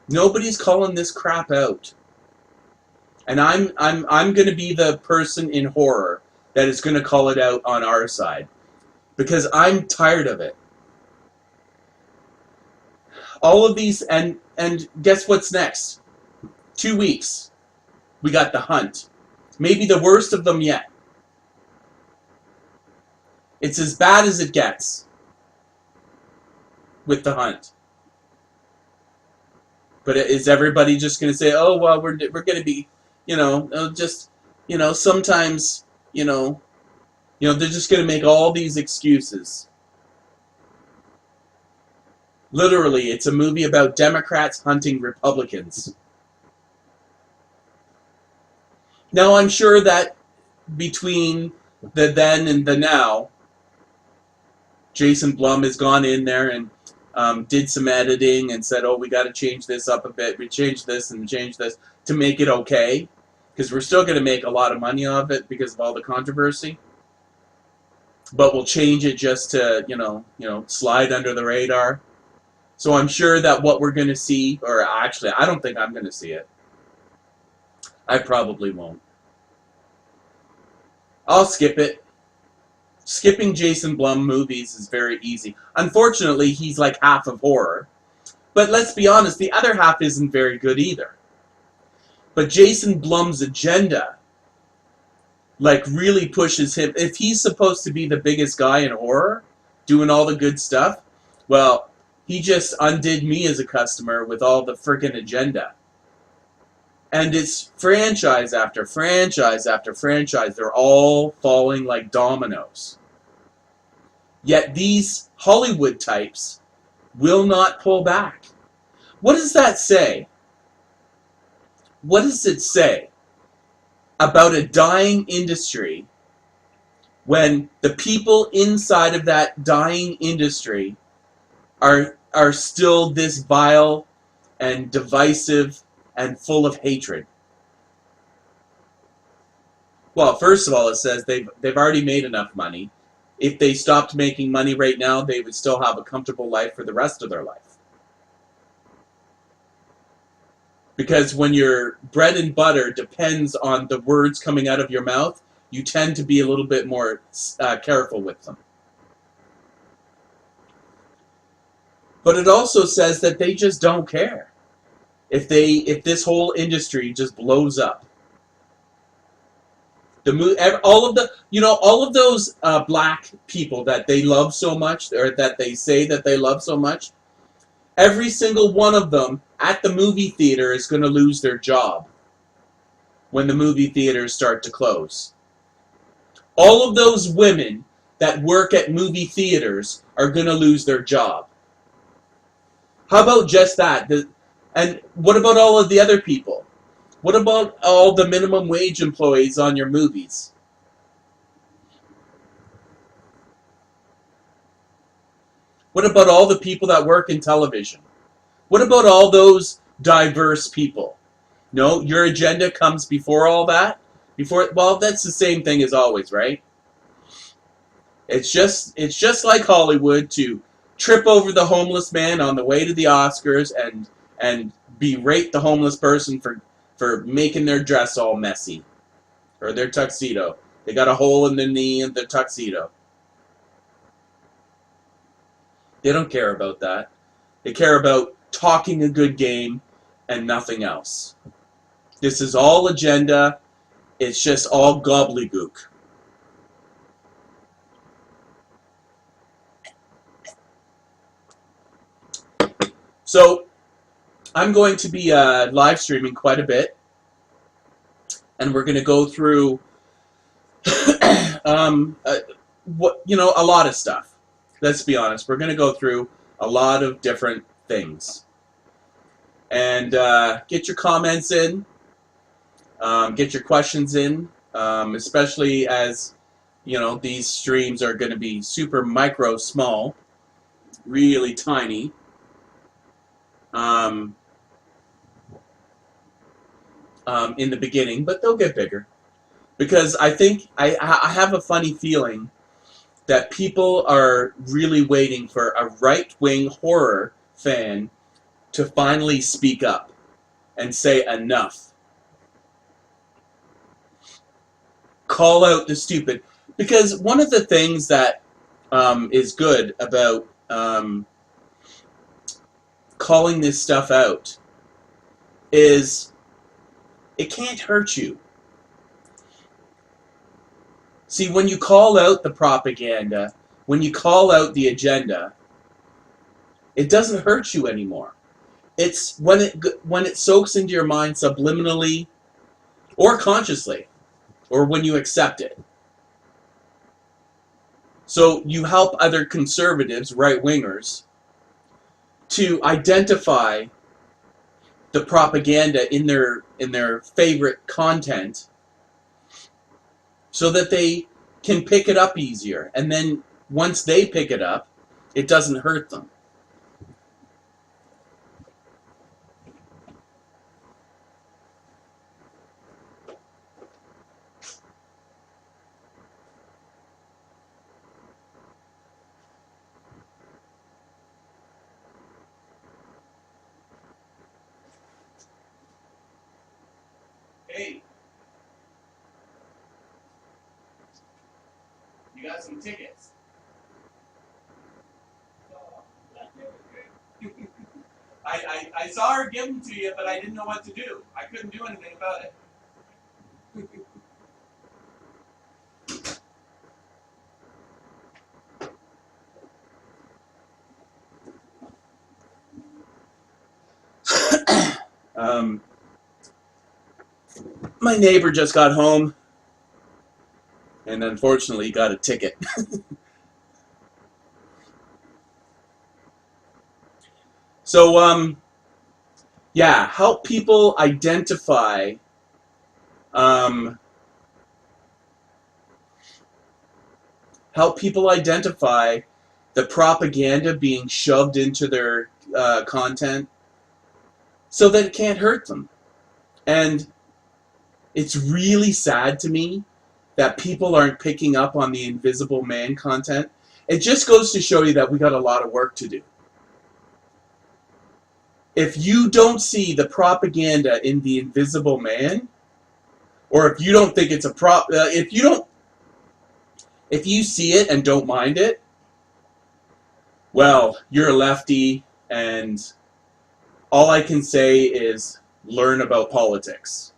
nobody's calling this crap out. And I'm going to be the person in horror that is going to call it out on our side. Because I'm tired of it. All of these, and guess what's next? 2 weeks. We got The Hunt. Maybe the worst of them yet. It's as bad as it gets with The Hunt. But is everybody just going to say, oh, well, we're going to be, sometimes, they're just going to make all these excuses. Literally, it's a movie about Democrats hunting Republicans. Now, I'm sure that between the then and the now, Jason Blum has gone in there and did some editing and said, oh, we got to change this up a bit. We changed this and changed this to make it okay. Because we're still going to make a lot of money off it because of all the controversy. But we'll change it just to, slide under the radar. So I'm sure that what we're going to see, or actually, I don't think I'm going to see it. I probably won't. I'll skip it. Skipping Jason Blum movies is very easy. Unfortunately, he's like half of horror. But let's be honest, the other half isn't very good either. But Jason Blum's agenda, really pushes him. If he's supposed to be the biggest guy in horror, doing all the good stuff, well, he just undid me as a customer with all the freaking agenda. And it's franchise after franchise after franchise. They're all falling like dominoes. Yet these Hollywood types will not pull back. What does that say? What does it say about a dying industry when the people inside of that dying industry are still this vile and divisive and full of hatred? Well, first of all, it says they've already made enough money. If they stopped making money right now, they would still have a comfortable life for the rest of their life. Because when your bread and butter depends on the words coming out of your mouth, you tend to be a little bit more careful with them. But it also says that they just don't care if this whole industry just blows up. All of those black people that they love so much, or that they say that they love so much, every single one of them at the movie theater is going to lose their job when the movie theaters start to close. All of those women that work at movie theaters are going to lose their job. How about just that? And what about all of the other people? What about all the minimum wage employees on your movies? What about all the people that work in television? What about all those diverse people? No, your agenda comes before all that. Well, that's the same thing as always, right? It's just like Hollywood to trip over the homeless man on the way to the Oscars and berate the homeless person for making their dress all messy or their tuxedo. They got a hole in the knee in the tuxedo. They don't care about that. They care about talking a good game and nothing else. This is all agenda. It's just all gobbledygook. So I'm going to be live streaming quite a bit, and we're going to go through a lot of stuff. Let's be honest. We're going to go through a lot of different things, and get your comments in, get your questions in, especially as these streams are going to be super micro small, really tiny. Um, in the beginning, but they'll get bigger. Because I think I have a funny feeling that people are really waiting for a right-wing horror fan to finally speak up and say enough. Call out the stupid. Because one of the things that is good about calling this stuff out is it can't hurt you. See, when you call out the propaganda, when you call out the agenda, it doesn't hurt you anymore. It's when it soaks into your mind subliminally or consciously, or when you accept it. So you help other conservatives, right-wingers, to identify the propaganda in their favorite content so that they can pick it up easier. And then once they pick it up, it doesn't hurt them. Hey, you got some tickets. I saw her give them to you, but I didn't know what to do. I couldn't do anything about it. My neighbor just got home, and unfortunately got a ticket. So, yeah, help people identify the propaganda being shoved into their content so that it can't hurt them. And it's really sad to me that people aren't picking up on the Invisible Man content. It just goes to show you that we got a lot of work to do. If you don't see the propaganda in the Invisible Man, or if you don't think it's a if you see it and don't mind it, well, you're a lefty, and all I can say is learn about politics.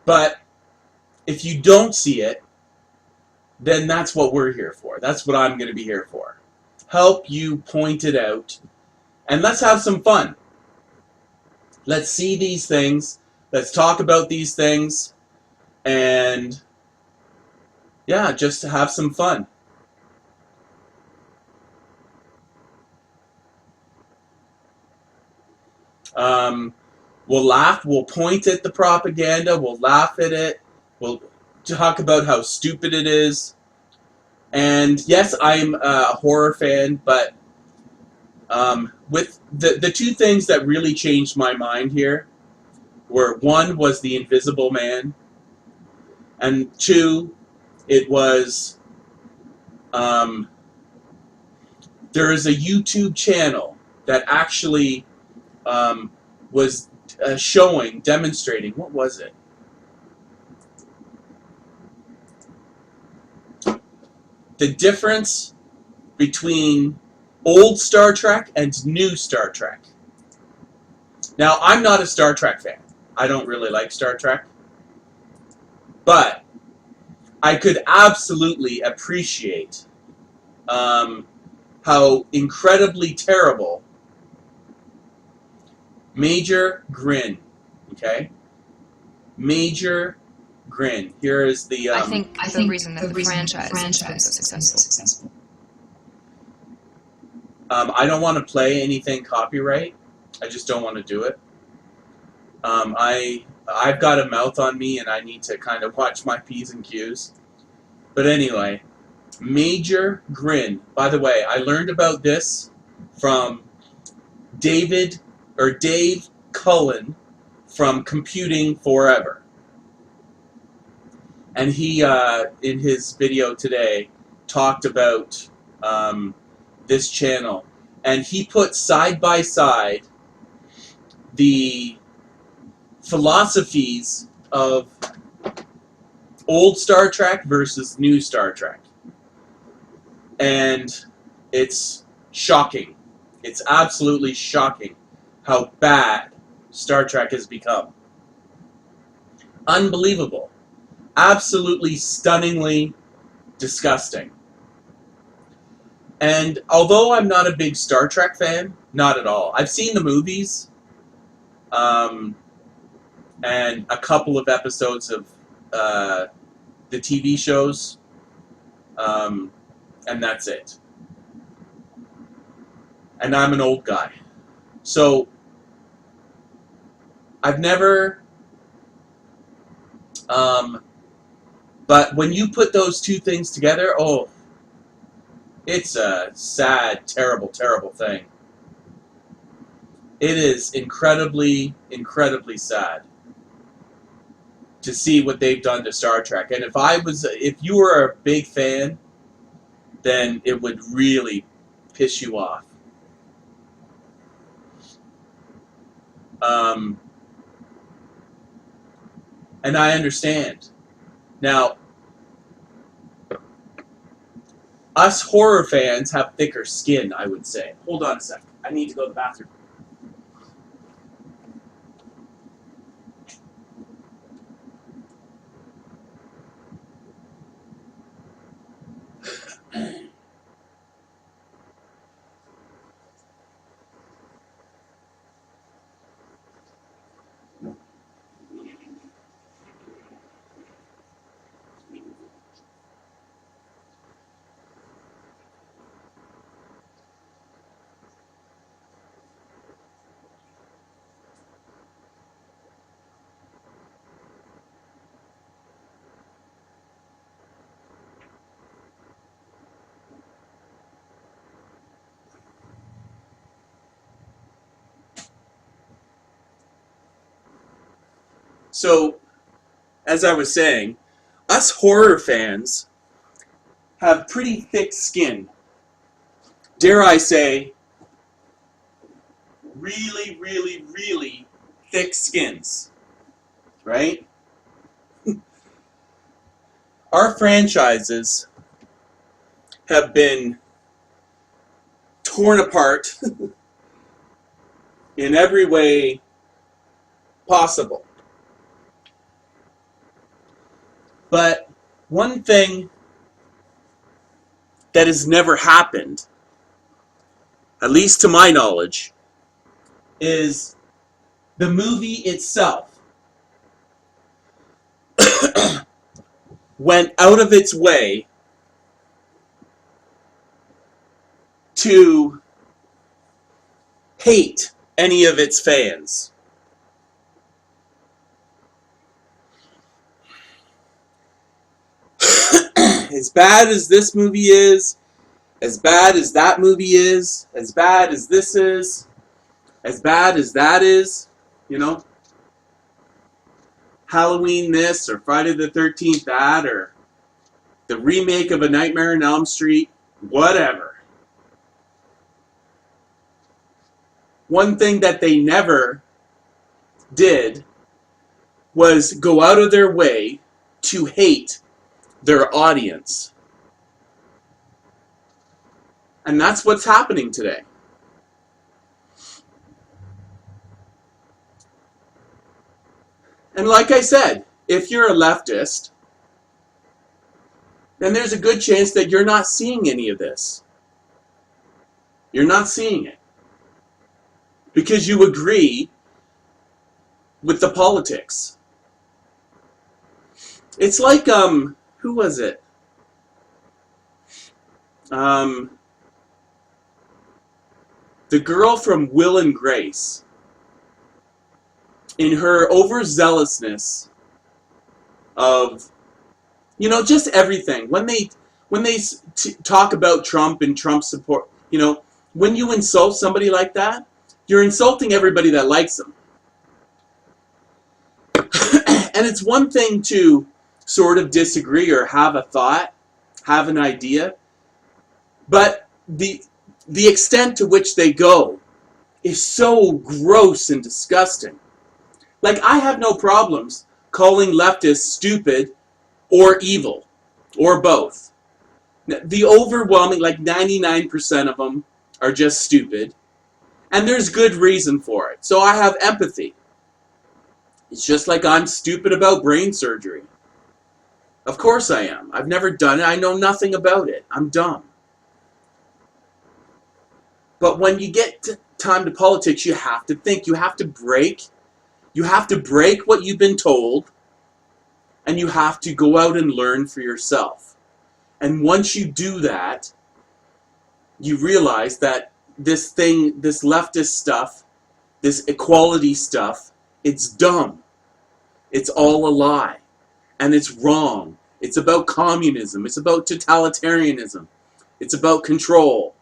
But if you don't see it, then that's what we're here for. That's what I'm going to be here for. Help you point it out, and let's have some fun. Let's see these things. Let's talk about these things, and yeah, just to have some fun. We'll laugh, we'll point at the propaganda, we'll laugh at it, we'll talk about how stupid it is. And yes, I'm a horror fan, but with the two things that really changed my mind here were, one was the Invisible Man, and two, it was there is a YouTube channel that actually was demonstrating, what was it? The difference between old Star Trek and new Star Trek. Now, I'm not a Star Trek fan. I don't really like Star Trek. But I could absolutely appreciate how incredibly terrible Major Grin, okay? Major Grin. Here is the... I think the reason that the franchise has been so successful. I don't want to play anything copyright. I just don't want to do it. I've got a mouth on me, and I need to kind of watch my P's and Q's. But anyway, Major Grin. By the way, I learned about this from Dave Cullen from Computing Forever. And he, in his video today, talked about this channel. And he put side by side the philosophies of old Star Trek versus new Star Trek. And it's shocking. It's absolutely shocking how bad Star Trek has become. Unbelievable. Absolutely stunningly disgusting. And although I'm not a big Star Trek fan, not at all. I've seen the movies, and a couple of episodes of the TV shows, and that's it. And I'm an old guy. So, I've never... but when you put those two things together, oh, it's a sad, terrible, terrible thing. It is incredibly, incredibly sad to see what they've done to Star Trek. And if you were a big fan, then it would really piss you off. And I understand. Now, us horror fans have thicker skin, I would say. Hold on a sec. I need to go to the bathroom. So, as I was saying, us horror fans have pretty thick skin. Dare I say, really, really, really thick skins. Right? Our franchises have been torn apart in every way possible. But one thing that has never happened, at least to my knowledge, is the movie itself went out of its way to hate any of its fans. As bad as this movie is, as bad as that movie is, as bad as this is, as bad as that is, you know, Halloween this, or Friday the 13th that, or the remake of A Nightmare on Elm Street, whatever. One thing that they never did was go out of their way to hate their audience. And that's what's happening today. And like I said, if you're a leftist, then there's a good chance that you're not seeing any of this. You're not seeing it. Because you agree with the politics. It's like, who was it? The girl from Will and Grace. In her overzealousness of, you know, just everything. When they talk about Trump and Trump support, you know, when you insult somebody like that, you're insulting everybody that likes him. And it's one thing to sort of disagree or have a thought, have an idea, but the extent to which they go is so gross and disgusting. Like, I have no problems calling leftists stupid or evil, or both. The overwhelming, like 99% of them are just stupid, and there's good reason for it. So I have empathy. It's just like I'm stupid about brain surgery. Of course I am. I've never done it. I know nothing about it. I'm dumb. But when you get time to politics, you have to think. You have to break. You have to break what you've been told, and you have to go out and learn for yourself. And once you do that, you realize that this thing, this leftist stuff, this equality stuff, it's dumb. It's all a lie. And it's wrong. It's about communism. It's about totalitarianism. It's about control.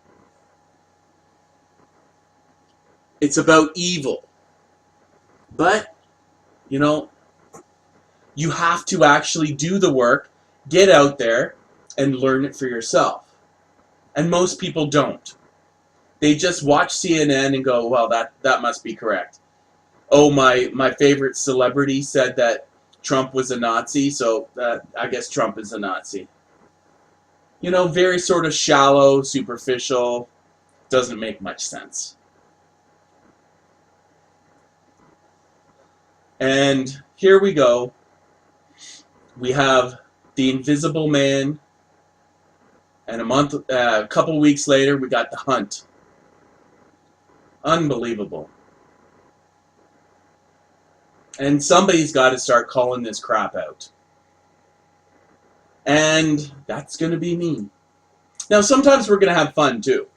It's about evil. But, you know, you have to actually do the work, get out there, and learn it for yourself. And most people don't. They just watch CNN and go, well, that must be correct. Oh, my favorite celebrity said that Trump was a Nazi, so I guess Trump is a Nazi. You know, very sort of shallow, superficial, doesn't make much sense. And here we go. We have The Invisible Man, and a couple weeks later, we got The Hunt. Unbelievable. And somebody's got to start calling this crap out. And that's going to be me. Now, sometimes we're going to have fun, too.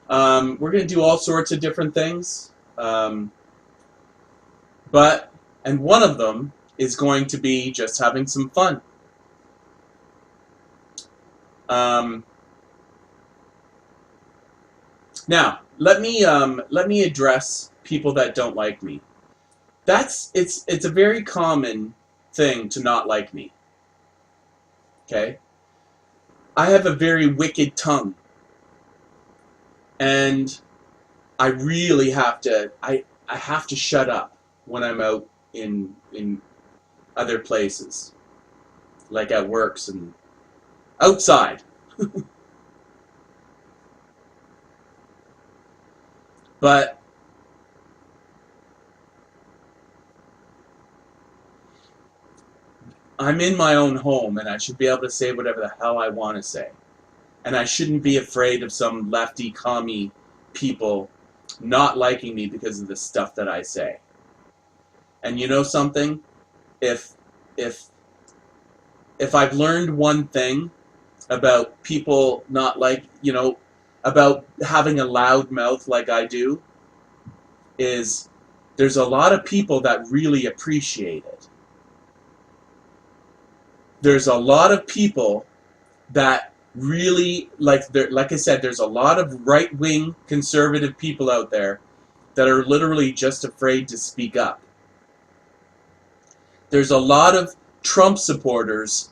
We're going to do all sorts of different things. And one of them is going to be just having some fun. Now, let me address people that don't like me. It's a very common thing to not like me. Okay? I have a very wicked tongue. And I really have to I have to shut up when I'm out in other places, like at works and outside. But I'm in my own home, and I should be able to say whatever the hell I want to say. And I shouldn't be afraid of some lefty commie people not liking me because of the stuff that I say. And you know something? If I've learned one thing about people not like, you know, about having a loud mouth like I do, is there's a lot of people that really appreciate it. There's a lot of people that really, like I said, there's a lot of right-wing conservative people out there that are literally just afraid to speak up. There's a lot of Trump supporters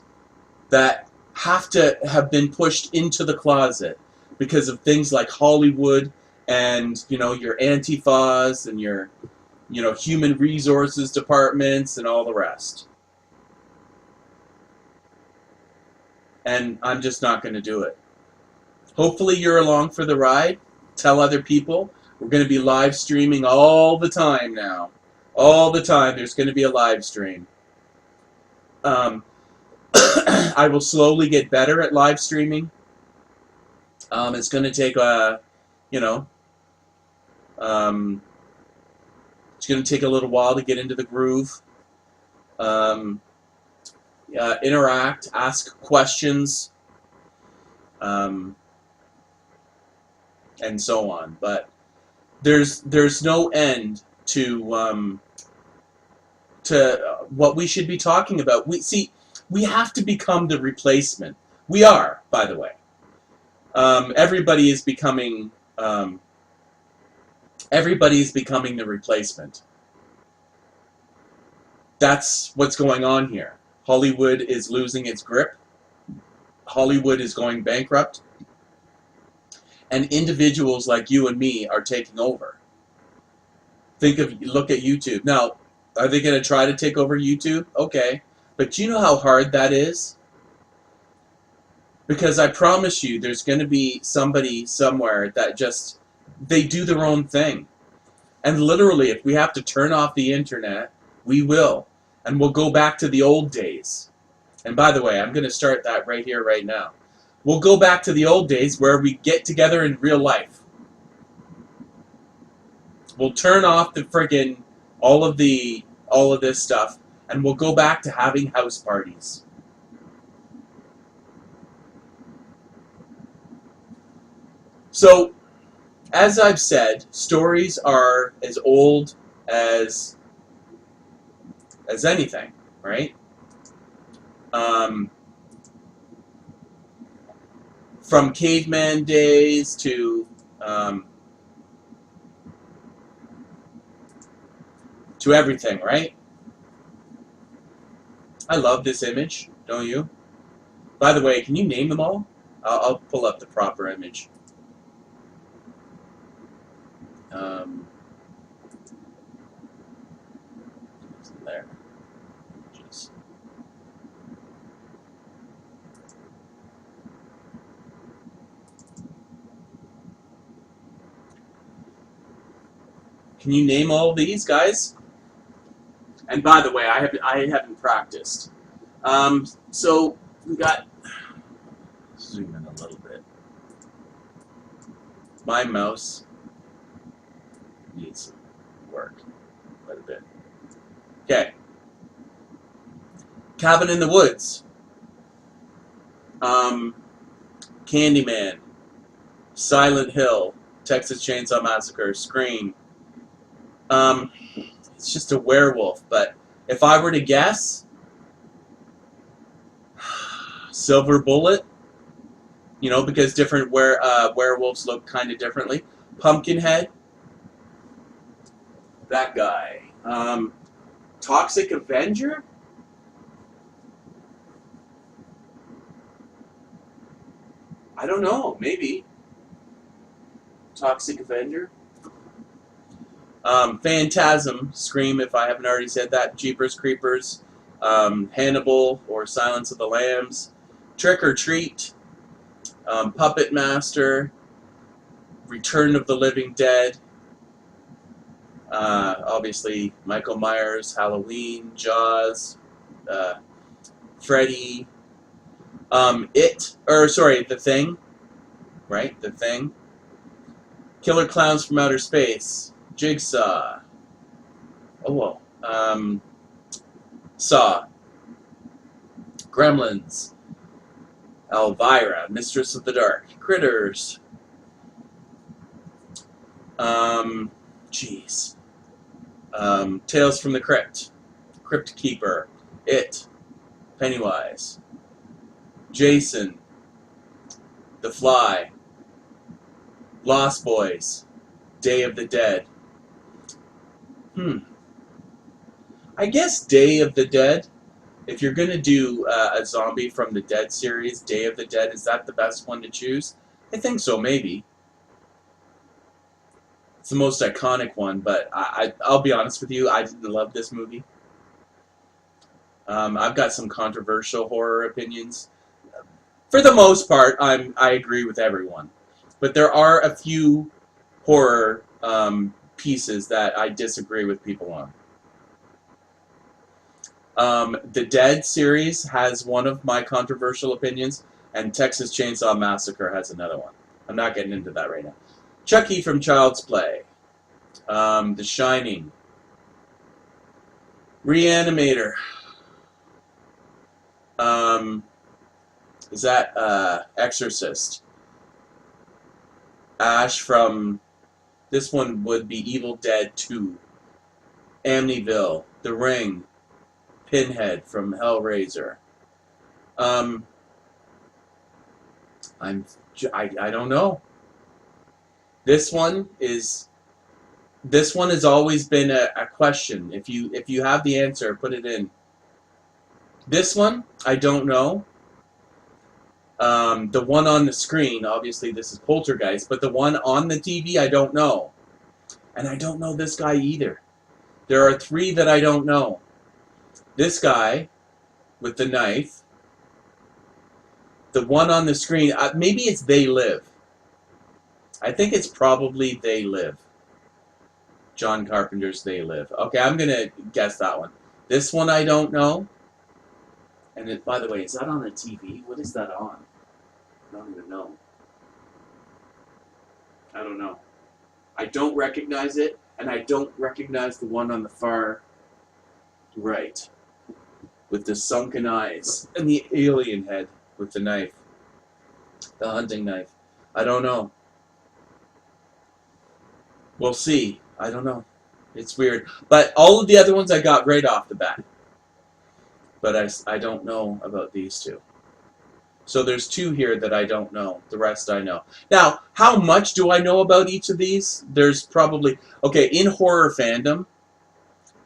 that have been pushed into the closet because of things like Hollywood and, your Antifas and your, human resources departments and all the rest. And I'm just not going to do it. Hopefully you're along for the ride. Tell other people. We're going to be live streaming all the time now. All the time there's going to be a live stream. I will slowly get better at live streaming. It's going to take it's going to take a little while to get into the groove. Interact, ask questions, and so on. But there's no end to what we should be talking about. We have to become the replacement. We are, by the way. Everybody is becoming the replacement. That's what's going on here. Hollywood is losing its grip. Hollywood is going bankrupt. And individuals like you and me are taking over. Look at YouTube. Now, are they going to try to take over YouTube? Okay. But do you know how hard that is? Because I promise you, there's going to be somebody somewhere that they do their own thing. And literally, if we have to turn off the internet, we will. And we'll go back to the old days. And by the way, I'm going to start that right here, right now. We'll go back to the old days where we get together in real life. We'll turn off the friggin' all of this stuff, and we'll go back to having house parties. So, as I've said, stories are as old as anything, right? From caveman days to everything, right? I love this image, don't you? By the way, can you name them all? I'll pull up the proper image. There. Can you name all these guys? And by the way, I haven't practiced. So we got. Zoom in a little bit. My mouse needs some work quite a bit. Okay. Cabin in the Woods. Candyman. Silent Hill. Texas Chainsaw Massacre. Scream. It's just a werewolf, but if I were to guess, Silver Bullet, because different werewolves look kind of differently. Pumpkinhead, that guy. Toxic Avenger? I don't know, maybe. Toxic Avenger? Phantasm, Scream, if I haven't already said that. Jeepers Creepers, Hannibal or Silence of the Lambs, Trick or Treat, Puppet Master, Return of the Living Dead, obviously Michael Myers, Halloween, Jaws, Freddy, The Thing, right? The Thing, Killer Clowns from Outer Space, Jigsaw. Saw. Gremlins. Elvira, Mistress of the Dark. Critters. Jeez. Tales from the Crypt, Crypt Keeper, It, Pennywise, Jason, The Fly, Lost Boys, Day of the Dead. I guess Day of the Dead. If you're going to do a zombie from the Dead series, Day of the Dead, is that the best one to choose? I think so, maybe. It's the most iconic one, but I'll be honest with you, I didn't love this movie. I've got some controversial horror opinions. For the most part, I agree with everyone. But there are a few horror pieces that I disagree with people on. The Dead series has one of my controversial opinions, and Texas Chainsaw Massacre has another one. I'm not getting into that right now. Chucky from Child's Play, The Shining, Reanimator, is that Exorcist, Ash from, this one would be Evil Dead 2, Amityville, The Ring, Pinhead from Hellraiser. I don't know. This one has always been a question. If you have the answer, put it in. This one, I don't know. The one on the screen, obviously this is Poltergeist, but the one on the TV, I don't know. And I don't know this guy either. There are three that I don't know. This guy with the knife. The one on the screen, maybe it's They Live. I think it's probably They Live. John Carpenter's They Live. Okay, I'm going to guess that one. This one I don't know. And by the way, is that on a TV? What is that on? I don't even know. I don't know. I don't recognize it, and I don't recognize the one on the far right with the sunken eyes and the alien head with the knife. The hunting knife. I don't know. We'll see. I don't know. It's weird. But all of the other ones I got right off the bat. But I don't know about these two. So there's two here that I don't know. The rest I know. Now, how much do I know about each of these? There's probably... Okay, in horror fandom,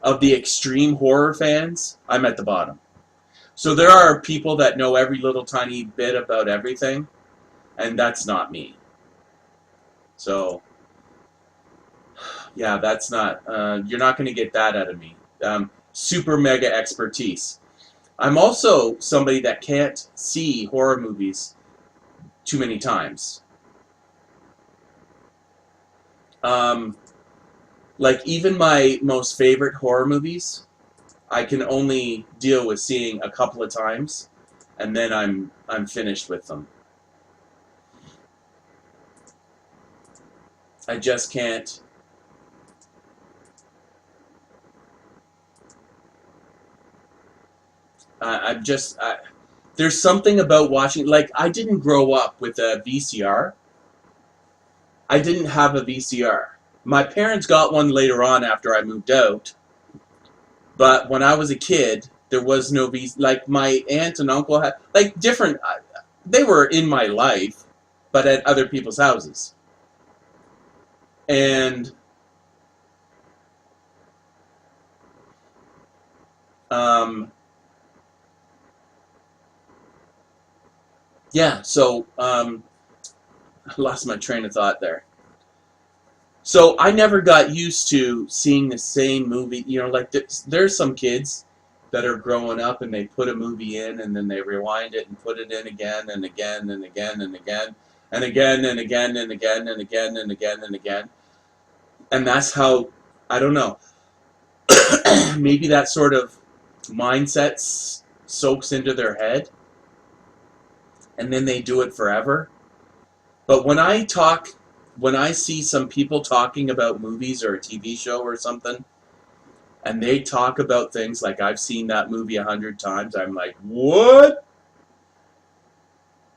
of the extreme horror fans, I'm at the bottom. So there are people that know every little tiny bit about everything, and that's not me. So, yeah, that's not... you're not going to get that out of me. Super mega expertise. I'm also somebody that can't see horror movies too many times. Like, even my most favorite horror movies, I can only deal with seeing a couple of times, and then I'm finished with them. I just can't. There's something about watching, like, I didn't grow up with a VCR. I didn't have a VCR. My parents got one later on after I moved out. But when I was a kid, there was no like, my aunt and uncle had, like, different, they were in my life, but at other people's houses. And, yeah, so, I lost my train of thought there. So I never got used to seeing the same movie. You know, like, there's some kids that are growing up and they put a movie in and then they rewind it and put it in again and again and again and again and again and again and again and again and again and again. And that's how, I don't know, maybe that sort of mindset soaks into their head and then they do it forever. But when I see some people talking about movies or a TV show or something, and they talk about things like, I've seen that movie 100 times, I'm like, what?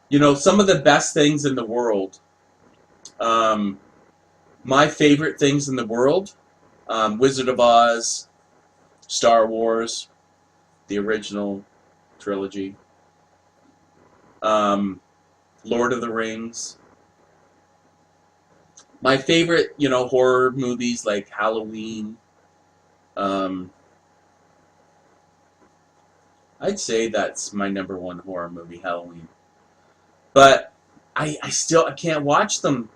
You know, some of the best things in the world, my favorite things in the world, Wizard of Oz, Star Wars, the original trilogy, Lord of the Rings. My favorite, horror movies like Halloween. I'd say that's my number one horror movie, Halloween. But I can't watch them.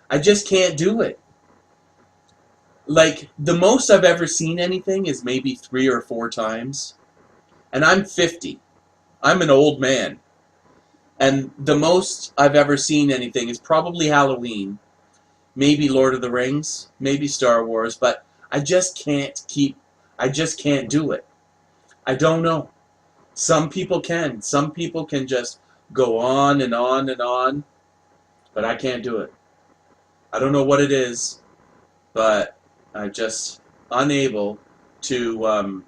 I just can't do it. Like, the most I've ever seen anything is maybe 3 or 4 times. And I'm 50. I'm an old man. And the most I've ever seen anything is probably Halloween, maybe Lord of the Rings, maybe Star Wars, but I just can't do it. I don't know. Some people can. Some people can just go on and on and on, but I can't do it. I don't know what it is, but I'm just unable to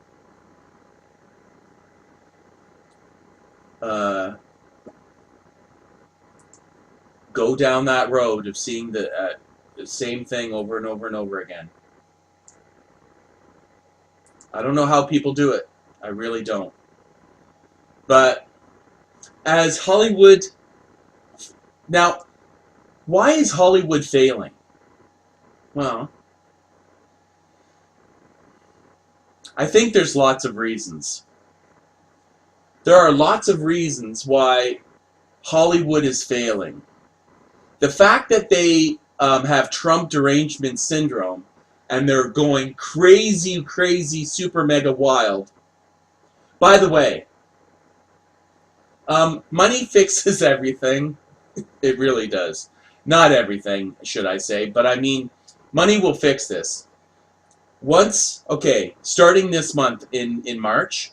go down that road of seeing the same thing over and over and over again. I don't know how people do it. I really don't. But as Hollywood... Now, why is Hollywood failing? Well, I think there's lots of reasons. There are lots of reasons why Hollywood is failing. The fact that they have Trump derangement syndrome and they're going crazy, crazy, super mega wild. By the way, money fixes everything. It really does. Not everything, should I say, but I mean, money will fix this. Starting this month in March,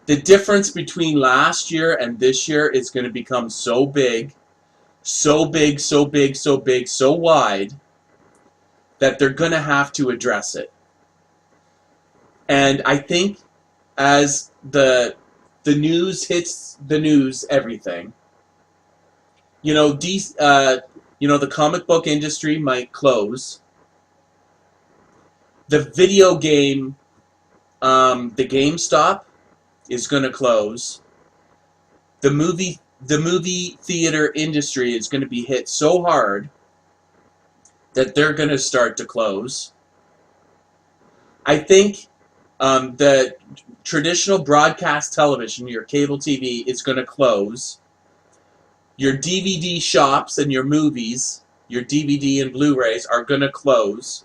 the difference between last year and this year is going to become so big, so big, so big, so big, so wide, that they're going to have to address it. And I think as the news hits the news, everything, the comic book industry might close. The video game, the GameStop is going to close. The movie theater industry is going to be hit so hard that they're going to start to close. I think the traditional broadcast television, your cable TV, is going to close. Your DVD shops and your movies, your DVD and Blu-rays, are going to close.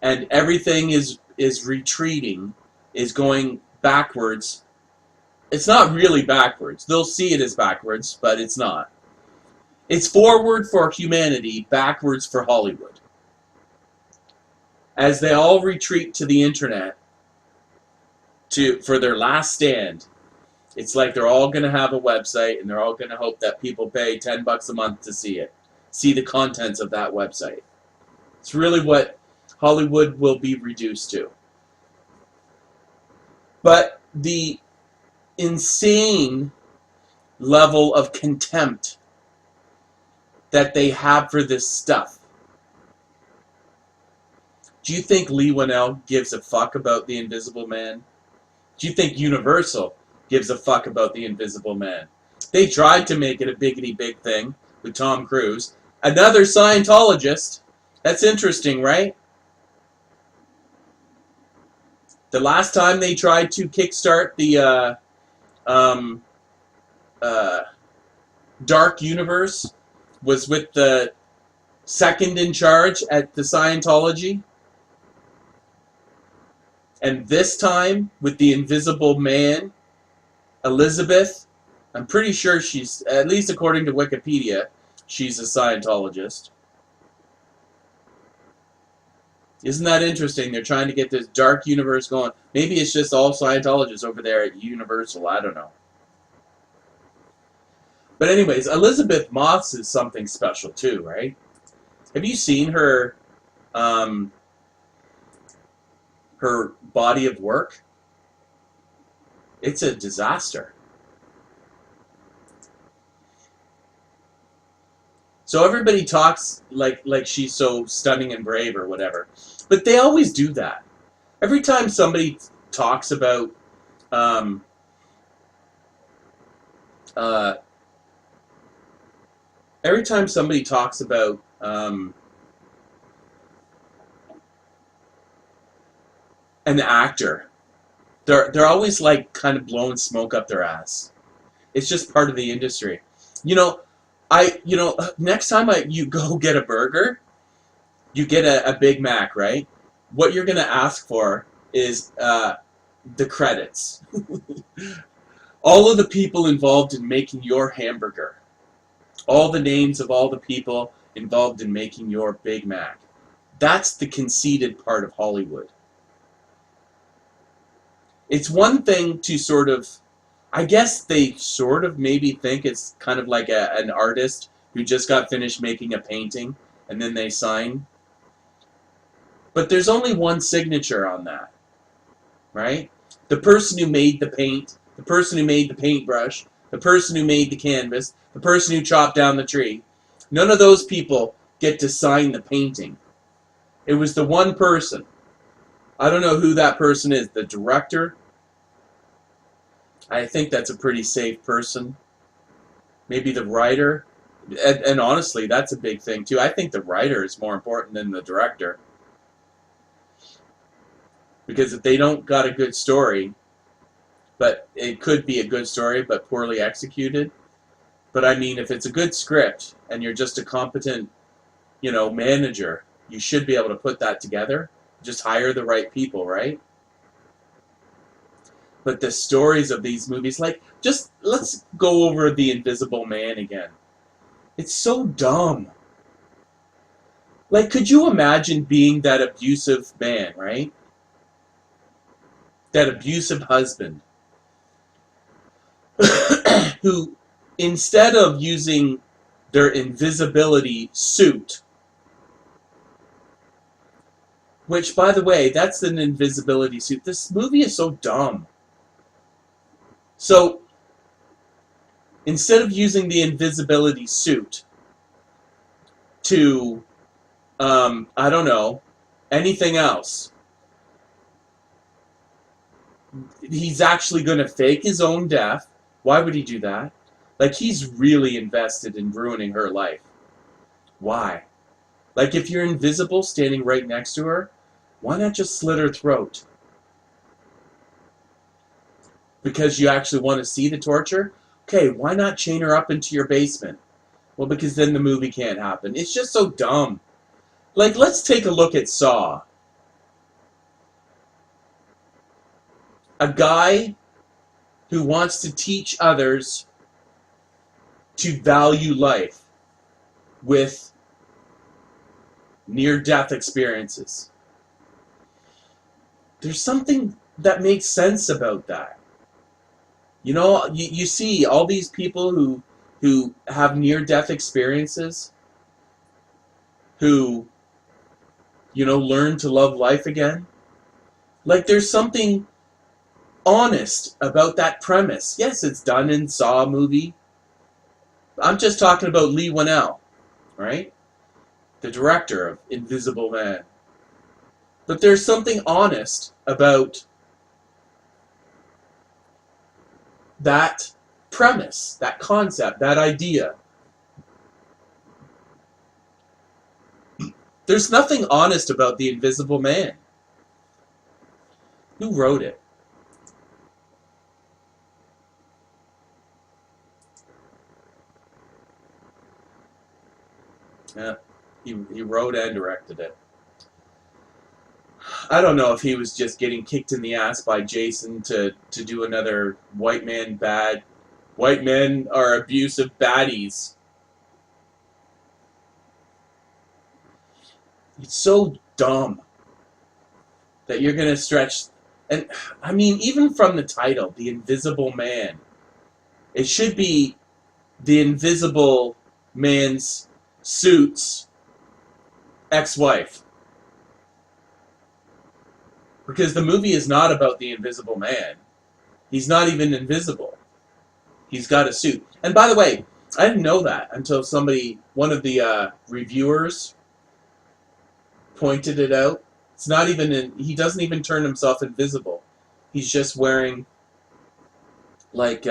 And everything is retreating, is going backwards. It's not really backwards. They'll see it as backwards, but it's not. It's forward for humanity, backwards for Hollywood. As they all retreat to the internet for their last stand, it's like they're all going to have a website, and they're all going to hope that people pay $10 a month to see it, see the contents of that website. It's really what Hollywood will be reduced to. But the insane level of contempt that they have for this stuff. Do you think Leigh Whannell gives a fuck about the Invisible Man? Do you think Universal gives a fuck about the Invisible Man? They tried to make it a biggity big thing with Tom Cruise. Another Scientologist. That's interesting, right? The last time they tried to kickstart the Dark Universe was with the second in charge at the Scientology. And this time, with the Invisible Man, Elizabeth, I'm pretty sure she's, at least according to Wikipedia, she's a Scientologist. Isn't that interesting? They're trying to get this dark universe going. Maybe it's just all Scientologists over there at Universal. I don't know. But anyways, Elizabeth Moss is something special too, right? Have you seen her her body of work? It's a disaster. So everybody talks like she's so stunning and brave or whatever. But they always do that. Every time somebody talks about um, uh, every time somebody talks about an actor, they're always like kind of blowing smoke up their ass. It's just part of the industry. You know, next time you go get a burger, you get a Big Mac, right? What you're gonna ask for is the credits. All of the people involved in making your hamburger. All the names of all the people involved in making your Big Mac. That's the conceited part of Hollywood. It's one thing to sort of, I guess they sort of maybe think it's kind of like an artist who just got finished making a painting and then they sign. But there's only one signature on that, right? The person who made the paint, the person who made the paintbrush, the person who made the canvas, the person who chopped down the tree. None of those people get to sign the painting. It was the one person. I don't know who that person is. The director? I think that's a pretty safe person. Maybe the writer? And honestly, that's a big thing too. I think the writer is more important than the director. Because if they don't got a good story, but it could be a good story but poorly executed. But I mean, if it's a good script and you're just a competent, manager, you should be able to put that together. Just hire the right people, right? But the stories of these movies, just let's go over The Invisible Man again. It's so dumb. Could you imagine being that abusive man, right? That abusive husband who, instead of using their invisibility suit, which, by the way, that's an invisibility suit. This movie is so dumb. So, instead of using the invisibility suit to, I don't know, anything else, he's actually going to fake his own death. Why would he do that? He's really invested in ruining her life. Why? If you're invisible standing right next to her, why not just slit her throat? Because you actually want to see the torture? Okay, why not chain her up into your basement? Well, because then the movie can't happen. It's just so dumb. Let's take a look at Saw. A guy who wants to teach others to value life with near-death experiences. There's something that makes sense about that. You see all these people who have near-death experiences, who, learn to love life again. There's something honest about that premise. Yes, it's done in Saw movie. I'm just talking about Leigh Whannell, right? The director of Invisible Man. But there's something honest about that premise, that concept, that idea. There's nothing honest about The Invisible Man. Who wrote it? Yeah, he wrote and directed it. I don't know if he was just getting kicked in the ass by Jason to do another white man bad. White men are abusive baddies. It's so dumb that you're going to stretch. And, I mean, even from the title, The Invisible Man, it should be The Invisible Man's Suit's ex-wife. Because the movie is not about the Invisible Man. He's not even invisible. He's got a suit. And by the way, I didn't know that until one of the reviewers pointed it out. It's not even he doesn't even turn himself invisible. He's just wearing like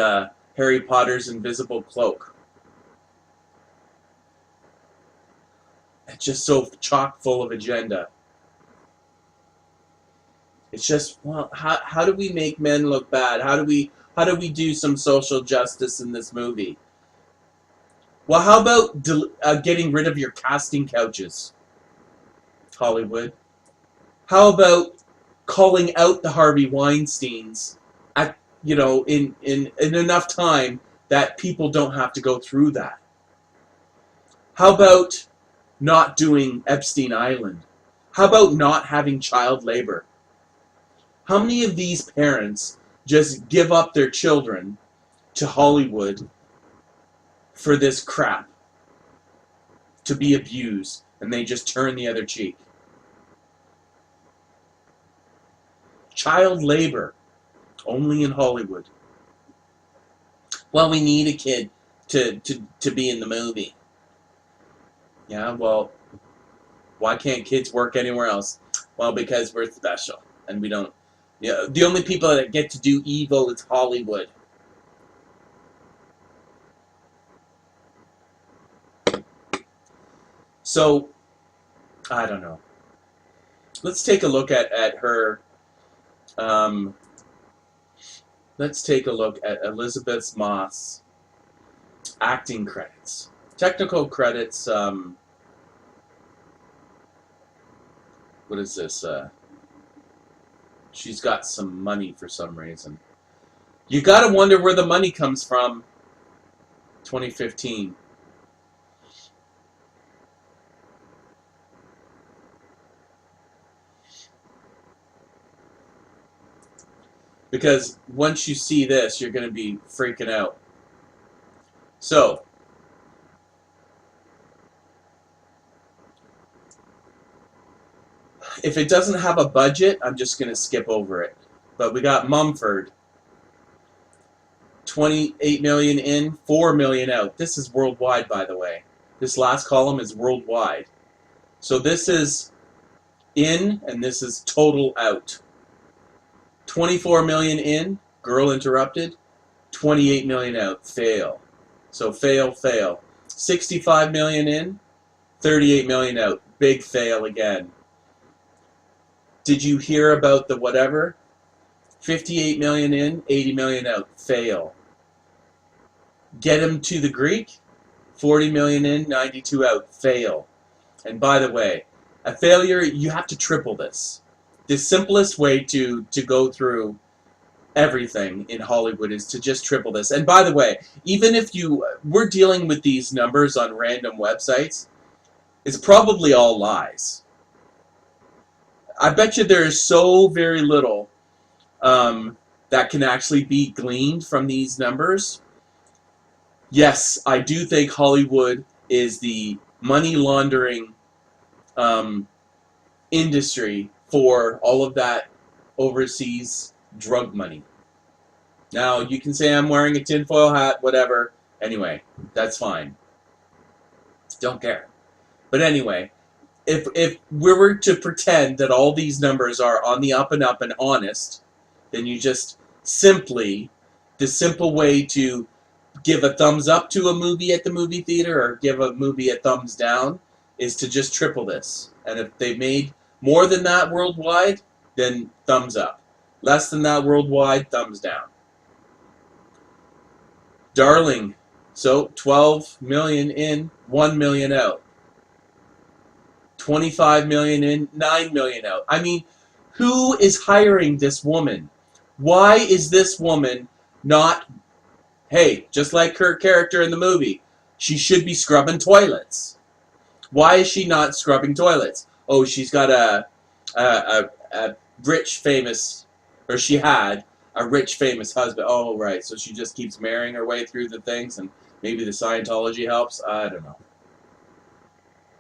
Harry Potter's invisible cloak. It's just so chock full of agenda. It's just, well, how do we make men look bad? How do we do some social justice in this movie? Well, how about getting rid of your casting couches, Hollywood? How about calling out the Harvey Weinsteins at in enough time that people don't have to go through that? How about not doing Epstein Island? How about not having child labor? How many of these parents just give up their children to Hollywood for this crap, to be abused, and they just turn the other cheek? Child labor, only in Hollywood. Well, we need a kid to be in the movie. Yeah, well, why can't kids work anywhere else? Well, because we're special, and we don't. Yeah, the only people that get to do evil is Hollywood. So, I don't know. Let's take a look at her. Let's take a look at Elizabeth Moss acting credits. Technical credits. What is this? She's got some money for some reason. You gotta wonder where the money comes from. 2015. Because once you see this, you're going to be freaking out. So, if it doesn't have a budget, I'm just going to skip over it. But we got Mumford. 28 million in, 4 million out. This is worldwide, by the way. This last column is worldwide. So this is in, and this is total out. 24 million in, Girl Interrupted. 28 million out, fail. So fail, fail. 65 million in, 38 million out, big fail again. Did you hear about the whatever? 58 million in, 80 million out, fail. Get Him to the Greek, 40 million in, 92 out, fail. And by the way, a failure, you have to triple this. The simplest way to go through everything in Hollywood is to just triple this. And by the way, even if we're dealing with these numbers on random websites, it's probably all lies. I bet you there is so very little that can actually be gleaned from these numbers. Yes, I do think Hollywood is the money laundering industry for all of that overseas drug money. Now, you can say I'm wearing a tinfoil hat, whatever. Anyway, that's fine. Don't care. But anyway, if we were to pretend that all these numbers are on the up and honest, then you just the simple way to give a thumbs up to a movie at the movie theater or give a movie a thumbs down is to just triple this. And if they made more than that worldwide, then thumbs up. Less than that worldwide, thumbs down. Darling, so 12 million in, 1 million out. 25 million in, 9 million out. I mean, who is hiring this woman? Why is this woman not, hey, just like her character in the movie, she should be scrubbing toilets. Why is she not scrubbing toilets? Oh, she's got a rich, famous, or she had a rich, famous husband. Oh, right. So she just keeps marrying her way through the things, and maybe the Scientology helps. I don't know.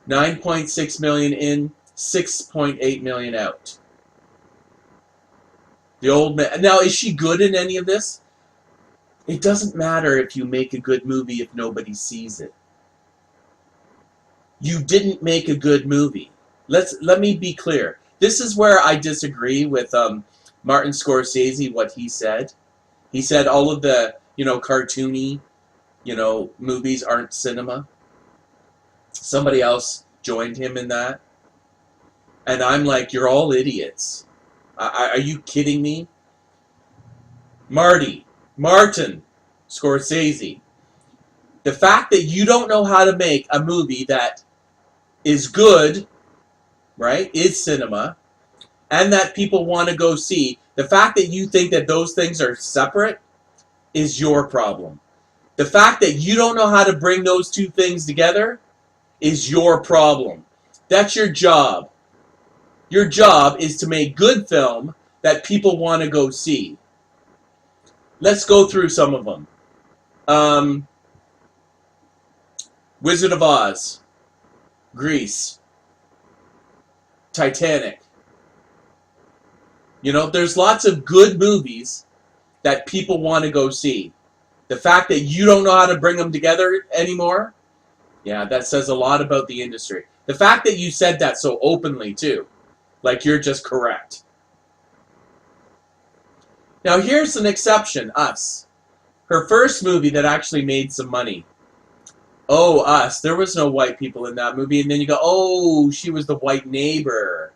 9.6 million in, 6.8 million out. The old man. Now, is she good in any of this? It doesn't matter if you make a good movie if nobody sees it. You didn't make a good movie. Let me be clear. This is where I disagree with Martin Scorsese, what he said. He said all of the, cartoony, movies aren't cinema. Somebody else joined him in that. And I'm like, you're all idiots. Are you kidding me? Martin Scorsese. The fact that you don't know how to make a movie that is good, right, is cinema, and that people want to go see, the fact that you think that those things are separate is your problem. The fact that you don't know how to bring those two things together is your problem. That's your job. Your job is to make good film that people want to go see. Let's go through some of them. Wizard of Oz, Grease, Titanic. There's lots of good movies that people want to go see. The fact that you don't know how to bring them together anymore, yeah, that says a lot about the industry. The fact that you said that so openly, too, like you're just correct. Now, here's an exception, Us. Her first movie that actually made some money. Oh, Us. There was no white people in that movie. And then you go, oh, she was the white neighbor.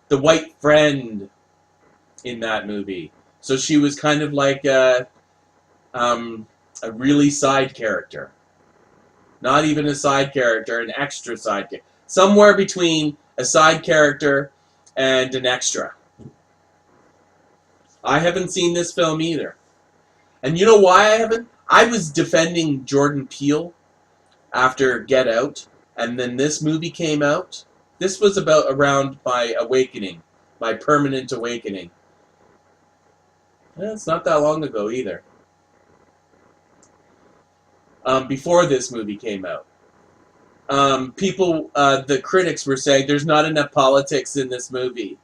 The white friend in that movie. So she was kind of like a really side character. Not even a side character, an extra side character. Somewhere between a side character and an extra. I haven't seen this film either. And you know why I haven't? I was defending Jordan Peele after Get Out, and then this movie came out. This was around my awakening, my permanent awakening. It's not that long ago either. Before this movie came out. The critics were saying there's not enough politics in this movie.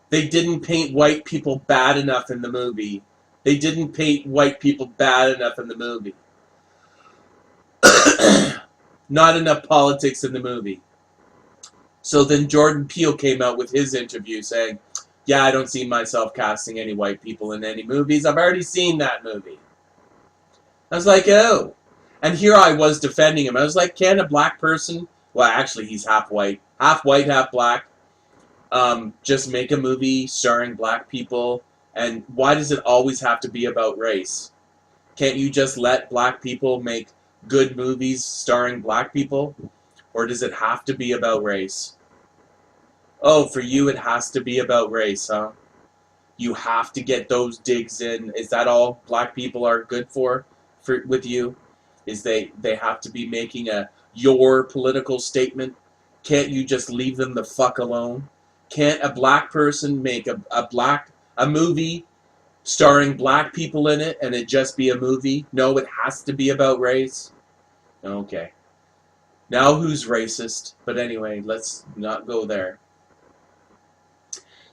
They didn't paint white people bad enough in the movie. They didn't paint white people bad enough in the movie. Not enough politics in the movie. So then Jordan Peele came out with his interview saying, yeah, I don't see myself casting any white people in any movies. I've already seen that movie. I was like, oh. And here I was defending him. I was like, can a black person, well, actually he's half white, half black, just make a movie starring black people? And why does it always have to be about race? Can't you just let black people make good movies starring black people? Or does it have to be about race? Oh, for you it has to be about race, huh? You have to get those digs in. Is that all black people are good for with you? Is they have to be making your political statement? Can't you just leave them the fuck alone? Can't a black person make a movie starring black people in it and it just be a movie? No, it has to be about race. Okay. Now who's racist? But anyway, let's not go there.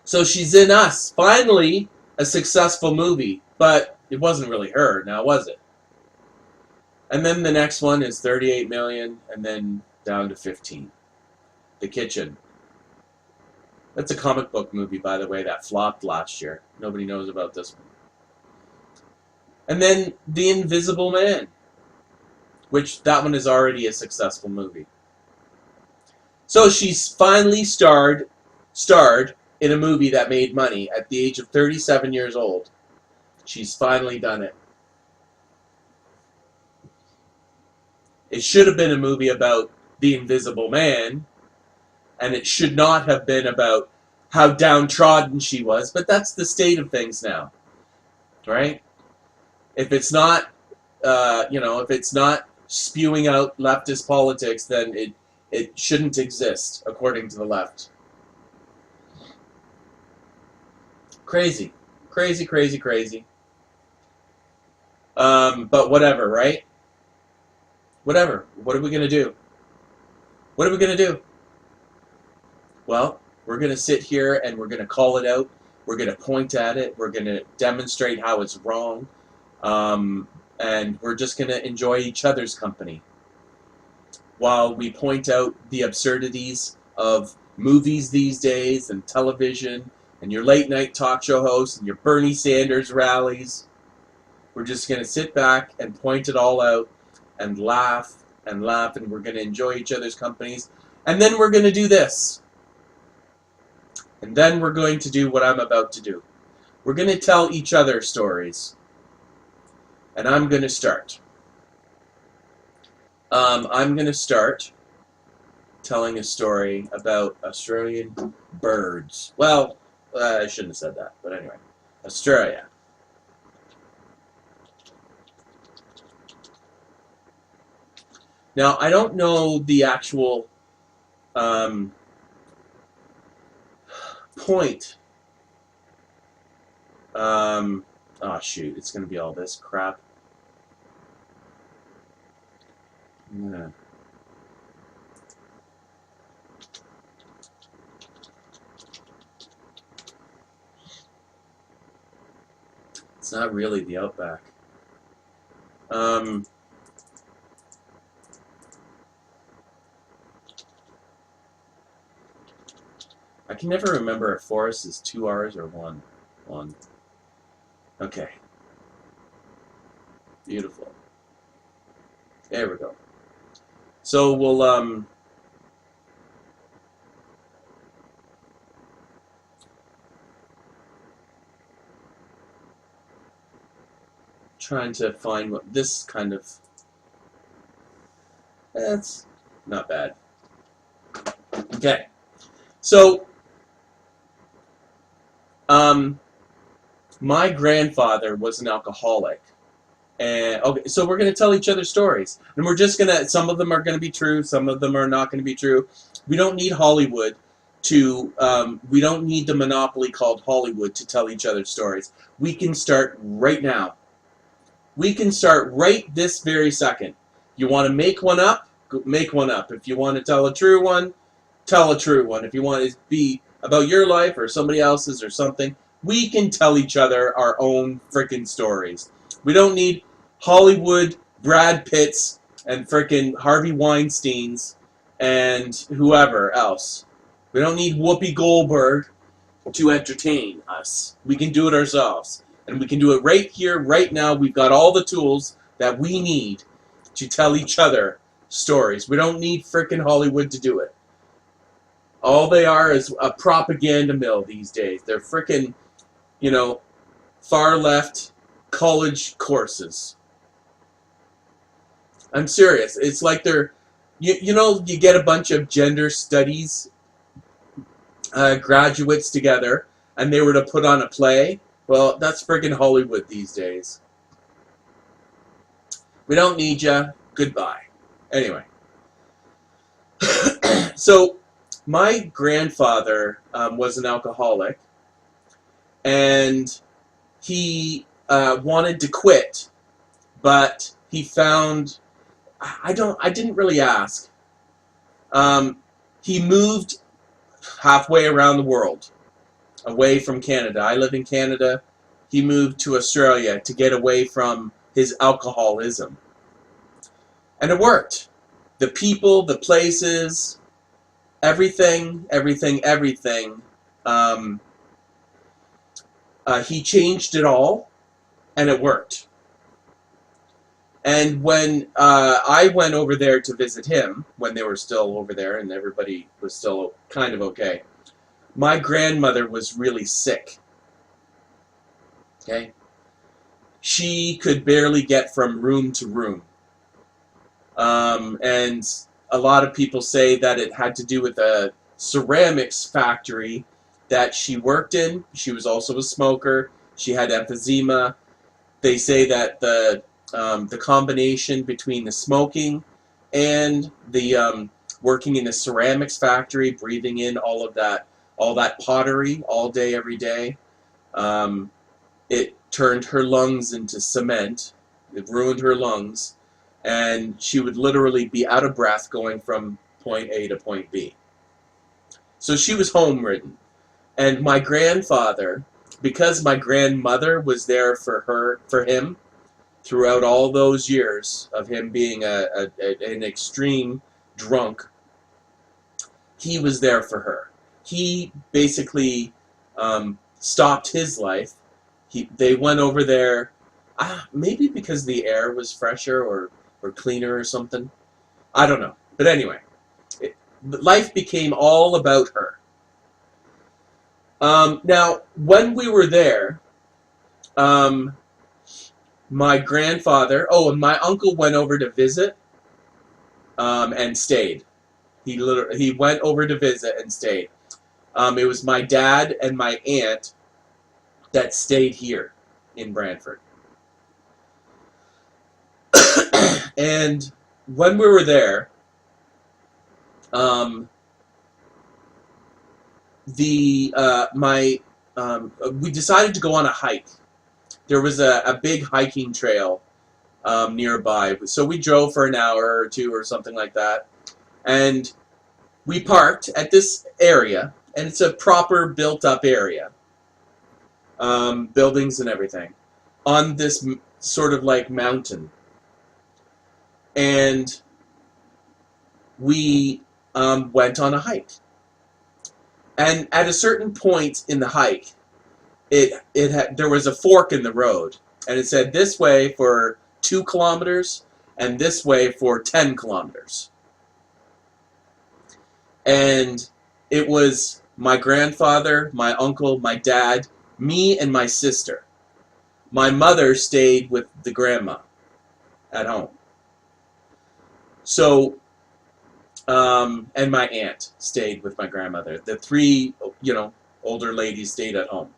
So she's in Us. Finally, a successful movie. But it wasn't really her, now was it? And then the next one is 38 million, and then down to 15. The Kitchen. That's a comic book movie, by the way, that flopped last year. Nobody knows about this one. And then The Invisible Man, which that one is already a successful movie. So she's finally starred in a movie that made money at the age of 37 years old. She's finally done it. It should have been a movie about the Invisible Man, and it should not have been about how downtrodden she was, but that's the state of things now, right? If it's not, if it's not spewing out leftist politics, then it shouldn't exist, according to the left. Crazy. Crazy, crazy, crazy. But whatever, right? Whatever. What are we going to do? What are we going to do? Well, we're going to sit here and we're going to call it out. We're going to point at it. We're going to demonstrate how it's wrong. and we're just going to enjoy each other's company while we point out the absurdities of movies these days and television and your late night talk show hosts and your Bernie Sanders rallies. We're just going to sit back and point it all out and laugh, and we're going to enjoy each other's companies. And then we're going to do this. And then we're going to do what I'm about to do. We're going to tell each other stories. And I'm going to start. I'm going to start telling a story about Australian birds. Well, I shouldn't have said that, but anyway. Australia. Now, I don't know the actual point. Oh, shoot. It's going to be all this crap. Yeah. It's not really the Outback. I can never remember if Forest is 2 R's or one. Okay. Beautiful. There we go. So we'll trying to find what this kind of. That's not bad. Okay. So my grandfather was an alcoholic. And okay, so we're going to tell each other stories. And we're just going to, some of them are going to be true, some of them are not going to be true. We don't need Hollywood to, we don't need the monopoly called Hollywood to tell each other stories. We can start right now. We can start right this very second. You want to make one up? Make one up. If you want to tell a true one, tell a true one. If you want it to be about your life or somebody else's or something, we can tell each other our own freaking stories. We don't need Hollywood, Brad Pitts, and freaking Harvey Weinsteins and whoever else. We don't need Whoopi Goldberg to entertain us. We can do it ourselves. And we can do it right here, right now. We've got all the tools that we need to tell each other stories. We don't need freaking Hollywood to do it. All they are is a propaganda mill these days. They're freaking, far left college courses. I'm serious. It's like they're, you get a bunch of gender studies graduates together and they were to put on a play. Well, that's friggin' Hollywood these days. We don't need ya. Goodbye. Anyway. So, my grandfather was an alcoholic, and he wanted to quit, but he found, I didn't really ask. He moved halfway around the world, away from Canada. I live in Canada. He moved to Australia to get away from his alcoholism. And it worked. The people, the places, everything. He changed it all, and it worked. And when I went over there to visit him, when they were still over there and everybody was still kind of okay, my grandmother was really sick. Okay? She could barely get from room to room. And a lot of people say that it had to do with a ceramics factory that she worked in. She was also a smoker. She had emphysema. They say that the combination between the smoking and the working in a ceramics factory, breathing in all that pottery all day, every day, it turned her lungs into cement. It ruined her lungs. And she would literally be out of breath going from point A to point B. So she was home-ridden. And my grandfather, because my grandmother was there for him, throughout all those years of him being an extreme drunk, he was there for her. He basically stopped his life. They went over there, maybe because the air was fresher or cleaner or something. I don't know. But anyway, life became all about her. Now, when we were there, my grandfather, and my uncle went over to visit and stayed. He went over to visit and stayed. It was my dad and my aunt that stayed here in Brantford. And when we were there, we decided to go on a hike. There was a big hiking trail nearby, so we drove for an hour or two or something like that, and we parked at this area, and it's a proper built-up area, buildings and everything, on this sort of like mountain, and we went on a hike. And at a certain point in the hike, there was a fork in the road, and it said this way for 2 kilometers and this way for 10 kilometers. And it was my grandfather, my uncle, my dad, me, and my sister. My mother stayed with the grandma at home. So, and my aunt stayed with my grandmother. The 3, older ladies stayed at home.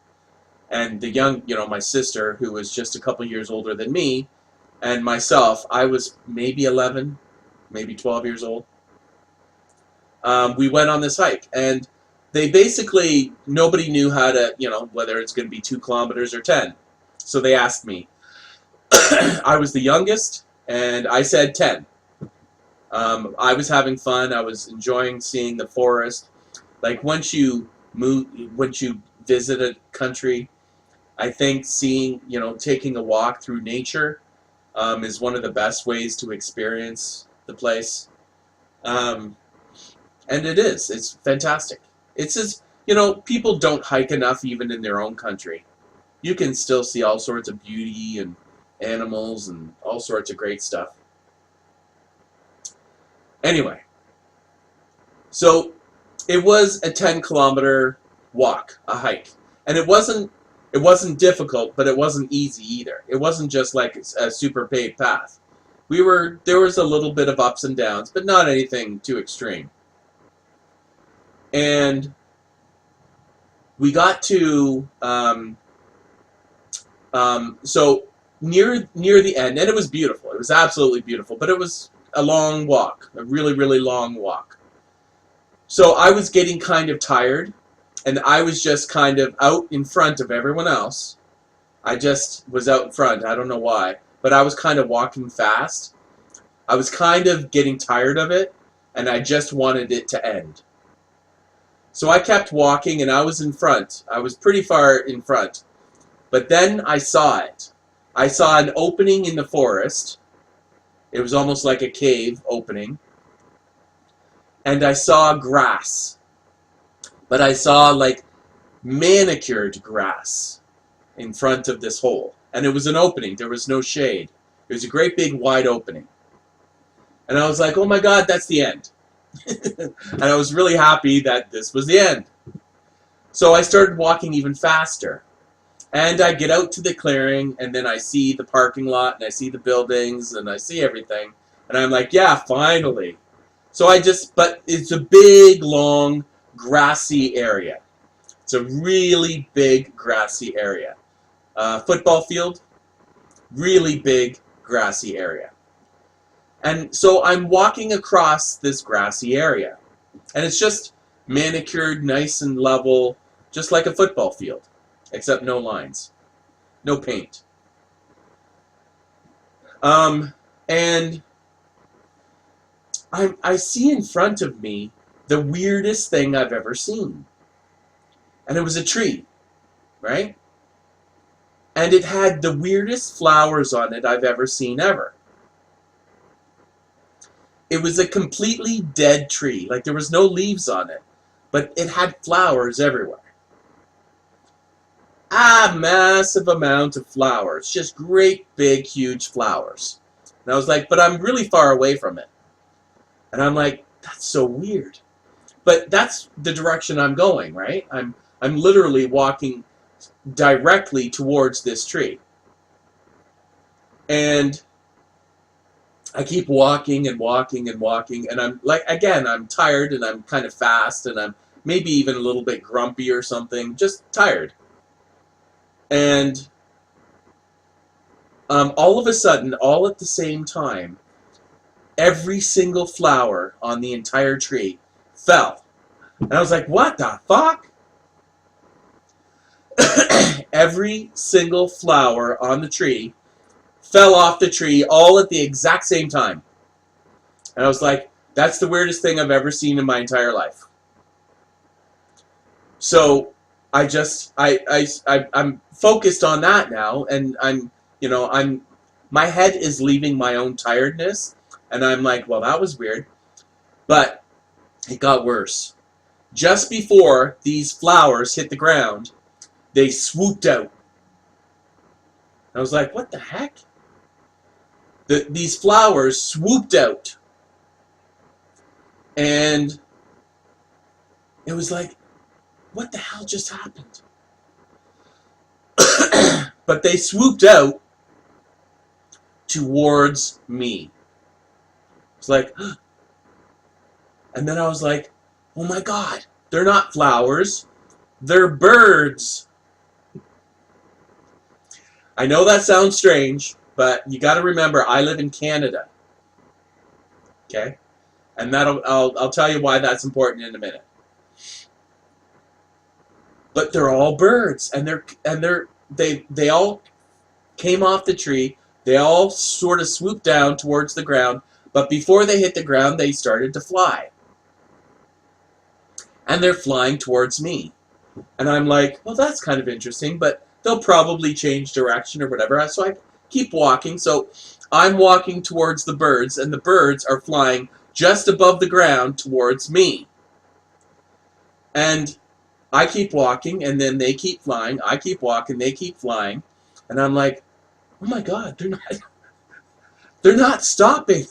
And the young, my sister, who was just a couple years older than me, and myself, I was maybe 11, maybe 12 years old. We went on this hike, and they basically, nobody knew how to, whether it's going to be 2 kilometers or 10. So they asked me. I was the youngest, and I said 10. I was having fun. I was enjoying seeing the forest. Like, once you visit a country, I think taking a walk through nature is one of the best ways to experience the place. And it is. It's fantastic. It's just, people don't hike enough even in their own country. You can still see all sorts of beauty and animals and all sorts of great stuff. Anyway, so it was a 10-kilometer walk, a hike. And it wasn't difficult, but it wasn't easy either. It wasn't just like a super paved path. There was a little bit of ups and downs, but not anything too extreme. And we got to so near the end, and it was beautiful. It was absolutely beautiful, but it was a long walk, a really, really long walk. So I was getting kind of tired, and I was just kind of out in front of everyone else. I just was out in front. I don't know why, but I was kind of walking fast. I was kind of getting tired of it, and I just wanted it to end. So I kept walking, and I was in front. I was pretty far in front. But then I saw it. I saw an opening in the forest. It was almost like a cave opening. And I saw grass. But I saw like manicured grass in front of this hole. And it was an opening. There was no shade. It was a great big wide opening. And I was like, oh my God, that's the end. And I was really happy that this was the end. So I started walking even faster. And I get out to the clearing, and then I see the parking lot, and I see the buildings, and I see everything. And I'm like, yeah, finally. But it's a big, long, grassy area. It's a really big, grassy area. Football field, really big, grassy area. And so I'm walking across this grassy area. And it's just manicured, nice and level, just like a football field. Except no lines. No paint. And I see in front of me the weirdest thing I've ever seen. And it was a tree, right? And it had the weirdest flowers on it I've ever seen ever. It was a completely dead tree. Like, there was no leaves on it. But it had flowers everywhere. A massive amount of flowers. Just great, big, huge flowers. And I was like, but I'm really far away from it. And I'm like, that's so weird. But that's the direction I'm going, right? I'm literally walking directly towards this tree. And I keep walking and walking and walking, and I'm like, again, I'm tired and I'm kind of fast and I'm maybe even a little bit grumpy or something, just tired. And all of a sudden, all at the same time, every single flower on the entire tree fell. And I was like, what the fuck? Every single flower on the tree fell off the tree all at the exact same time. And I was like, that's the weirdest thing I've ever seen in my entire life. So I'm focused on that now, and my head is leaving my own tiredness, and I'm like, well, that was weird. But it got worse. Just before these flowers hit the ground, they swooped out. I was like, what the heck? These flowers swooped out. And it was like, what the hell just happened? But they swooped out towards me. It's like, and then I was like, oh my God, they're not flowers, they're birds. I know that sounds strange, but you got to remember, I live in Canada. Okay? And I'll tell you why that's important in a minute. But they're all birds, and they all came off the tree. They all sort of swooped down towards the ground, but before they hit the ground, they started to fly. And they're flying towards me. And I'm like, well, that's kind of interesting, but they'll probably change direction or whatever. So I keep walking. So I'm walking towards the birds, and the birds are flying just above the ground towards me. And I keep walking, and then they keep flying. I keep walking, they keep flying. And I'm like, oh my God, they're not stopping.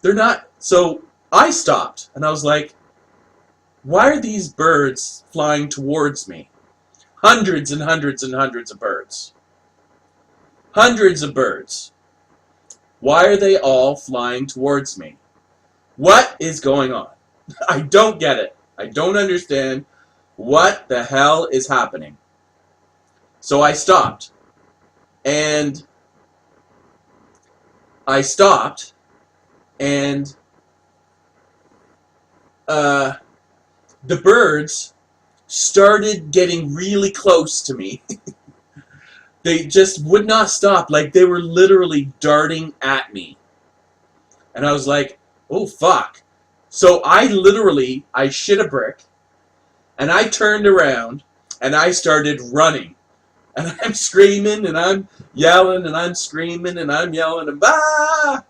They're not. So I stopped, and I was like, why are these birds flying towards me? Hundreds and hundreds and hundreds of birds. Hundreds of birds. Why are they all flying towards me? What is going on? I don't get it. I don't understand what the hell is happening. So I stopped. And the birds started getting really close to me. They just would not stop. Like, they were literally darting at me. And I was like, oh, fuck. So I shit a brick, and I turned around, and I started running. And I'm screaming, and I'm yelling, and I'm screaming, and I'm yelling, and bah!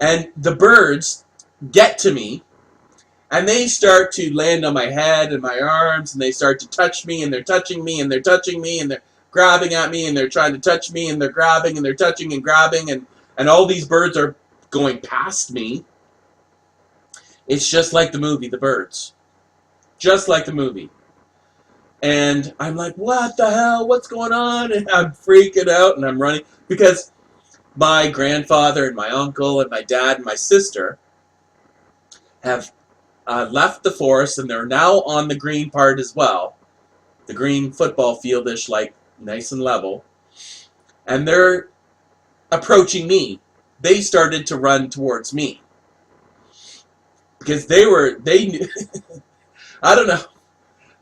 And the birds get to me, and they start to land on my head and my arms, and they start to touch me, and they're touching me, and they're touching me, and they're grabbing at me, and they're trying to touch me, and they're grabbing, and they're touching and grabbing, and all these birds are going past me. It's just like the movie, The Birds. Just like the movie. And I'm like, what the hell? What's going on? And I'm freaking out, and I'm running. Because my grandfather and my uncle and my dad and my sister have left the forest, and they're now on the green part as well. The green football field-ish, like, nice and level. And they're approaching me. They started to run towards me. Because they knew, I don't know.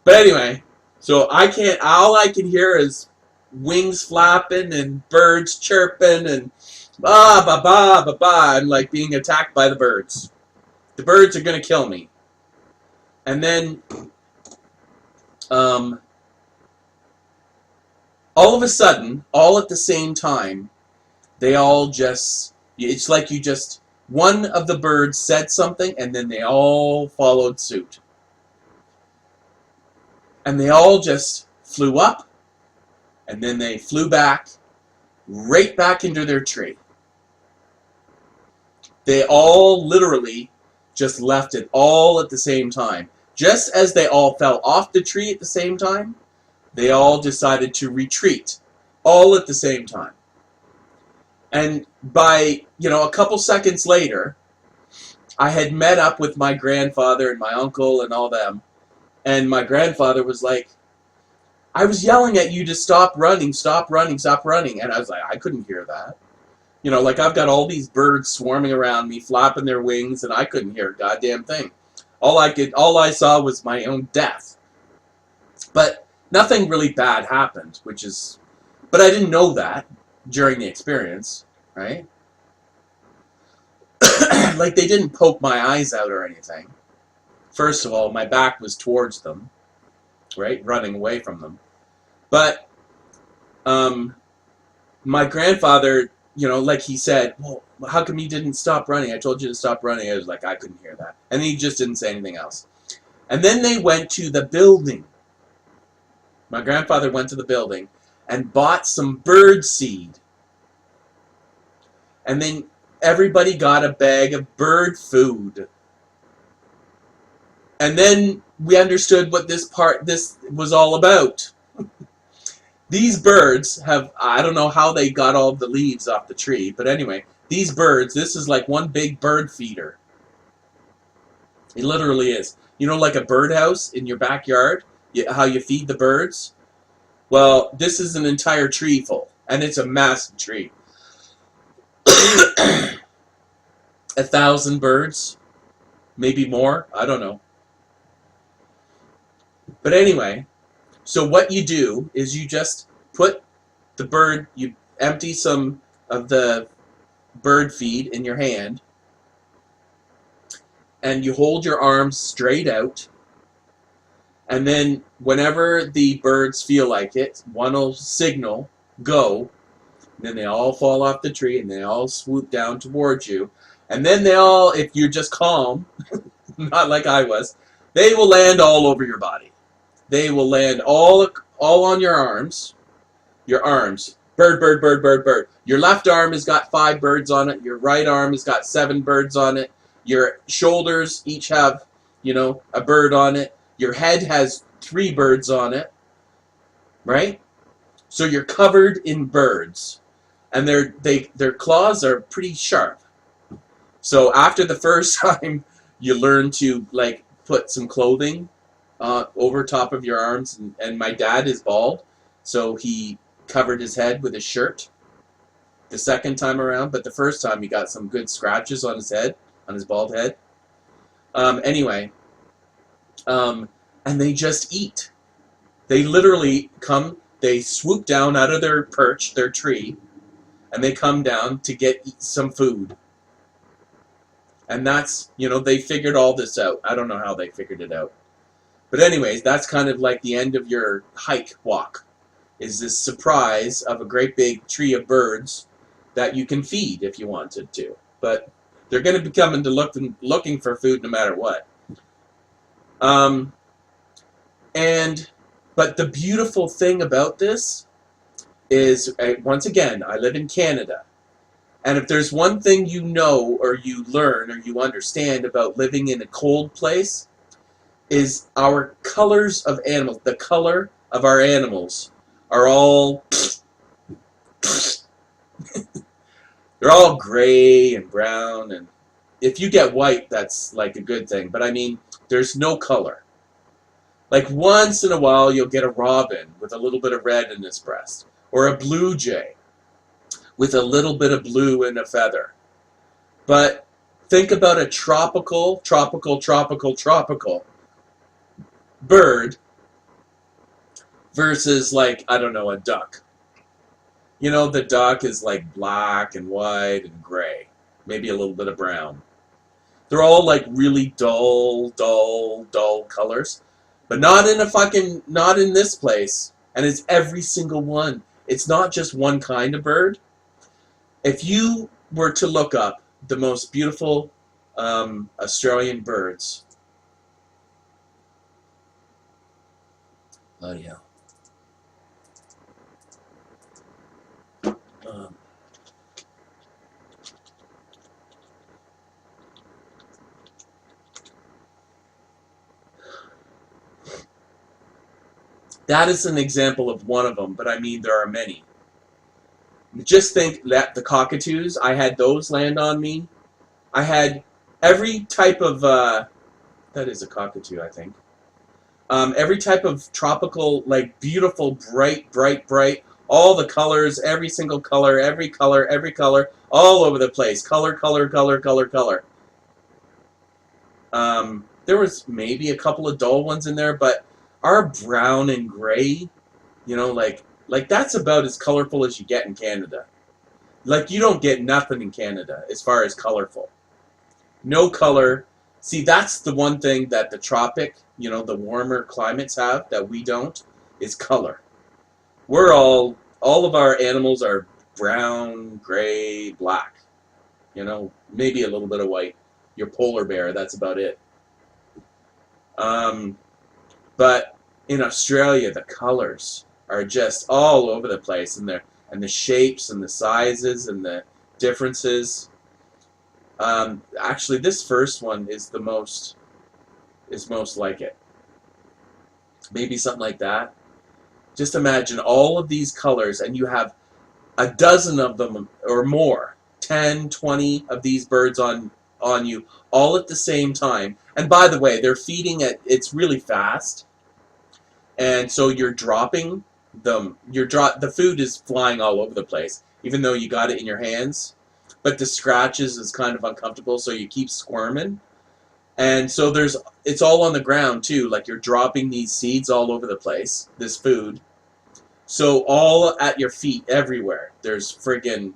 But anyway, so all I can hear is wings flapping and birds chirping and ba ba ba ba ba. I'm like being attacked by the birds. The birds are gonna kill me. And then all of a sudden, all at the same time, they all just, it's like you just, one of the birds said something and then they all followed suit. And they all just flew up and then they flew back, right back into their tree. They all literally just left it all at the same time. Just as they all fell off the tree at the same time, they all decided to retreat, all at the same time. And by, a couple seconds later, I had met up with my grandfather and my uncle and all them, and my grandfather was like, I was yelling at you to stop running, stop running, stop running. And I was like, I couldn't hear that. Like I've got all these birds swarming around me, flapping their wings, and I couldn't hear a goddamn thing. All I saw was my own death. But nothing really bad happened, but I didn't know that during the experience, right? Like they didn't poke my eyes out or anything. First of all, my back was towards them, right? Running away from them. But my grandfather, like he said, well, how come you didn't stop running? I told you to stop running. I was like, I couldn't hear that. And he just didn't say anything else. And then they went to the building. My grandfather went to the building and bought some bird seed. And then everybody got a bag of bird food. And then we understood what this was all about. These birds have, I don't know how they got all the leaves off the tree, but anyway, these birds, this is like one big bird feeder. It literally is. Like a birdhouse in your backyard, how you feed the birds? Well, this is an entire tree full, and it's a massive tree. 1,000 birds, maybe more, I don't know. But anyway, so what you do is you just put you empty some of the bird feed in your hand, and you hold your arms straight out, and then whenever the birds feel like it, one will signal, go, and then they all fall off the tree, and they all swoop down towards you, and then they all, if you're just calm, not like I was, they will land all over your body. They will land all on your arms. Your arms. Bird, bird, bird, bird, bird. Your left arm has got 5 birds on it. Your right arm has got 7 birds on it. Your shoulders each have, a bird on it. Your head has 3 birds on it. Right? So you're covered in birds. And their claws are pretty sharp. So after the first time, you learn to, put some clothing over top of your arms, and my dad is bald, so he covered his head with his shirt the second time around, but the first time he got some good scratches on his head, on his bald head. Anyway, and they just eat. They literally they swoop down out of their perch, their tree, and they come down to get some food. And that's, they figured all this out. I don't know how they figured it out. But anyways, that's kind of like the end of your hike walk, is this surprise of a great big tree of birds that you can feed if you wanted to. But they're going to be coming to looking for food no matter what. But the beautiful thing about this is, once again, I live in Canada. And if there's one thing you know or you learn or you understand about living in a cold place, is our colors of animals. The color of our animals are all they're all gray and brown, and if you get white, that's like a good thing, but I mean, there's no color. Like once in a while you'll get a robin with a little bit of red in its breast, or a blue jay with a little bit of blue in a feather. But think about a tropical bird versus, like, I don't know, a duck. The duck is like black and white and gray, maybe a little bit of brown. They're all like really dull colors, but not in this place. And it's every single one. It's not just one kind of bird. If you were to look up the most beautiful Australian birds, bloody hell. That is an example of one of them, but I mean there are many. Just think that the cockatoos, I had those land on me. I had every type of, that is a cockatoo, I think. Every type of tropical, like beautiful, bright, all the colors, every single color, every color, all over the place. Color. There was maybe a couple of dull ones in there, but our brown and gray, like that's about as colorful as you get in Canada. Like you don't get nothing in Canada as far as colorful. No color. See, that's the one thing that the tropic, the warmer climates have that we don't, is color. We're all of our animals are brown, gray, black. Maybe a little bit of white. Your polar bear, that's about it. But in Australia, the colors are just all over the place, and the shapes and the sizes and the differences. Actually, this first one is most like it. Maybe something like that. Just imagine all of these colors, and you have a dozen of them or more, 10, 20 of these birds on you, all at the same time. And by the way, they're feeding it's really fast. And so you're dropping them. The food is flying all over the place, even though you got it in your hands. But the scratches is kind of uncomfortable, so you keep squirming. And so it's all on the ground too, like you're dropping these seeds all over the place, this food. So all at your feet, everywhere. There's friggin'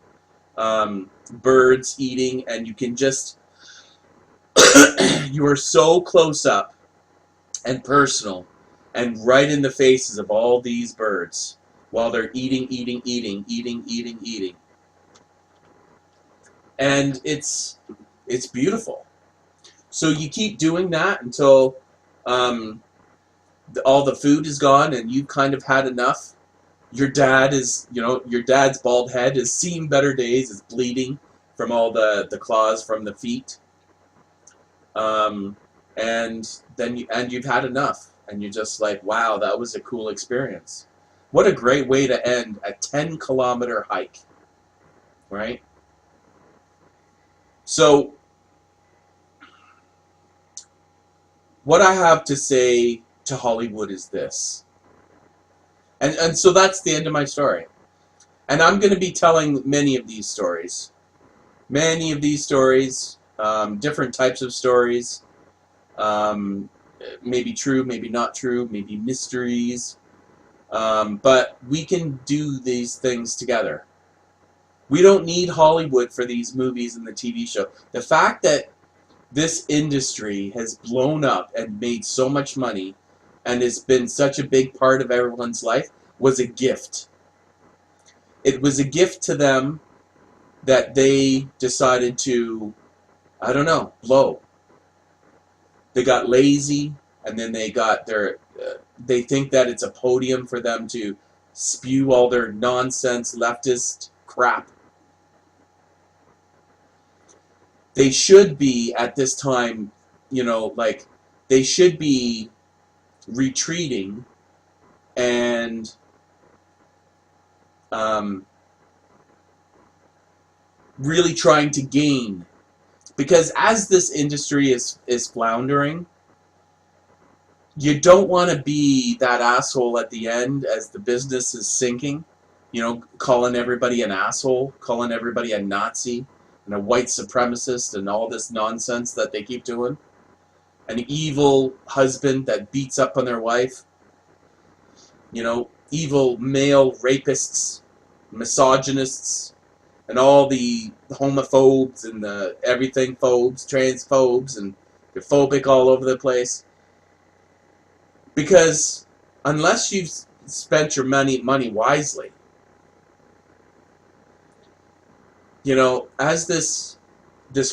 birds eating, and you can just, you are so close up and personal and right in the faces of all these birds while they're eating. And it's beautiful. So you keep doing that until all the food is gone and you've kind of had enough. Your dad's bald head has seen better days, is bleeding from all the claws from the feet. And you've had enough. And you're just like, wow, that was a cool experience. What a great way to end a 10-kilometer hike, right? So, what I have to say to Hollywood is this. And so that's the end of my story. And I'm going to be telling many of these stories. Many of these stories, different types of stories. Maybe true, maybe not true, maybe mysteries. But we can do these things together. We don't need Hollywood for these movies and the TV show. The fact that this industry has blown up and made so much money and has been such a big part of everyone's life was a gift. It was a gift to them that they decided to, I don't know, blow. They got lazy, and then they got they think that it's a podium for them to spew all their nonsense leftist crap. They should be, at this time, they should be retreating and really trying to gain. Because as this industry is floundering, you don't want to be that asshole at the end as the business is sinking, calling everybody an asshole, calling everybody a Nazi and a white supremacist and all this nonsense that they keep doing. An evil husband that beats up on their wife. Evil male rapists, misogynists, and all the homophobes and the everything phobes, transphobes, and they're phobic all over the place. Because unless you've spent your money wisely. You know, as this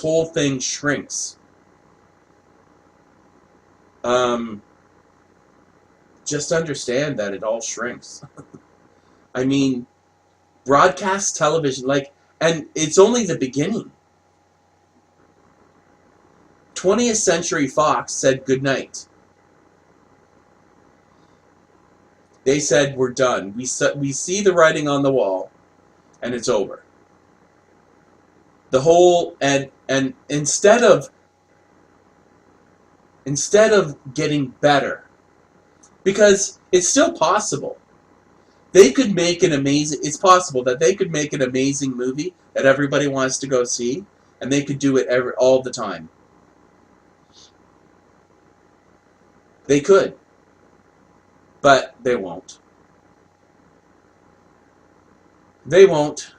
whole thing shrinks, just understand that it all shrinks. I mean, broadcast television, like, and it's only the beginning. 20th Century Fox said goodnight. They said, we're done. We see the writing on the wall, and it's over. The whole, and instead of getting better, because it's still possible. They could make an amazing, it's possible that they could make an amazing movie that everybody wants to go see, and they could do it all the time. They could. But they won't. They won't.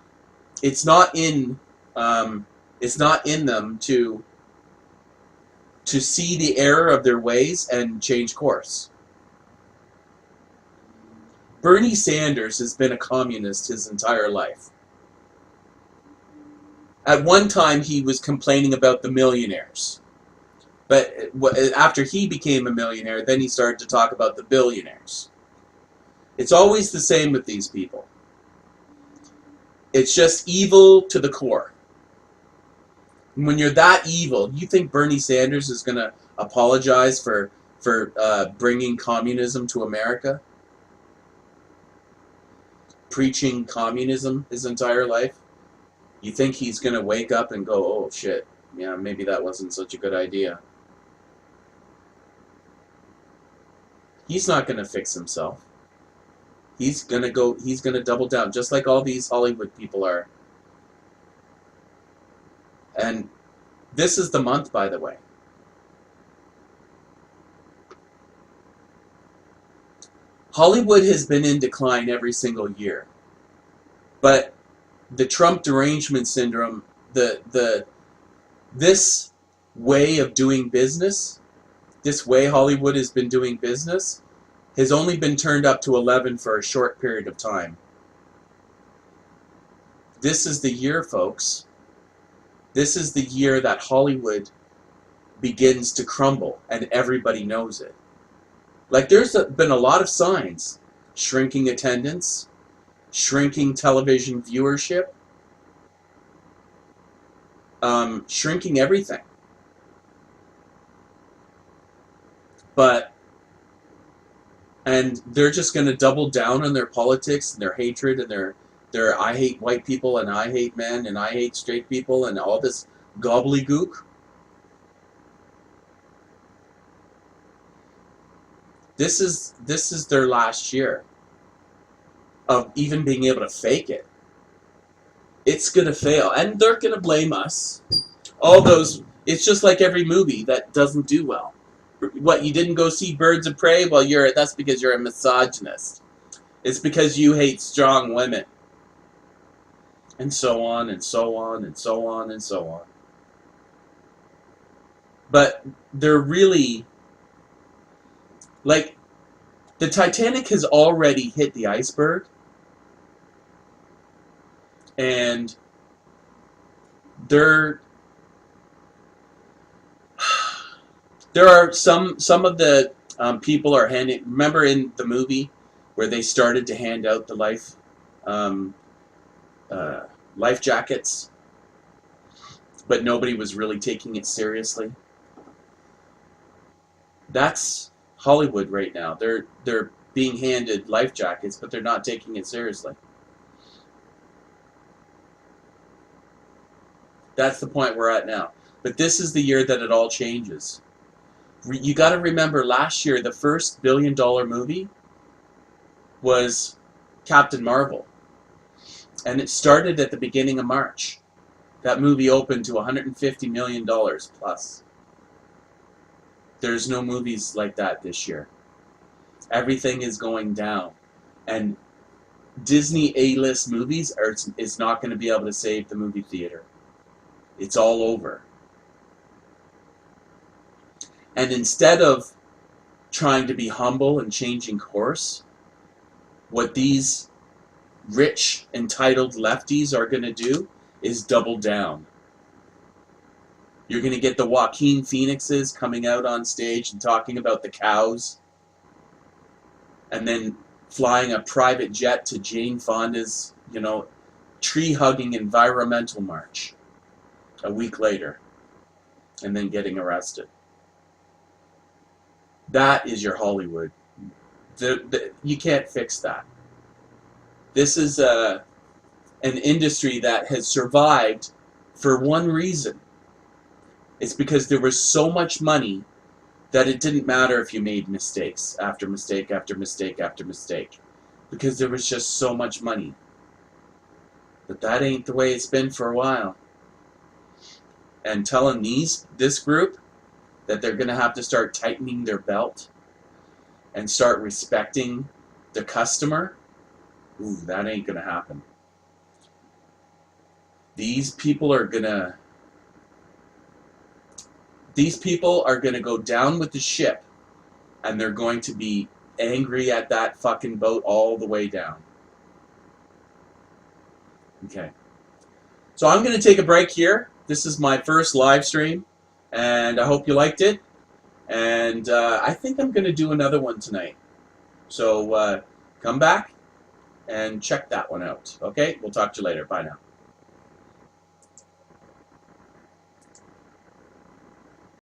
It's not in them to see the error of their ways and change course. Bernie Sanders has been a communist his entire life. At one time, he was complaining about the millionaires. But after he became a millionaire, then he started to talk about the billionaires. It's always the same with these people. It's just evil to the core. And when you're that evil, you think Bernie Sanders is going to apologize for bringing communism to America? Preaching communism his entire life? You think he's going to wake up and go, oh shit, yeah, maybe that wasn't such a good idea? He's not going to fix himself. He's going to double down, just like all these Hollywood people are. And this is the month, by the way. Hollywood has been in decline every single year. But the Trump derangement syndrome, this way of doing business, this way Hollywood has been doing business, has only been turned up to 11 for a short period of time. This is the year, folks. This is the year that Hollywood begins to crumble, and everybody knows it. Like, there's been a lot of signs. Shrinking attendance, shrinking television viewership, shrinking everything. And they're just going to double down on their politics and their hatred and their I hate white people and I hate men and I hate straight people and all this gobbledygook. This is their last year of even being able to fake it. It's going to fail. And they're going to blame us. All those, it's just like every movie that doesn't do well. What, you didn't go see Birds of Prey? Well, that's because you're a misogynist. It's because you hate strong women. And so on, and so on, and so on, and so on. But they're really, like, the Titanic has already hit the iceberg. And there are some of the people are handing. Remember in the movie where they started to hand out the life jackets, but nobody was really taking it seriously. That's Hollywood right now. They're being handed life jackets, but they're not taking it seriously. That's the point we're at now. But this is the year that it all changes. You got to remember, last year, the first $1 billion movie was Captain Marvel. And it started at the beginning of March. That movie opened to $150 million plus. There's no movies like that this year. Everything is going down. And Disney A-list movies is not going to be able to save the movie theater. It's all over. And instead of trying to be humble and changing course, What these rich, entitled lefties are going to do is double down. You're going to get the Joaquin Phoenixes coming out on stage and talking about the cows, and then flying a private jet to Jane Fonda's, tree-hugging environmental march a week later, and then getting arrested. That is your Hollywood. You can't fix that. This is an industry that has survived for one reason. It's because there was so much money that it didn't matter if you made mistakes after mistake after mistake after mistake, because there was just so much money. But that ain't the way it's been for a while. And telling this group that they're going to have to start tightening their belt and start respecting the customer, ooh, that ain't going to happen. These people are going to go down with the ship, and they're going to be angry at that fucking boat all the way down. Okay. So I'm going to take a break here. This is my first live stream, and I hope you liked it. And I think I'm going to do another one tonight. So come back and check that one out. Okay? We'll talk to you later. Bye now.